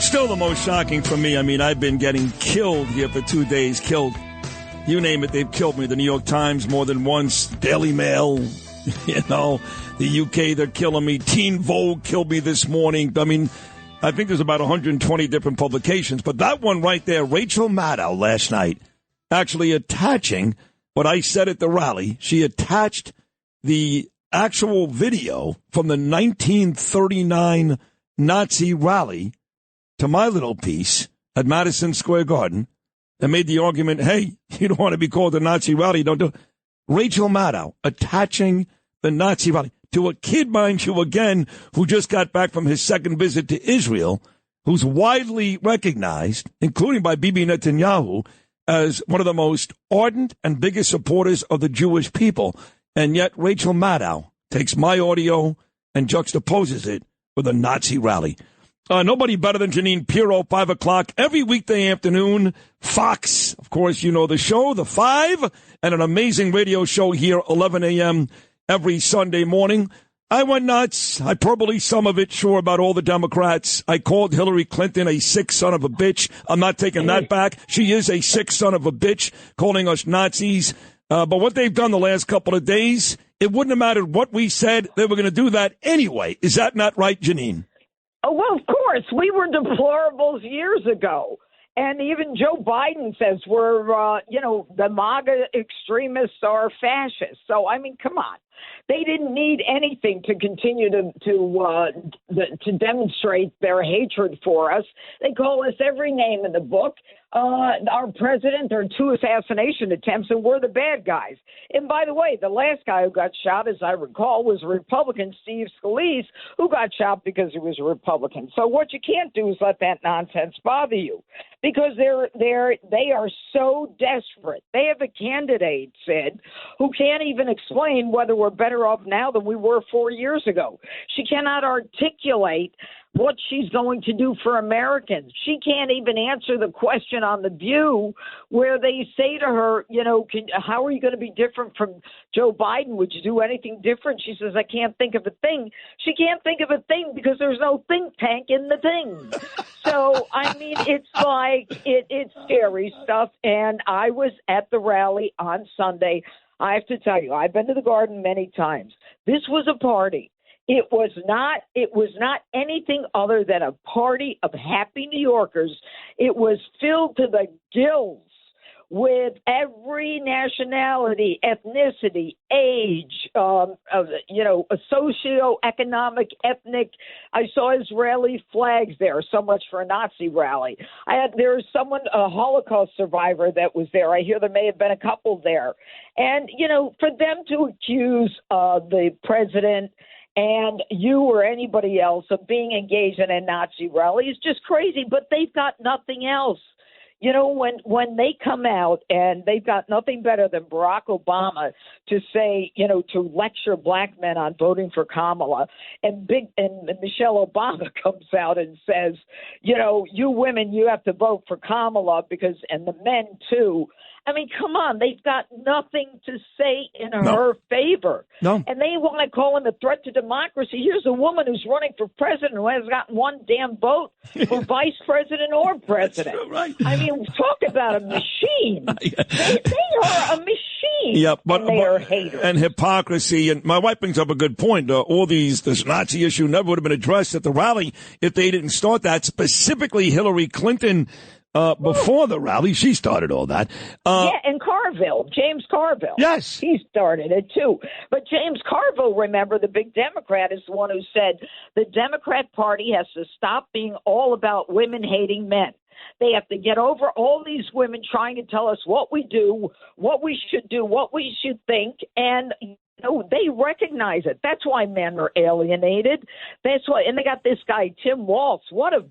Still the most shocking for me. I mean, I've been getting killed here for 2 days. Killed. You name it, they've killed me. The New York Times more than once. Daily Mail. The UK, they're killing me. Teen Vogue killed me this morning. I mean, I think there's about 120 different publications. But that one right there, Rachel Maddow last night, actually attaching what I said at the rally. She attached the actual video from the 1939 Nazi rally to my little piece at Madison Square Garden and made the argument, hey, you don't want to be called a Nazi rally, don't do it. Rachel Maddow attaching the Nazi rally to a kid, mind you, again, who just got back from his second visit to Israel, who's widely recognized, including by Bibi Netanyahu, as one of the most ardent and biggest supporters of the Jewish people. And yet Rachel Maddow takes my audio and juxtaposes it with a Nazi rally. Nobody better than Jeanine Pirro, 5 o'clock every weekday afternoon. Fox, of course, you know the show, The Five, and an amazing radio show here, 11 a.m. every Sunday morning. I went nuts. Hyperbole, some of it, sure, about all the Democrats. I called Hillary Clinton a sick son of a bitch. I'm not taking that back. She is a sick son of a bitch, calling us Nazis. But what they've done the last couple of days, it wouldn't have mattered what we said. They were going to do that anyway. Is that not right, Jeanine? Oh, well, of course. We were deplorables years ago. And even Joe Biden says we're, the MAGA extremists are fascists. So, I mean, come on. They didn't need anything to continue to demonstrate their hatred for us. They call us every name in the book. Our president, there are 2 assassination attempts, and we're the bad guys. And by the way, the last guy who got shot, as I recall, was Republican Steve Scalise, who got shot because he was a Republican. So what you can't do is let that nonsense bother you, because they are so desperate. They have a candidate, Sid, who can't even explain whether we're better off now than we were 4 years ago. She cannot articulate what she's going to do for Americans. She can't even answer the question on The View where they say to her, how are you going to be different from Joe Biden? Would you do anything different? She says, I can't think of a thing. She can't think of a thing because there's no think tank in the thing. So, I mean, it's like, it's scary stuff. And I was at the rally on Sunday. I have to tell you, I've been to the Garden many times. This was a party. It was not anything other than a party of happy New Yorkers. It was filled to the gills with every nationality, ethnicity, age, a socioeconomic, ethnic. I saw Israeli flags there. So much for a Nazi rally. There was someone, a Holocaust survivor, that was there. I hear there may have been a couple there. And, for them to accuse the president and you or anybody else of being engaged in a Nazi rally is just crazy, but they've got nothing else. When they come out and they've got nothing better than Barack Obama to say, to lecture black men on voting for Kamala, and Michelle Obama comes out and says, you women, you have to vote for Kamala and the men too. I mean, come on, they've got nothing to say in her favor. No. And they want to call him a threat to democracy. Here's a woman who's running for president who hasn't gotten one damn vote for vice president or president. Right. I mean, talk about a machine. They are a machine. Yeah, but they are haters. And hypocrisy. And my wife brings up a good point. This Nazi issue never would have been addressed at the rally if they didn't start that. Specifically, Hillary Clinton. Before the rally, she started all that. And Carville, James Carville. Yes. He started it, too. But James Carville, remember, the big Democrat, is the one who said the Democrat Party has to stop being all about women-hating men. They have to get over all these women trying to tell us what we do, what we should do, what we should think, and they recognize it. That's why men are alienated. That's why, and they got this guy, Tim Walz. What a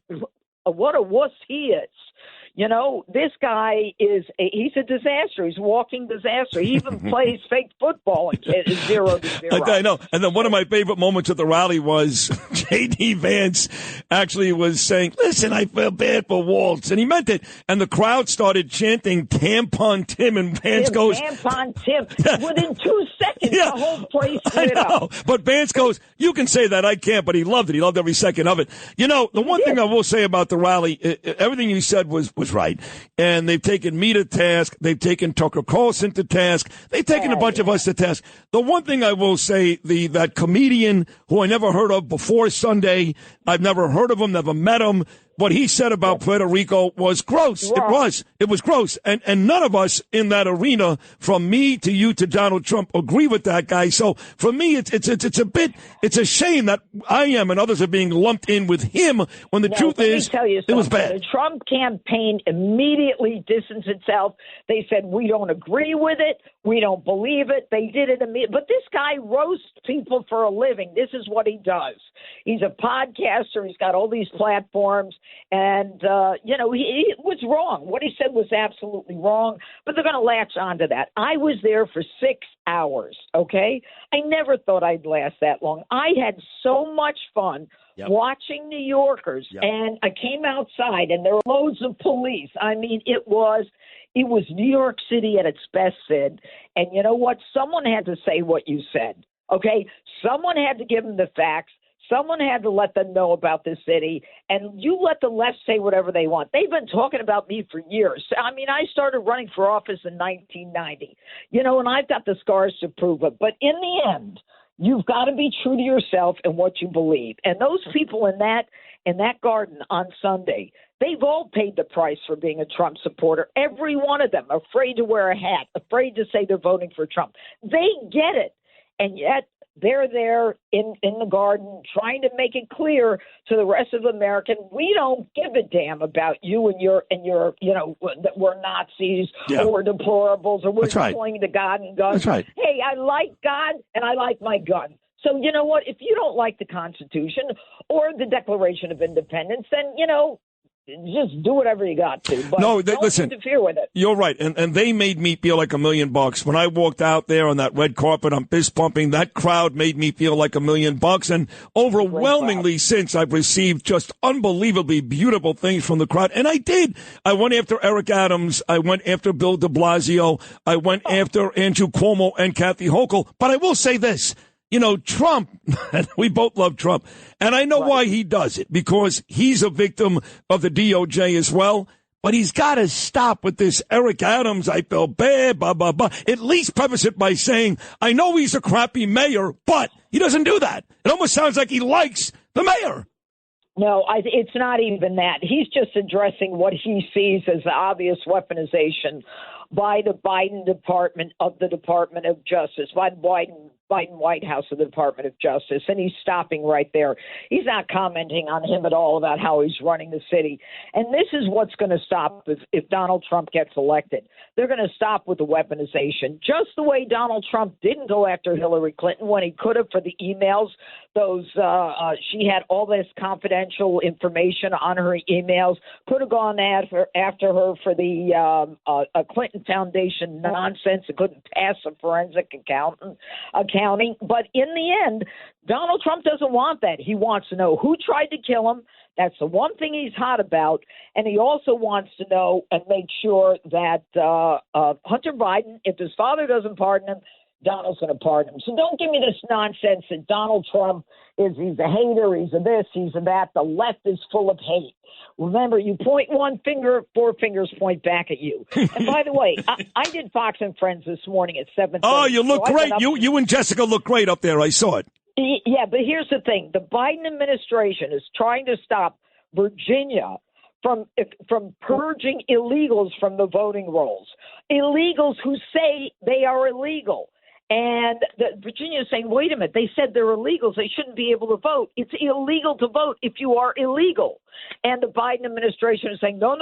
wuss he is. This guy he's a disaster. He's a walking disaster. He even plays fake football and is 0-0. I know. And then one of my favorite moments at the rally was J.D. Vance actually was saying, listen, I feel bad for Waltz. And he meant it. And the crowd started chanting Tampon Tim. And Vance goes, Tampon Tim. Within 2 seconds, the whole place lit up. But Vance goes, you can say that. I can't. But he loved it. He loved every second of it. The one thing I will say about the rally, everything you said was right. And they've taken me to task. They've taken Tucker Carlson to task. They've taken a bunch of us to task. The one thing I will say, that comedian who I never heard of before Sunday, I've never heard of him, never met him. What he said about Puerto Rico was gross. Wow. It was gross. And none of us in that arena, from me to you to Donald Trump, agree with that guy. So for me, it's a shame that I am and others are being lumped in with him when the truth is, it was bad. The Trump campaign immediately distanced itself. They said, we don't agree with it. We don't believe it. They did it immediately. But this guy roasts people for a living. This is what he does. He's a podcaster. He's got all these platforms. And, he was wrong. What he said was absolutely wrong, but they're going to latch onto that. I was there for 6 hours, okay? I never thought I'd last that long. I had so much fun watching New Yorkers, and I came outside, and there were loads of police. I mean, it was New York City at its best, Sid. And you know what? Someone had to say what you said, okay? Someone had to give them the facts. Someone had to let them know about this city, and you let the left say whatever they want. They've been talking about me for years. I mean, I started running for office in 1990, and I've got the scars to prove it. But in the end, you've got to be true to yourself and what you believe. And those people in that garden on Sunday, they've all paid the price for being a Trump supporter. Every one of them, afraid to wear a hat, afraid to say they're voting for Trump. They get it, and yet they're there in the garden trying to make it clear to the rest of America, we don't give a damn about you and your that we're Nazis or we're deplorables or we're deploying the God and guns. That's right. Hey, I like God and I like my gun. So you know what? If you don't like the Constitution or the Declaration of Independence, then, just do whatever you got to. But don't listen, interfere with it. You're right. And they made me feel like $1 million. When I walked out there on that red carpet, I'm fist pumping. That crowd made me feel like $1 million. And overwhelmingly since, I've received just unbelievably beautiful things from the crowd. And I did. I went after Eric Adams. I went after Bill de Blasio. I went after Andrew Cuomo and Kathy Hochul. But I will say this. Trump, we both love Trump, and I know why he does it, because he's a victim of the DOJ as well, but he's got to stop with this Eric Adams, I feel bad, blah, blah, blah. At least preface it by saying, I know he's a crappy mayor, but he doesn't do that. It almost sounds like he likes the mayor. No, it's not even that. He's just addressing what he sees as the obvious weaponization by the Biden Department of Justice, by the Biden White House of the Department of Justice, and he's stopping right there. He's not commenting on him at all about how he's running the city. And this is what's going to stop if Donald Trump gets elected. They're going to stop with the weaponization, just the way Donald Trump didn't go after Hillary Clinton when he could have for the emails. She had all this confidential information on her emails, could have gone after her for the Clinton Foundation nonsense. It couldn't pass a forensic accounting. But in the end, Donald Trump doesn't want that. He wants to know who tried to kill him. That's the one thing he's hot about. And he also wants to know and make sure that Hunter Biden, if his father doesn't pardon him, Donald's going to pardon him. So don't give me this nonsense that Donald Trump he's a hater, he's a this, he's a that. The left is full of hate. Remember, you point one finger, 4 fingers point back at you. And by the way, I did Fox and Friends this morning at 7:30. Oh, you look great. You and Jessica look great up there. I saw it. Yeah, but here's the thing. The Biden administration is trying to stop Virginia from purging illegals from the voting rolls. Illegals who say they are illegal. And Virginia is saying, wait a minute, they said they're illegals. They shouldn't be able to vote. It's illegal to vote if you are illegal. And the Biden administration is saying, no,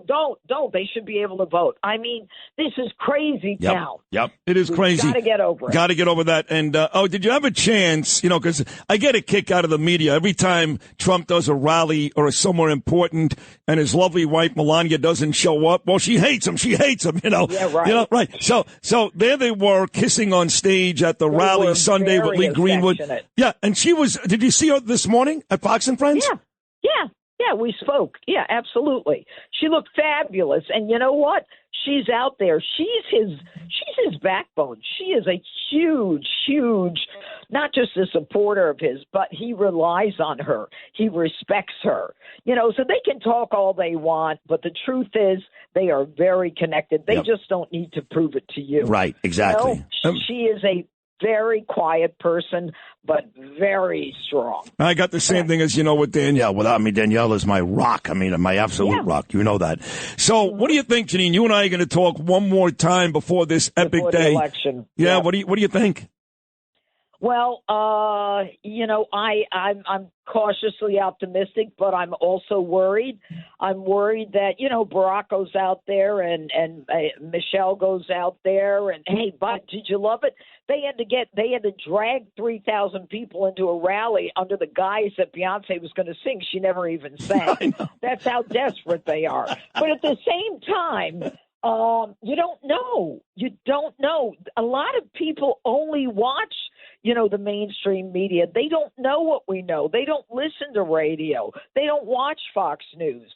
don't. They should be able to vote. I mean, this is crazy town. Yep, it is crazy. Got to get over it. Got to get over that. And, did you have a chance, because I get a kick out of the media every time Trump does a rally or is somewhere important and his lovely wife Melania doesn't show up. Well, she hates him. Yeah, right. Right. So there they were kissing on stage at the rally Sunday with Lee Greenwood. Yeah, and she was, did you see her this morning at Fox and Friends? Yeah, we spoke. Yeah, absolutely. She looked fabulous. And you know what? She's out there. She's his backbone. She is a huge, not just a supporter of his, but he relies on her. He respects her. So they can talk all they want, but the truth is they are very connected. They just don't need to prove it to you. Right, exactly. She is a very quiet person, but very strong. I got the same thing as, with Danielle. Without me, Danielle is my rock. I mean, my absolute rock. You know that. So what do you think, Jeanine? You and I are going to talk one more time before this epic day. The election. Yeah, what do you think? Well, I'm cautiously optimistic, but I'm also worried. I'm worried that, Barack goes out there and Michelle goes out there and, hey, but did you love it? They had to drag 3,000 people into a rally under the guise that Beyonce was going to sing. She never even sang. That's how desperate they are. But at the same time, you don't know. You don't know. A lot of people only watch, the mainstream media. They don't know what we know. They don't listen to radio. They don't watch Fox News,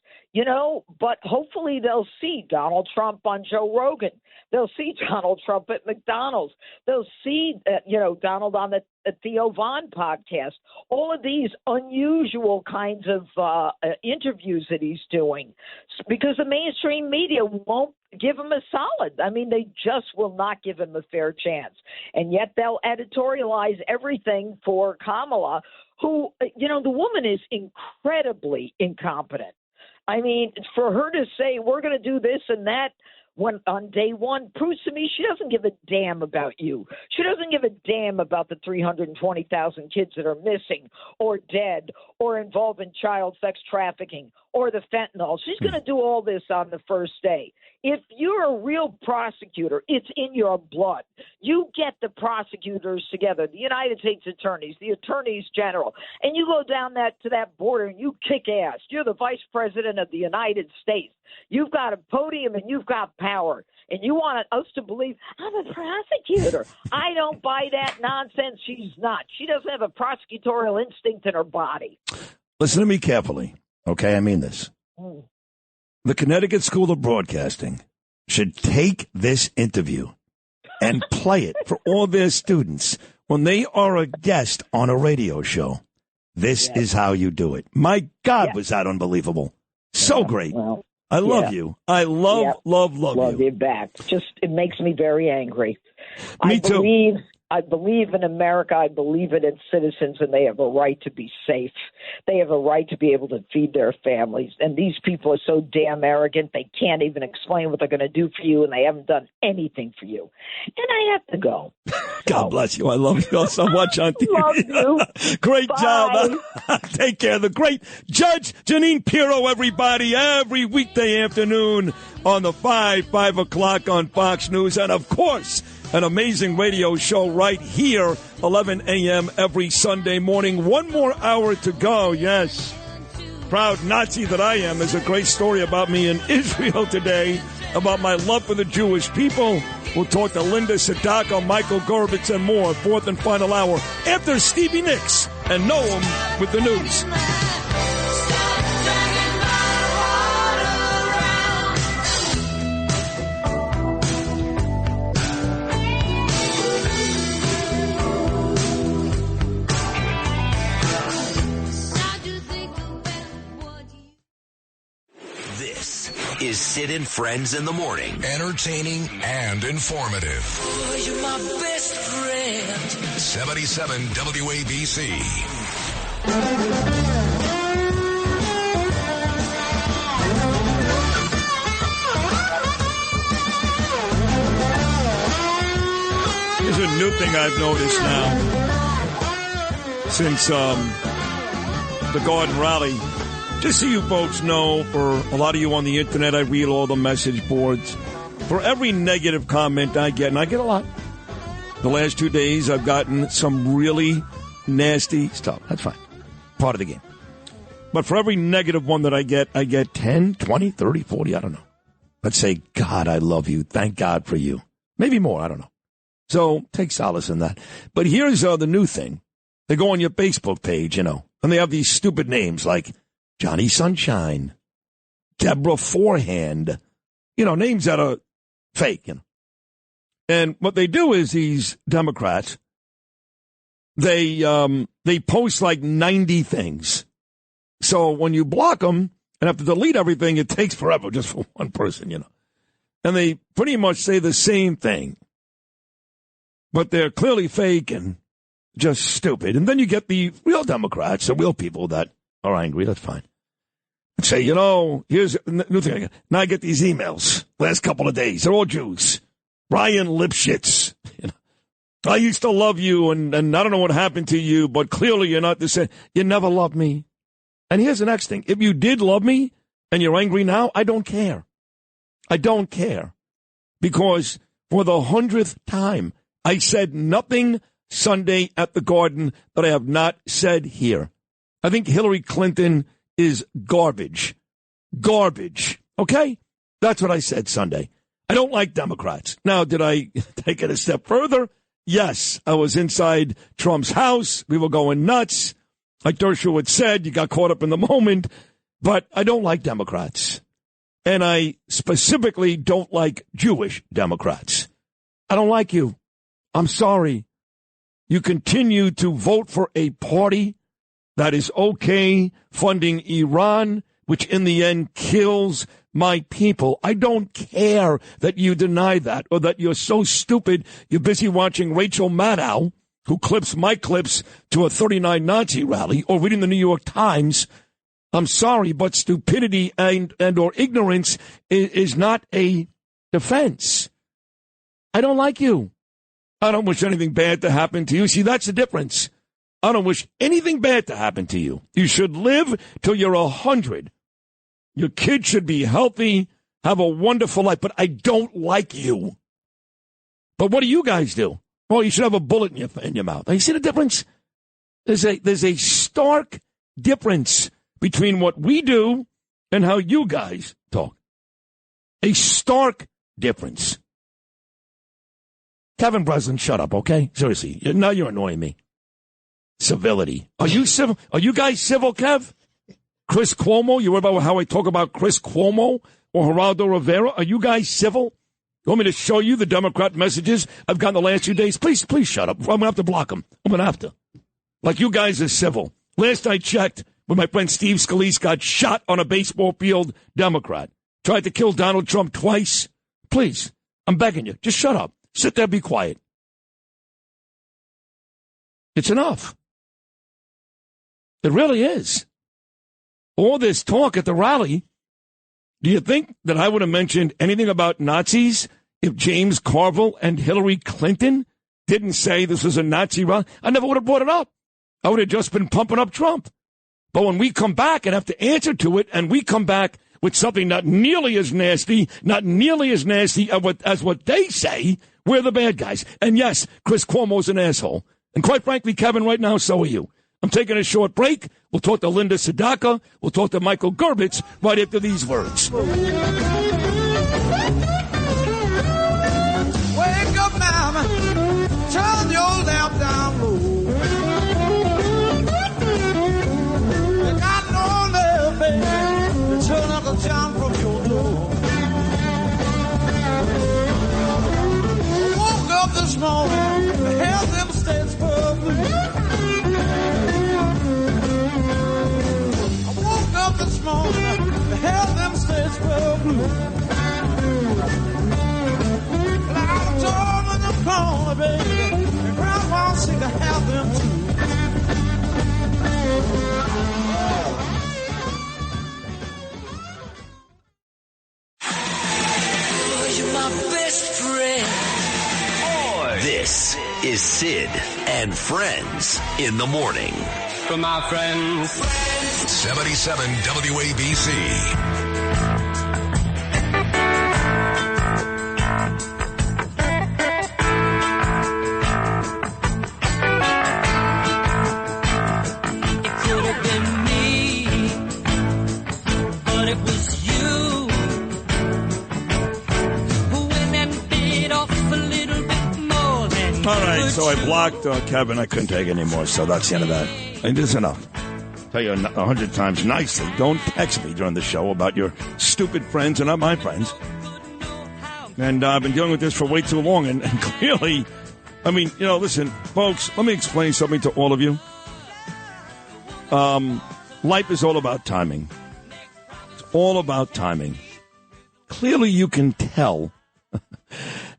but hopefully they'll see Donald Trump on Joe Rogan. They'll see Donald Trump at McDonald's. They'll see, Donald on the Theo Von podcast. All of these unusual kinds of interviews that he's doing because the mainstream media won't give him a solid. I mean, they just will not give him a fair chance. And yet they'll editorialize everything for Kamala, who, the woman is incredibly incompetent. I mean, for her to say, we're going to do this and that, when on day one, proves to me she doesn't give a damn about you. She doesn't give a damn about the 320,000 kids that are missing or dead or involved in child sex trafficking or the fentanyl. She's going to do all this on the first day. If you're a real prosecutor, it's in your blood. You get the prosecutors together, the United States attorneys, the attorneys general, and you go down to that border and you kick ass. You're the vice president of the United States. You've got a podium and you've got power, and you want us to believe I'm a prosecutor. I don't buy that nonsense. She's not. She doesn't have a prosecutorial instinct in her body. Listen to me carefully, okay? I mean this. The Connecticut School of Broadcasting should take this interview and play it for all their students when they are a guest on a radio show. This is how you do it. My God, was that unbelievable. So great. Well, I love you. I love you back. It makes me very angry. Me too. I believe in America. I believe in its citizens, and they have a right to be safe. They have a right to be able to feed their families. And these people are so damn arrogant, they can't even explain what they're going to do for you, and they haven't done anything for you. And I have to go. God bless you. I love you all so much, Auntie. Love you. Great Bye. job. Take care. The great Judge Jeanine Pirro, everybody, every weekday afternoon on the 5 o'clock on Fox News. And, of course, an amazing radio show right here, 11 a.m. every Sunday morning. One more hour to go, yes. Proud Nazi that I am. There's a great story about me in Israel today, about my love for the Jewish people. We'll talk to Linda Sadaka, Michael Gerbitz, and more. Fourth and final hour after Stevie Nicks and Noam with the news. Is Sid and Friends in the morning. Entertaining and informative. Oh, you're my best friend. 77 WABC. Here's a new thing I've noticed now. Since the Garden Rally. Just so you folks know, for a lot of you on the internet, I read all the message boards. For every negative comment I get, and I get a lot, the last 2 days I've gotten some really nasty stuff. That's fine. Part of the game. But for every negative one that I get 10, 20, 30, 40, I don't know. Let's say, God, I love you. Thank God for you. Maybe more, I don't know. So take solace in that. But here's the new thing. They go on your Facebook page, and they have these stupid names like Johnny Sunshine, Deborah Forehand, names that are fake, And what they do is these Democrats, they post like 90 things. So when you block them and have to delete everything, it takes forever just for one person, And they pretty much say the same thing. But they're clearly fake and just stupid. And then you get the real Democrats, the real people that are angry. That's fine. Say, here's a new thing. Now I get these emails last couple of days. They're all Jews. Brian Lipschitz. I used to love you, and I don't know what happened to you, but clearly you're not the same. You never loved me. And here's the next thing. If you did love me and you're angry now, I don't care. I don't care. Because for the 100th time, I said nothing Sunday at the Garden that I have not said here. I think Hillary Clinton is garbage. Garbage. Okay? That's what I said Sunday. I don't like Democrats. Now, did I take it a step further? Yes. I was inside Trump's house. We were going nuts. Like Dershowitz said, you got caught up in the moment. But I don't like Democrats. And I specifically don't like Jewish Democrats. I don't like you. I'm sorry. You continue to vote for a party that is okay funding Iran, which in the end kills my people. I don't care that you deny that or that you're so stupid you're busy watching Rachel Maddow, who clips my clips to a 39 Nazi rally, or reading the New York Times. I'm sorry, but stupidity and or ignorance is not a defense. I don't like you. I don't wish anything bad to happen to you. See, that's the difference. I don't wish anything bad to happen to you. You should live till you're 100. Your kids should be healthy, have a wonderful life, but I don't like you. But what do you guys do? Well, you should have a bullet in your mouth. You see the difference? There's a stark difference between what we do and how you guys talk. A stark difference. Kevin Breslin, shut up, okay? Seriously, now you're annoying me. Civility. Are you civil? Are you guys civil, Kev? Chris Cuomo? You worry about how I talk about Chris Cuomo or Geraldo Rivera? Are you guys civil? You want me to show you the Democrat messages I've gotten the last few days? Please shut up. I'm going to have to block them. I'm going to have to. Like you guys are civil. Last I checked, when my friend Steve Scalise got shot on a baseball field, Democrat. Tried to kill Donald Trump twice. Please, I'm begging you, just shut up. Sit there, be quiet. It's enough. It really is. All this talk at the rally, do you think that I would have mentioned anything about Nazis if James Carville and Hillary Clinton didn't say this was a Nazi rally? I never would have brought it up. I would have just been pumping up Trump. But when we come back and have to answer to it, and we come back with something not nearly as nasty as what they say, we're the bad guys. And yes, Chris Cuomo's an asshole. And quite frankly, Kevin, right now, so are you. I'm taking a short break. We'll talk to Linda Sadaka. We'll talk to Michael Gerbitz right after these words. Wake up, mama. Turn your lamp down low. You got no love, baby. Turn up the sound from your door. I woke up this morning, the hell them states were blue. This morning, the hell them states were blue. And I told them to call me, baby, and Grandma seemed to have them too. You're my best friend. This is Sid and Friends in the morning. For my friends. 77 WABC. All right, so I blocked Kevin. I couldn't take it anymore, so that's the end of that. And this is enough. Tell you 100 times nicely, don't text me during the show about your stupid friends and not my friends. And I've been dealing with this for way too long, and clearly, I mean, listen, folks, let me explain something to all of you. Life is all about timing. It's all about timing. Clearly, you can tell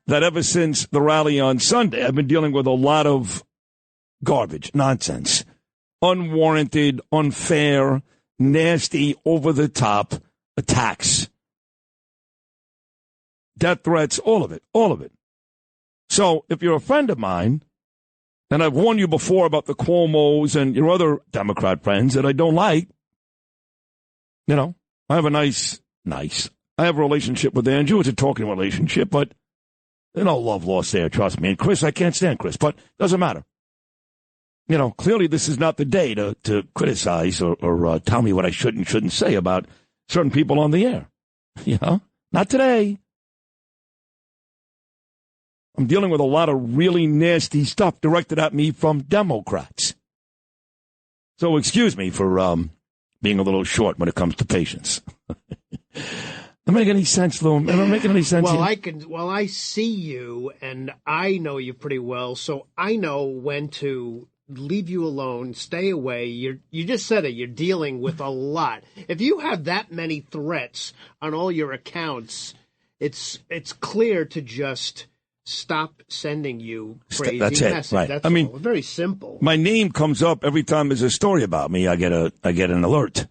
that ever since the rally on Sunday, I've been dealing with a lot of garbage, nonsense, unwarranted, unfair, nasty, over-the-top attacks, death threats, all of it. So if you're a friend of mine And I've warned you before about the Cuomos and your other Democrat friends that I don't like. You know, I have a nice, I have a relationship with Andrew. It's a talking relationship, but there's no love lost there, trust me. And Chris, I can't stand Chris, but doesn't matter. You know, clearly this is not the day to criticize or tell me what I should and shouldn't say about certain people on the air. You know, not today. I'm dealing with a lot of really nasty stuff directed at me from Democrats. So excuse me for being a little short when it comes to patience. Doesn't make any sense, Lou. Am I making any sense? Well, I see you, and I know you pretty well, so I know when to leave you alone, stay away. You just said it. You're dealing with a lot. If you have that many threats on all your accounts, it's clear to just stop sending you crazy messages. Right. That's all. Very simple. My name comes up every time there's a story about me. I get an alert.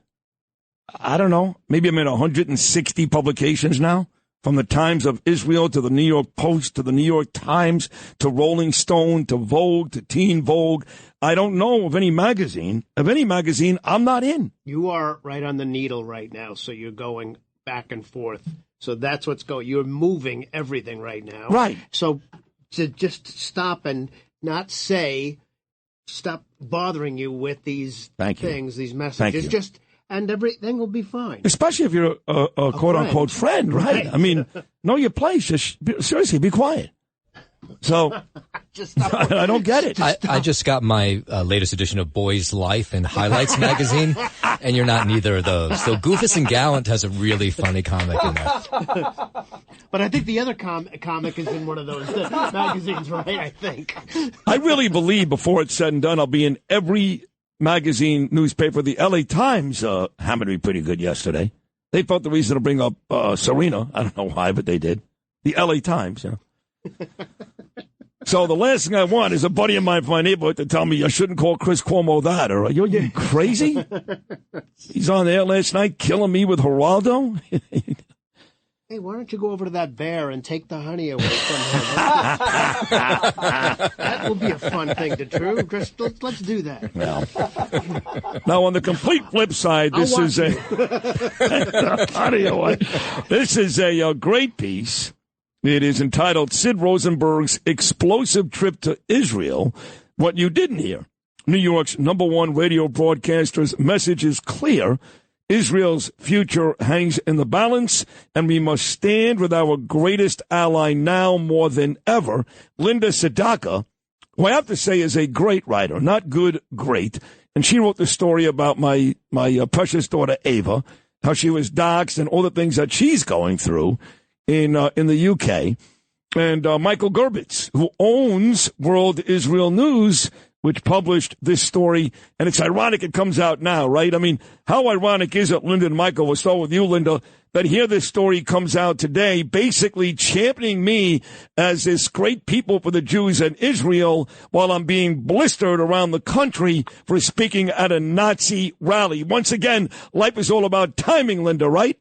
I don't know. Maybe I'm in 160 publications now, from the Times of Israel to the New York Post to the New York Times to Rolling Stone to Vogue to Teen Vogue. I don't know of any magazine. I'm not in. You are right on the needle right now, so you're going back and forth. So that's what's going. You're moving everything right now. Right. So to just stop and not stop bothering you with these things, these messages. And everything will be fine. Especially if you're a quote-unquote friend, right? I mean, know your place. Seriously, be quiet. So, I don't get it. I just got my latest edition of Boy's Life and Highlights magazine, and you're not neither of those. So Goofus and Gallant has a really funny comic in there. But I think the other comic is in one of those magazines, right? I think. I really believe before it's said and done, I'll be in every magazine, newspaper. The L.A. Times hammered me pretty good yesterday. They felt the reason to bring up Serena. I don't know why, but they did. The L.A. Times, you know. So the last thing I want is a buddy of mine from my neighborhood to tell me I shouldn't call Chris Cuomo that. Or are you crazy? He's on there last night killing me with Geraldo. Hey, why don't you go over to that bear and take the honey away from him? That will be a fun thing to do. Let's do that. Well, now on the complete flip side, this is a great piece. It is entitled Sid Rosenberg's Explosive Trip to Israel, What You Didn't Hear. New York's #1 radio broadcaster's message is clear. Israel's future hangs in the balance, and we must stand with our greatest ally now more than ever. Linda Sadaka, who I have to say is a great writer, not good, great. And she wrote the story about my precious daughter Ava, how she was doxxed and all the things that she's going through in the UK. And Michael Gerbitz, who owns World Israel News, which published this story, and it's ironic it comes out now, right? I mean, how ironic is it, Linda and Michael, we'll start with you, Linda, that here this story comes out today, basically championing me as this great people for the Jews and Israel, while I'm being blistered around the country for speaking at a Nazi rally. Once again, life is all about timing, Linda, right?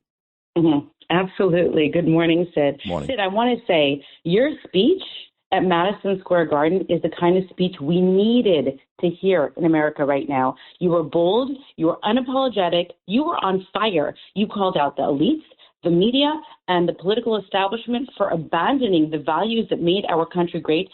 Mm-hmm. Absolutely. Good morning, Sid. Morning. Sid, I want to say your speech at Madison Square Garden is the kind of speech we needed to hear in America right now. You were bold. You were unapologetic. You were on fire. You called out the elites, the media, and the political establishment for abandoning the values that made our country great.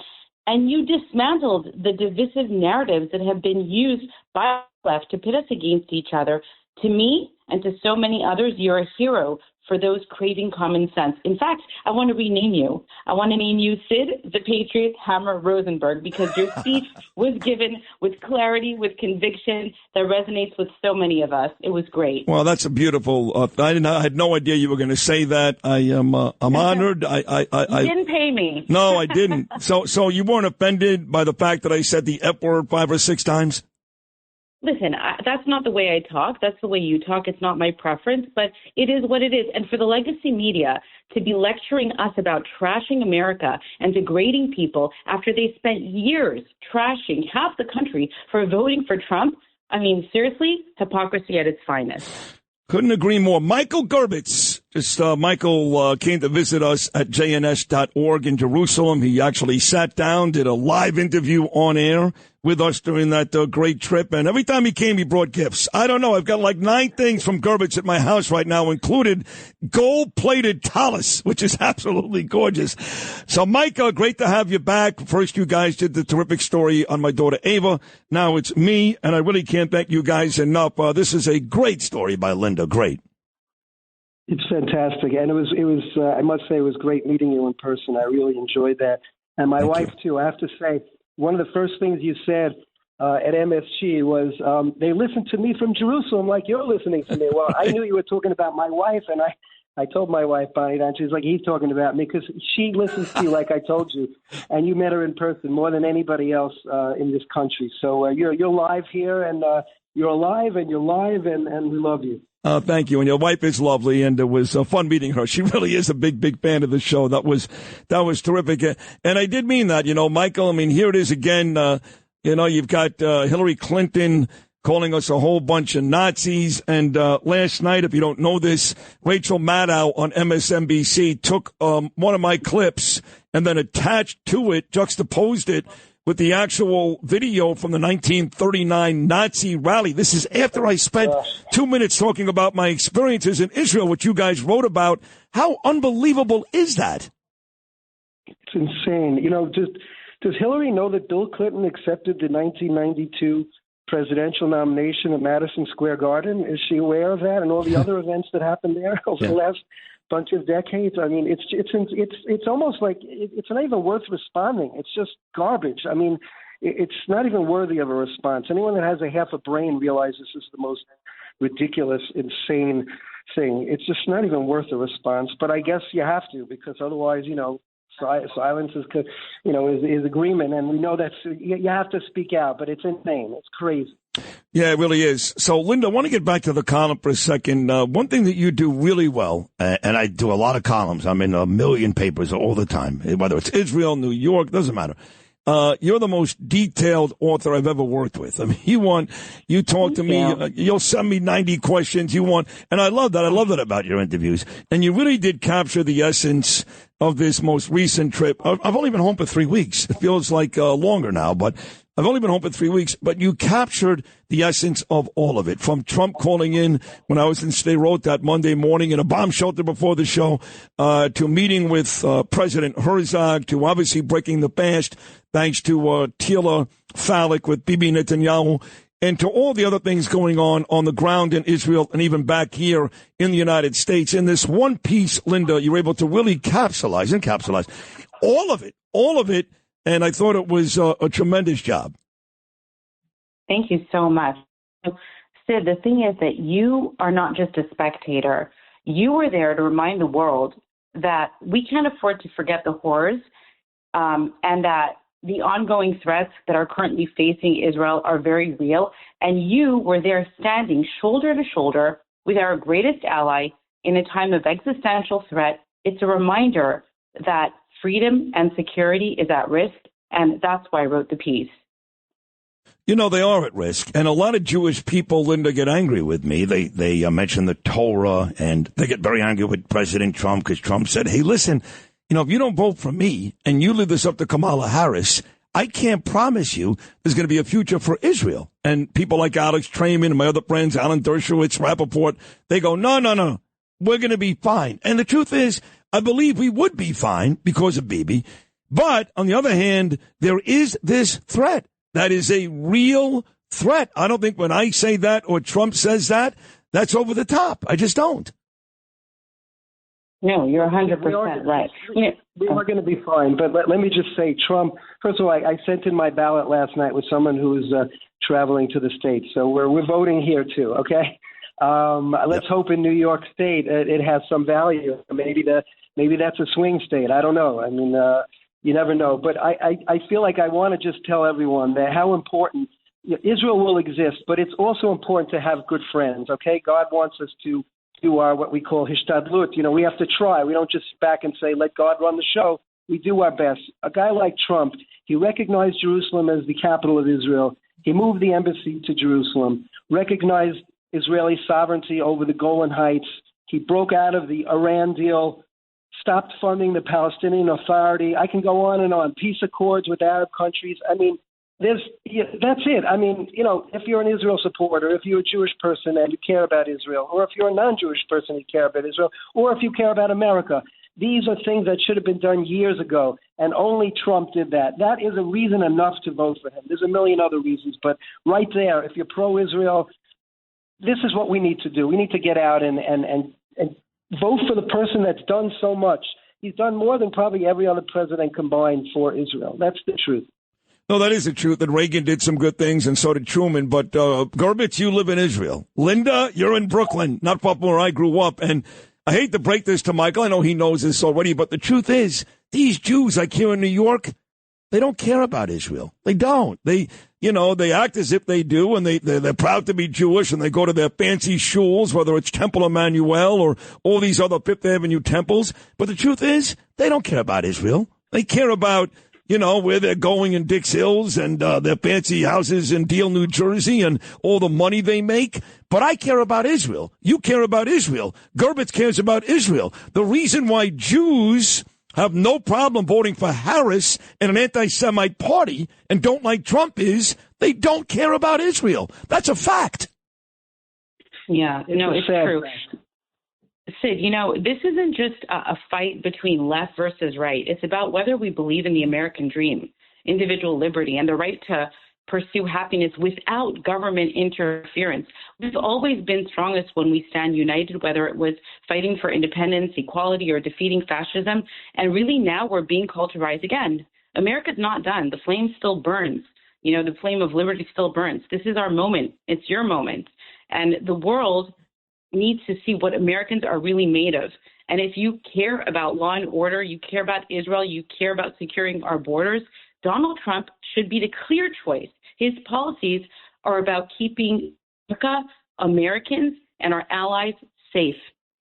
And you dismantled the divisive narratives that have been used by the left to pit us against each other. To me and to so many others, you're a hero for those craving common sense. In fact, I want to rename you. I want to name you Sid the Patriot Hammer Rosenberg, because your speech was given with clarity, with conviction that resonates with so many of us. It was great. Well, that's a beautiful. I had no idea you were going to say that. I'm honored. You didn't pay me. No, I didn't. So you weren't offended by the fact that I said the F word 5 or 6 times? Listen, that's not the way I talk. That's the way you talk. It's not my preference, but it is what it is. And for the legacy media to be lecturing us about trashing America and degrading people after they spent years trashing half the country for voting for Trump, I mean, seriously, hypocrisy at its finest. Couldn't agree more. Michael Gerbitz Michael came to visit us at jns.org in Jerusalem. He actually sat down, did a live interview on air with us during that great trip. And every time he came, he brought gifts. I don't know. I've got like 9 things from Gerbitz at my house right now, included gold-plated tallis, which is absolutely gorgeous. So, Mike, great to have you back. First, you guys did the terrific story on my daughter Ava. Now it's me, and I really can't thank you guys enough. This is a great story by Linda. Great. It's fantastic, and it was. I must say, it was great meeting you in person. I really enjoyed that, and my wife too. I have to say, one of the first things you said at MSG was, "They listen to me from Jerusalem, like you're listening to me." Well, I knew you were talking about my wife, and I told my wife Bonnie, and she's like, "He's talking about me," because she listens to you, like I told you, and you met her in person more than anybody else in this country. So you're live here, and you're alive, and you're live, and we love you. Thank you. And your wife is lovely, and it was fun meeting her. She really is a big, big fan of the show. That was terrific. And I did mean that, Michael. I mean, here it is again. You've got Hillary Clinton calling us a whole bunch of Nazis. And last night, if you don't know this, Rachel Maddow on MSNBC took one of my clips and then attached to it, juxtaposed it with the actual video from the 1939 Nazi rally. This is after I spent 2 minutes talking about my experiences in Israel, which you guys wrote about. How unbelievable is that? It's insane. Does Hillary know that Bill Clinton accepted the 1992 presidential nomination at Madison Square Garden? Is she aware of that and all the other events that happened there over the last bunch of decades? I mean, it's almost like it's not even worth responding. It's just garbage. I mean, it's not even worthy of a response. Anyone that has a half a brain realizes this is the most ridiculous, insane thing. It's just not even worth a response. But I guess you have to, because otherwise, silence is agreement, and we know that you have to speak out. But it's insane. It's crazy. Yeah, it really is. So, Linda, I want to get back to the column for a second. One thing that you do really well, and I do a lot of columns. I'm in a million papers all the time, whether it's Israel, New York, doesn't matter. You're the most detailed author I've ever worked with. I mean, you talk to me, you'll send me 90 questions and I love that. I love that about your interviews. And you really did capture the essence of this most recent trip. I've only been home for 3 weeks. It feels like longer now, but I've only been home for 3 weeks, but you captured the essence of all of it. From Trump calling in when I was in Sderot that Monday morning in a bomb shelter before the show, to meeting with President Herzog, to obviously breaking the fast thanks to Tila Falik with Bibi Netanyahu, and to all the other things going on the ground in Israel and even back here in the United States. In this one piece, Linda, you're able to really capsulize all of it. And I thought it was a tremendous job. Thank you so much. Sid, the thing is that you are not just a spectator. You were there to remind the world that we can't afford to forget the horrors, and that the ongoing threats that are currently facing Israel are very real. And you were there standing shoulder to shoulder with our greatest ally in a time of existential threat. It's a reminder that freedom and security is at risk, and that's why I wrote the piece. They are at risk, and a lot of Jewish people, Linda, get angry with me. They mention the Torah, and they get very angry with President Trump because Trump said, hey, listen, if you don't vote for me and you leave this up to Kamala Harris, I can't promise you there's going to be a future for Israel. And people like Alex Trayman and my other friends, Alan Dershowitz, Rappaport, they go, no, we're going to be fine. And the truth is, I believe we would be fine because of Bibi. But on the other hand, there is this threat that is a real threat. I don't think when I say that or Trump says that, that's over the top. I just don't. No, you're 100% right. We are going to be fine. But let me just say, Trump, first of all, I sent in my ballot last night with someone who is traveling to the States. So we're voting here too, okay? Let's hope in New York State it has some value. Maybe that's a swing state. I don't know. I mean, you never know. But I feel like I want to just tell everyone that how important Israel will exist, but it's also important to have good friends, okay? God wants us to do our what we call hishtadlut. We have to try. We don't just sit back and say, let God run the show. We do our best. A guy like Trump, he recognized Jerusalem as the capital of Israel. He moved the embassy to Jerusalem, recognized Israeli sovereignty over the Golan Heights, He broke out of the Iran deal, stopped funding the Palestinian Authority. I can go on and on. Peace accords with Arab countries. I mean, that's it. I mean, if you're an Israel supporter, if you're a Jewish person and you care about Israel, or if you're a non-Jewish person and you care about Israel, or if you care about America, these are things that should have been done years ago, and only Trump did that. That is a reason enough to vote for him. There's a million other reasons, but right there, if you're pro-Israel, this is what we need to do. We need to get out and vote for the person that's done so much. He's done more than probably every other president combined for Israel. That's the truth. No, that is the truth. That Reagan did some good things, and so did Truman. But Gerbitz, you live in Israel. Linda, you're in Brooklyn, not far from where I grew up. And I hate to break this to Michael. I know he knows this already. But the truth is, these Jews, like here in New York, they don't care about Israel. They don't. They act as if they do, and they're proud to be Jewish, and they go to their fancy shuls, whether it's Temple Emmanuel or all these other Fifth Avenue temples. But the truth is, they don't care about Israel. They care about where they're going in Dix Hills and their fancy houses in Deal, New Jersey, and all the money they make. But I care about Israel. You care about Israel. Gerbitz cares about Israel. The reason why Jews have no problem voting for Harris and an anti-Semite party and don't like Trump is they don't care about Israel. That's a fact. Yeah, it's true. Sid, this isn't just a fight between left versus right. It's about whether we believe in the American dream, individual liberty, and the right to pursue happiness without government interference. We've always been strongest when we stand united, whether it was fighting for independence, equality, or defeating fascism. And really now we're being called to rise again. America's not done. The flame still burns. The flame of liberty still burns. This is our moment. It's your moment. And the world needs to see what Americans are really made of. And if you care about law and order, you care about Israel, you care about securing our borders, Donald Trump should be the clear choice. His policies are about keeping America, Americans, and our allies safe.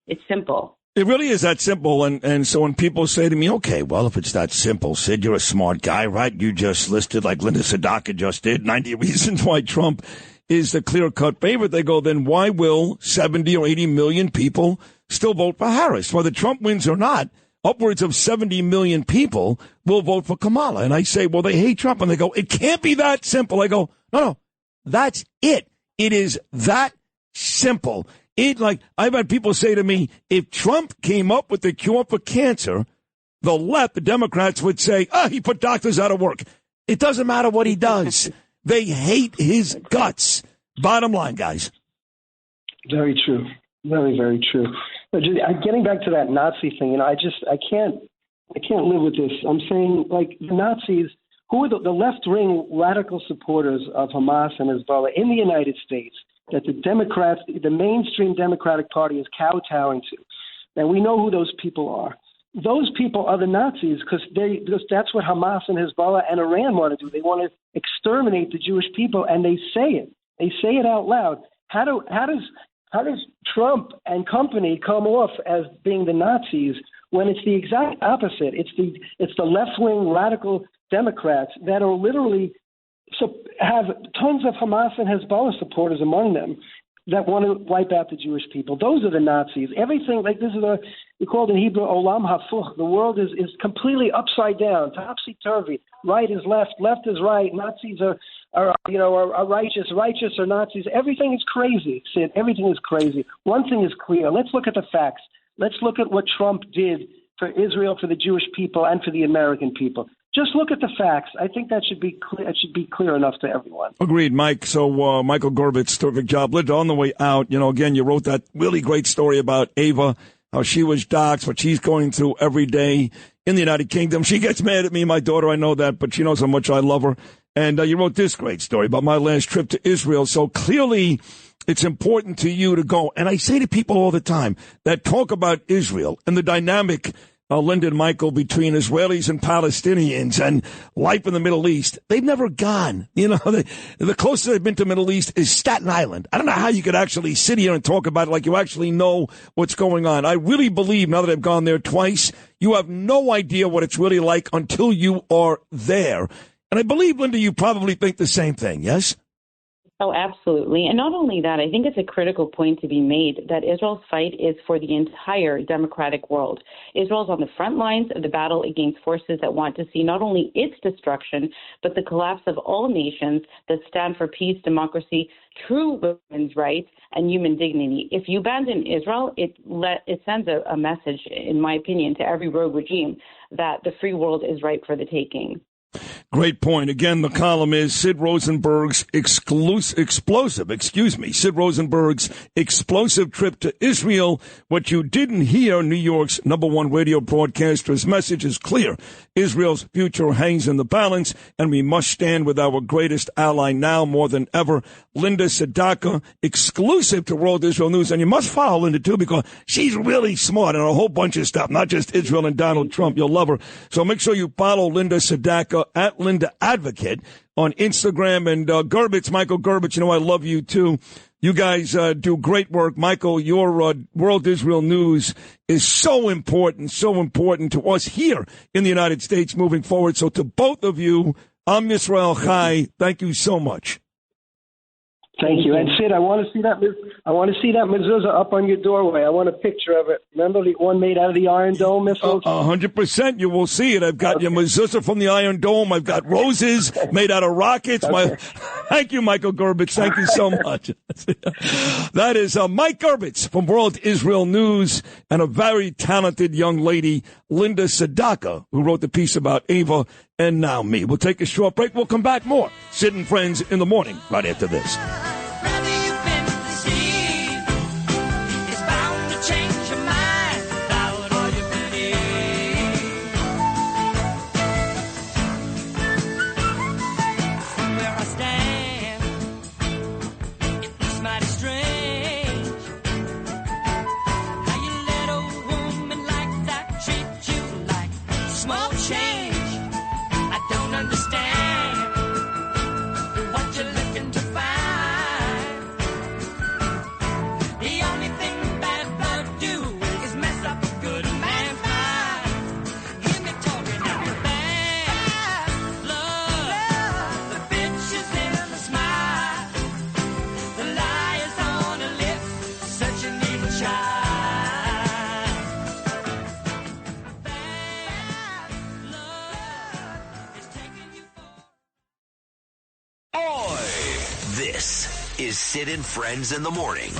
It's simple. It really is that simple. And so when people say to me, okay, well, if it's that simple, Sid, you're a smart guy, right? You just listed, like Linda Sadaka just did, 90 reasons why Trump is the clear-cut favorite. They go, then why will 70 or 80 million people still vote for Harris? Whether Trump wins or not, upwards of 70 million people will vote for Kamala. And I say, well, they hate Trump. And they go, it can't be that simple. I go, no, that's it. It is that simple. I've had people say to me, if Trump came up with the cure for cancer, the Democrats would say, he put doctors out of work. It doesn't matter what he does. They hate his guts. Bottom line, guys. Very true. Very, very true. But getting back to that Nazi thing, I can't live with this. I'm saying, like, the Nazis, who are the left-wing radical supporters of Hamas and Hezbollah in the United States, that the Democrats, the mainstream Democratic Party is kowtowing to. And we know who those people are. Those people are the Nazis because that's what Hamas and Hezbollah and Iran want to do. They want to exterminate the Jewish people, and they say it. They say it out loud. How does Trump and company come off as being the Nazis when it's the exact opposite? It's the left-wing radical Democrats that are literally have tons of Hamas and Hezbollah supporters among them that want to wipe out the Jewish people. Those are the Nazis. Everything, like this is we call it in Hebrew, olam hafuch. The world is completely upside down, topsy-turvy. Right is left, left is right. Nazis are righteous, righteous are Nazis. Everything is crazy, Sid. Everything is crazy. One thing is clear. Let's look at the facts. Let's look at what Trump did for Israel, for the Jewish people, and for the American people. Just look at the facts. I think that should be clear. It should be clear enough to everyone. Agreed, Mike. So Michael Gerbitz, terrific job. Linda, on the way out, again, you wrote that really great story about Ava, how she was doxxed, what she's going through every day in the United Kingdom. She gets mad at me, my daughter, I know that, but she knows how much I love her. And you wrote this great story about my last trip to Israel. So clearly it's important to you to go. And I say to people all the time that talk about Israel and the dynamic Linda and Michael, between Israelis and Palestinians and life in the Middle East, they've never gone. The closest I've been to Middle East is Staten Island. I don't know how you could actually sit here and talk about it like you actually know what's going on. I really believe, now that I've gone there twice, you have no idea what it's really like until you are there. And I believe, Linda, you probably think the same thing, yes? Oh, absolutely. And not only that, I think it's a critical point to be made that Israel's fight is for the entire democratic world. Israel's on the front lines of the battle against forces that want to see not only its destruction, but the collapse of all nations that stand for peace, democracy, true women's rights, and human dignity. If you abandon Israel, it sends a message, in my opinion, to every rogue regime that the free world is ripe for the taking. Great point. Again, the column is Sid Rosenberg's Sid Rosenberg's explosive trip to Israel. What you didn't hear, New York's #1 radio broadcaster's message is clear. Israel's future hangs in the balance, and we must stand with our greatest ally now more than ever. Linda Sadaka, exclusive to World Israel News. And you must follow Linda, too, because she's really smart on a whole bunch of stuff, not just Israel and Donald Trump. You'll love her. So make sure you follow Linda Sadaka at Linda Advocate on Instagram. And Gerbitz, Michael Gerbitz, you know I love you, too. You guys do great work. Michael, your World Israel News is so important to us here in the United States moving forward. So to both of you, I'm Yisrael Chai. Thank you so much. Thank you. And Sid, I want to see that mezuzah up on your doorway. I want a picture of it. Remember the one made out of the Iron Dome missiles? 100%. You will see it. I've got your mezuzah from the Iron Dome. I've got roses made out of rockets. Okay. Thank you, Michael Gerbitz. Thank you so much. That is Mike Gerbitz from World Israel News and a very talented young lady, Linda Sadaka, who wrote the piece about Ava and now me. We'll take a short break. We'll come back more. Sid and Friends in the morning right after this. This is Sid and Friends in the morning.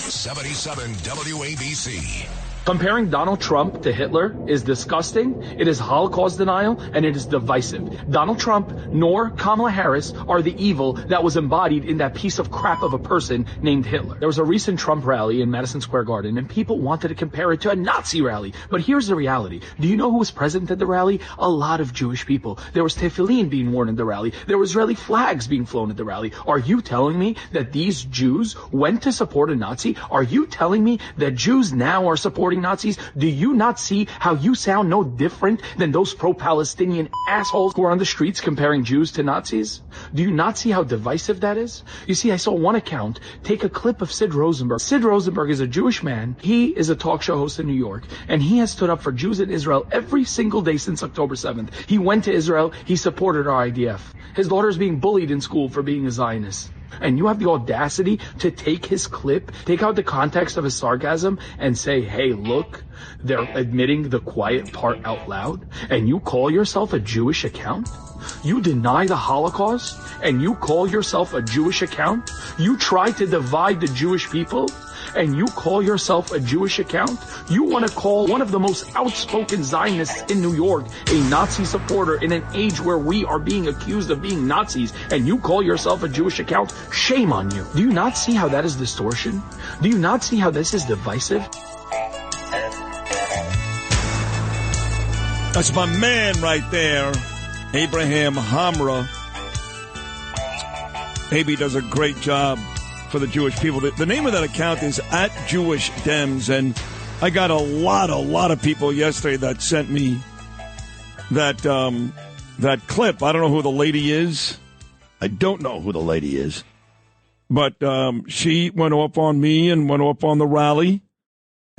77 WABC. Comparing Donald Trump to Hitler is disgusting, it is Holocaust denial, and it is divisive. Donald Trump nor Kamala Harris are the evil that was embodied in that piece of crap of a person named Hitler. There was a recent Trump rally in Madison Square Garden, and people wanted to compare it to a Nazi rally. But here's the reality. Do you know who was present at the rally? A lot of Jewish people. There was tefillin being worn at the rally. There were Israeli flags being flown at the rally. Are you telling me that these Jews went to support a Nazi? Are you telling me that Jews now are supporting Nazis? Do you not see how you sound no different than those pro-Palestinian assholes who are on the streets comparing Jews to Nazis? Do you not see how divisive that is? You see, I saw one account take a clip of Sid Rosenberg. Sid Rosenberg is a Jewish man. He is a talk show host in New York, and he has stood up for Jews in Israel every single day since October 7th. He went to Israel. He supported our IDF. His daughter is being bullied in school for being a Zionist. And you have the audacity to take his clip, take out the context of his sarcasm, and say, hey, look, they're admitting the quiet part out loud, and you call yourself a Jewish account? You deny the Holocaust, and you call yourself a Jewish account? You try to divide the Jewish people, and you call yourself a Jewish account? You want to call one of the most outspoken Zionists in New York a Nazi supporter in an age where we are being accused of being Nazis, and you call yourself a Jewish account? Shame on you. Do you not see how that is distortion? Do you not see how this is divisive? That's my man right there, Abraham Hamra. Abe does a great job for the Jewish people. The name of that account is @JewishDems, and I got a lot of people yesterday that sent me that clip. I don't know who the lady is. I don't know who the lady is. But she went up on me and went up on the rally.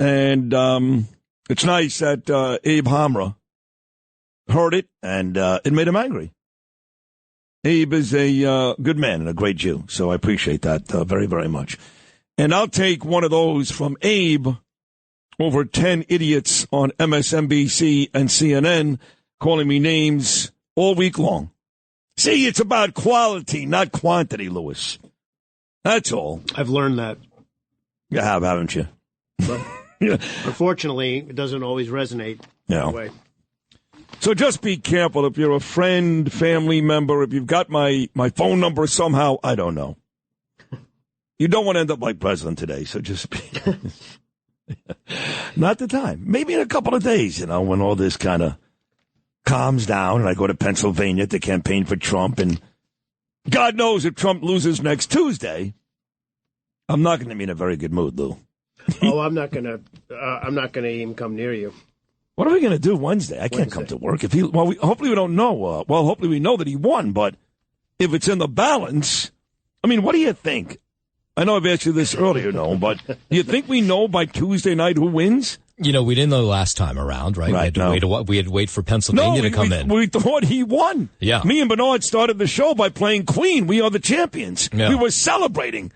And it's nice that Abe Hamra heard it, and it made him angry. Abe is a good man and a great Jew, so I appreciate that very, very much. And I'll take one of those from Abe over 10 idiots on MSNBC and CNN calling me names all week long. See, it's about quality, not quantity, Lewis. That's all. I've learned that. You have, haven't you? But unfortunately, it doesn't always resonate that way. So just be careful if you're a friend, family member, if you've got my phone number somehow, I don't know. You don't want to end up like President today, so just be... Not the time. Maybe in a couple of days, when all this kind of calms down and I go to Pennsylvania to campaign for Trump, and God knows if Trump loses next Tuesday, I'm not going to be in a very good mood, Lou. I'm not going to even come near you. What are we going to do Wednesday? I can't come to work. If hopefully we don't know. Hopefully we know that he won, but if it's in the balance, I mean, what do you think? I know I've asked you this earlier, but do you think we know by Tuesday night who wins? We didn't know last time around, right? We had to wait for Pennsylvania to come in. We thought he won. Yeah. Me and Bernard started the show by playing Queen. We are the champions. Yeah. We were celebrating.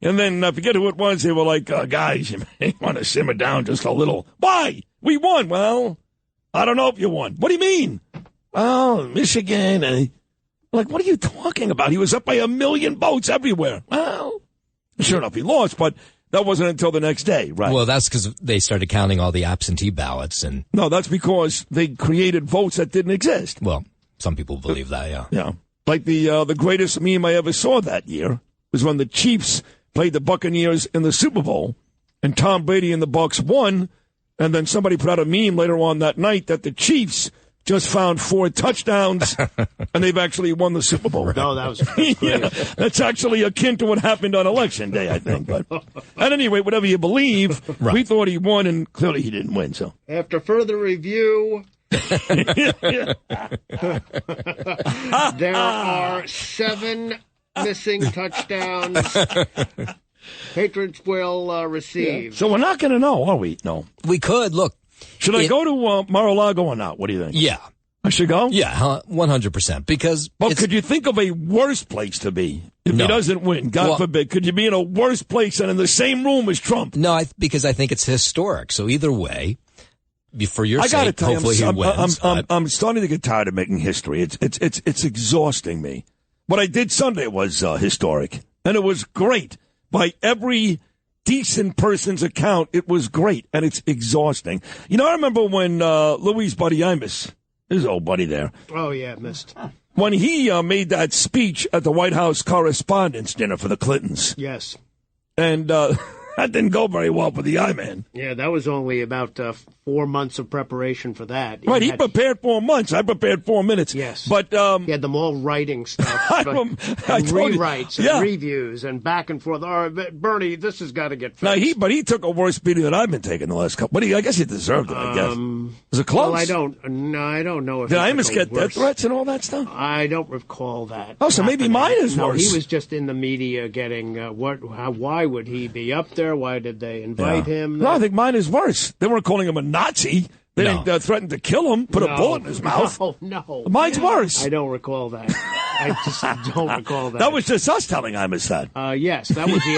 And then I forget who it was. They were like, guys, you may want to simmer down just a little. Why? We won. Well, I don't know if you won. What do you mean? Well, Michigan. Like, what are you talking about? He was up by 1 million votes everywhere. Well, sure enough, he lost, but that wasn't until the next day, right? Well, that's because they started counting all the absentee ballots. No, that's because they created votes that didn't exist. Well, some people believe that, yeah. Yeah. Like the greatest meme I ever saw that year was when the Chiefs played the Buccaneers in the Super Bowl, and Tom Brady and the Bucs won, and then somebody put out a meme later on that night that the Chiefs just found 4 touchdowns, and they've actually won the Super Bowl. Right? No, that's great. Yeah, that's actually akin to what happened on Election Day, I think. But at any rate, whatever you believe, we thought he won, and clearly he didn't win. So after further review, there are 7 missing touchdowns. Patriots will receive. Yeah. So we're not going to know, are we? No. We could. Look. Should I go to Mar-a-Lago or not? What do you think? Yeah. I should go? Yeah, 100%. Because. Well, could you think of a worse place to be if he doesn't win? God forbid. Could you be in a worse place and in the same room as Trump? No, because I think it's historic. So either way, for your sake, hopefully he wins. I'm starting to get tired of making history. It's exhausting me. What I did Sunday was historic, and it was great. By every decent person's account, it was great, and it's exhausting. I remember when Louis' buddy Imus, his old buddy there. Oh, yeah, missed. When he made that speech at the White House Correspondents' Dinner for the Clintons. Yes. And that didn't go very well for the I-Man. Yeah, that was only about 4 months of prepreparation for that. Right, he prepared 4 months. I prepared 4 minutes. Yes. But he had them all writing stuff. and rewrites and reviews and back and forth. All right, Bernie, this has got to get fixed. Now, he took a worse beating than I've been taking the last couple. But I guess he deserved it, I guess. Was it close? Well, I don't know if did Imus get death threats and all that stuff? I don't recall that. Oh, so maybe mine is worse. No, he was just in the media getting, why would he be up there? Why did they invite him? No, I think mine is worse. They weren't calling him a Nazi. They didn't threaten to kill him, put a bullet in his mouth. No. Mine's worse. I don't recall that. I just don't recall that. That was just us telling Imus that. Yes, that was the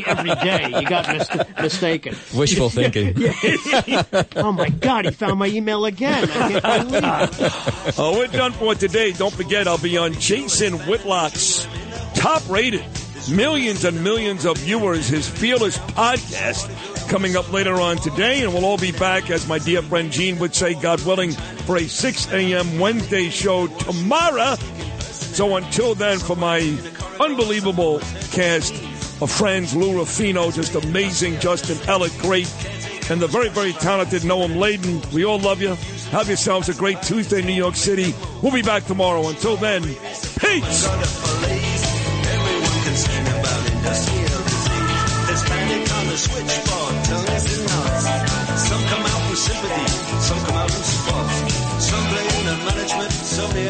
every day. You got mistaken. Wishful thinking. Oh, my God, he found my email again. I can't believe it. We're done for today. Don't forget, I'll be on Jason Whitlock's top-rated, millions and millions of viewers, his Fearless podcast, coming up later on today, and we'll all be back, as my dear friend Gene would say, God willing, for a 6 a.m. Wednesday show tomorrow. So until then, for my unbelievable cast of friends, Lou Ruffino, just amazing, Justin Elliott, great, and the very, very talented Noam Laden, we all love you. Have yourselves a great Tuesday in New York City. We'll be back tomorrow. Until then, peace! There's panic on the switchboard, tongues and knots. Some come out with sympathy, some come out with support. Some blame the management, some the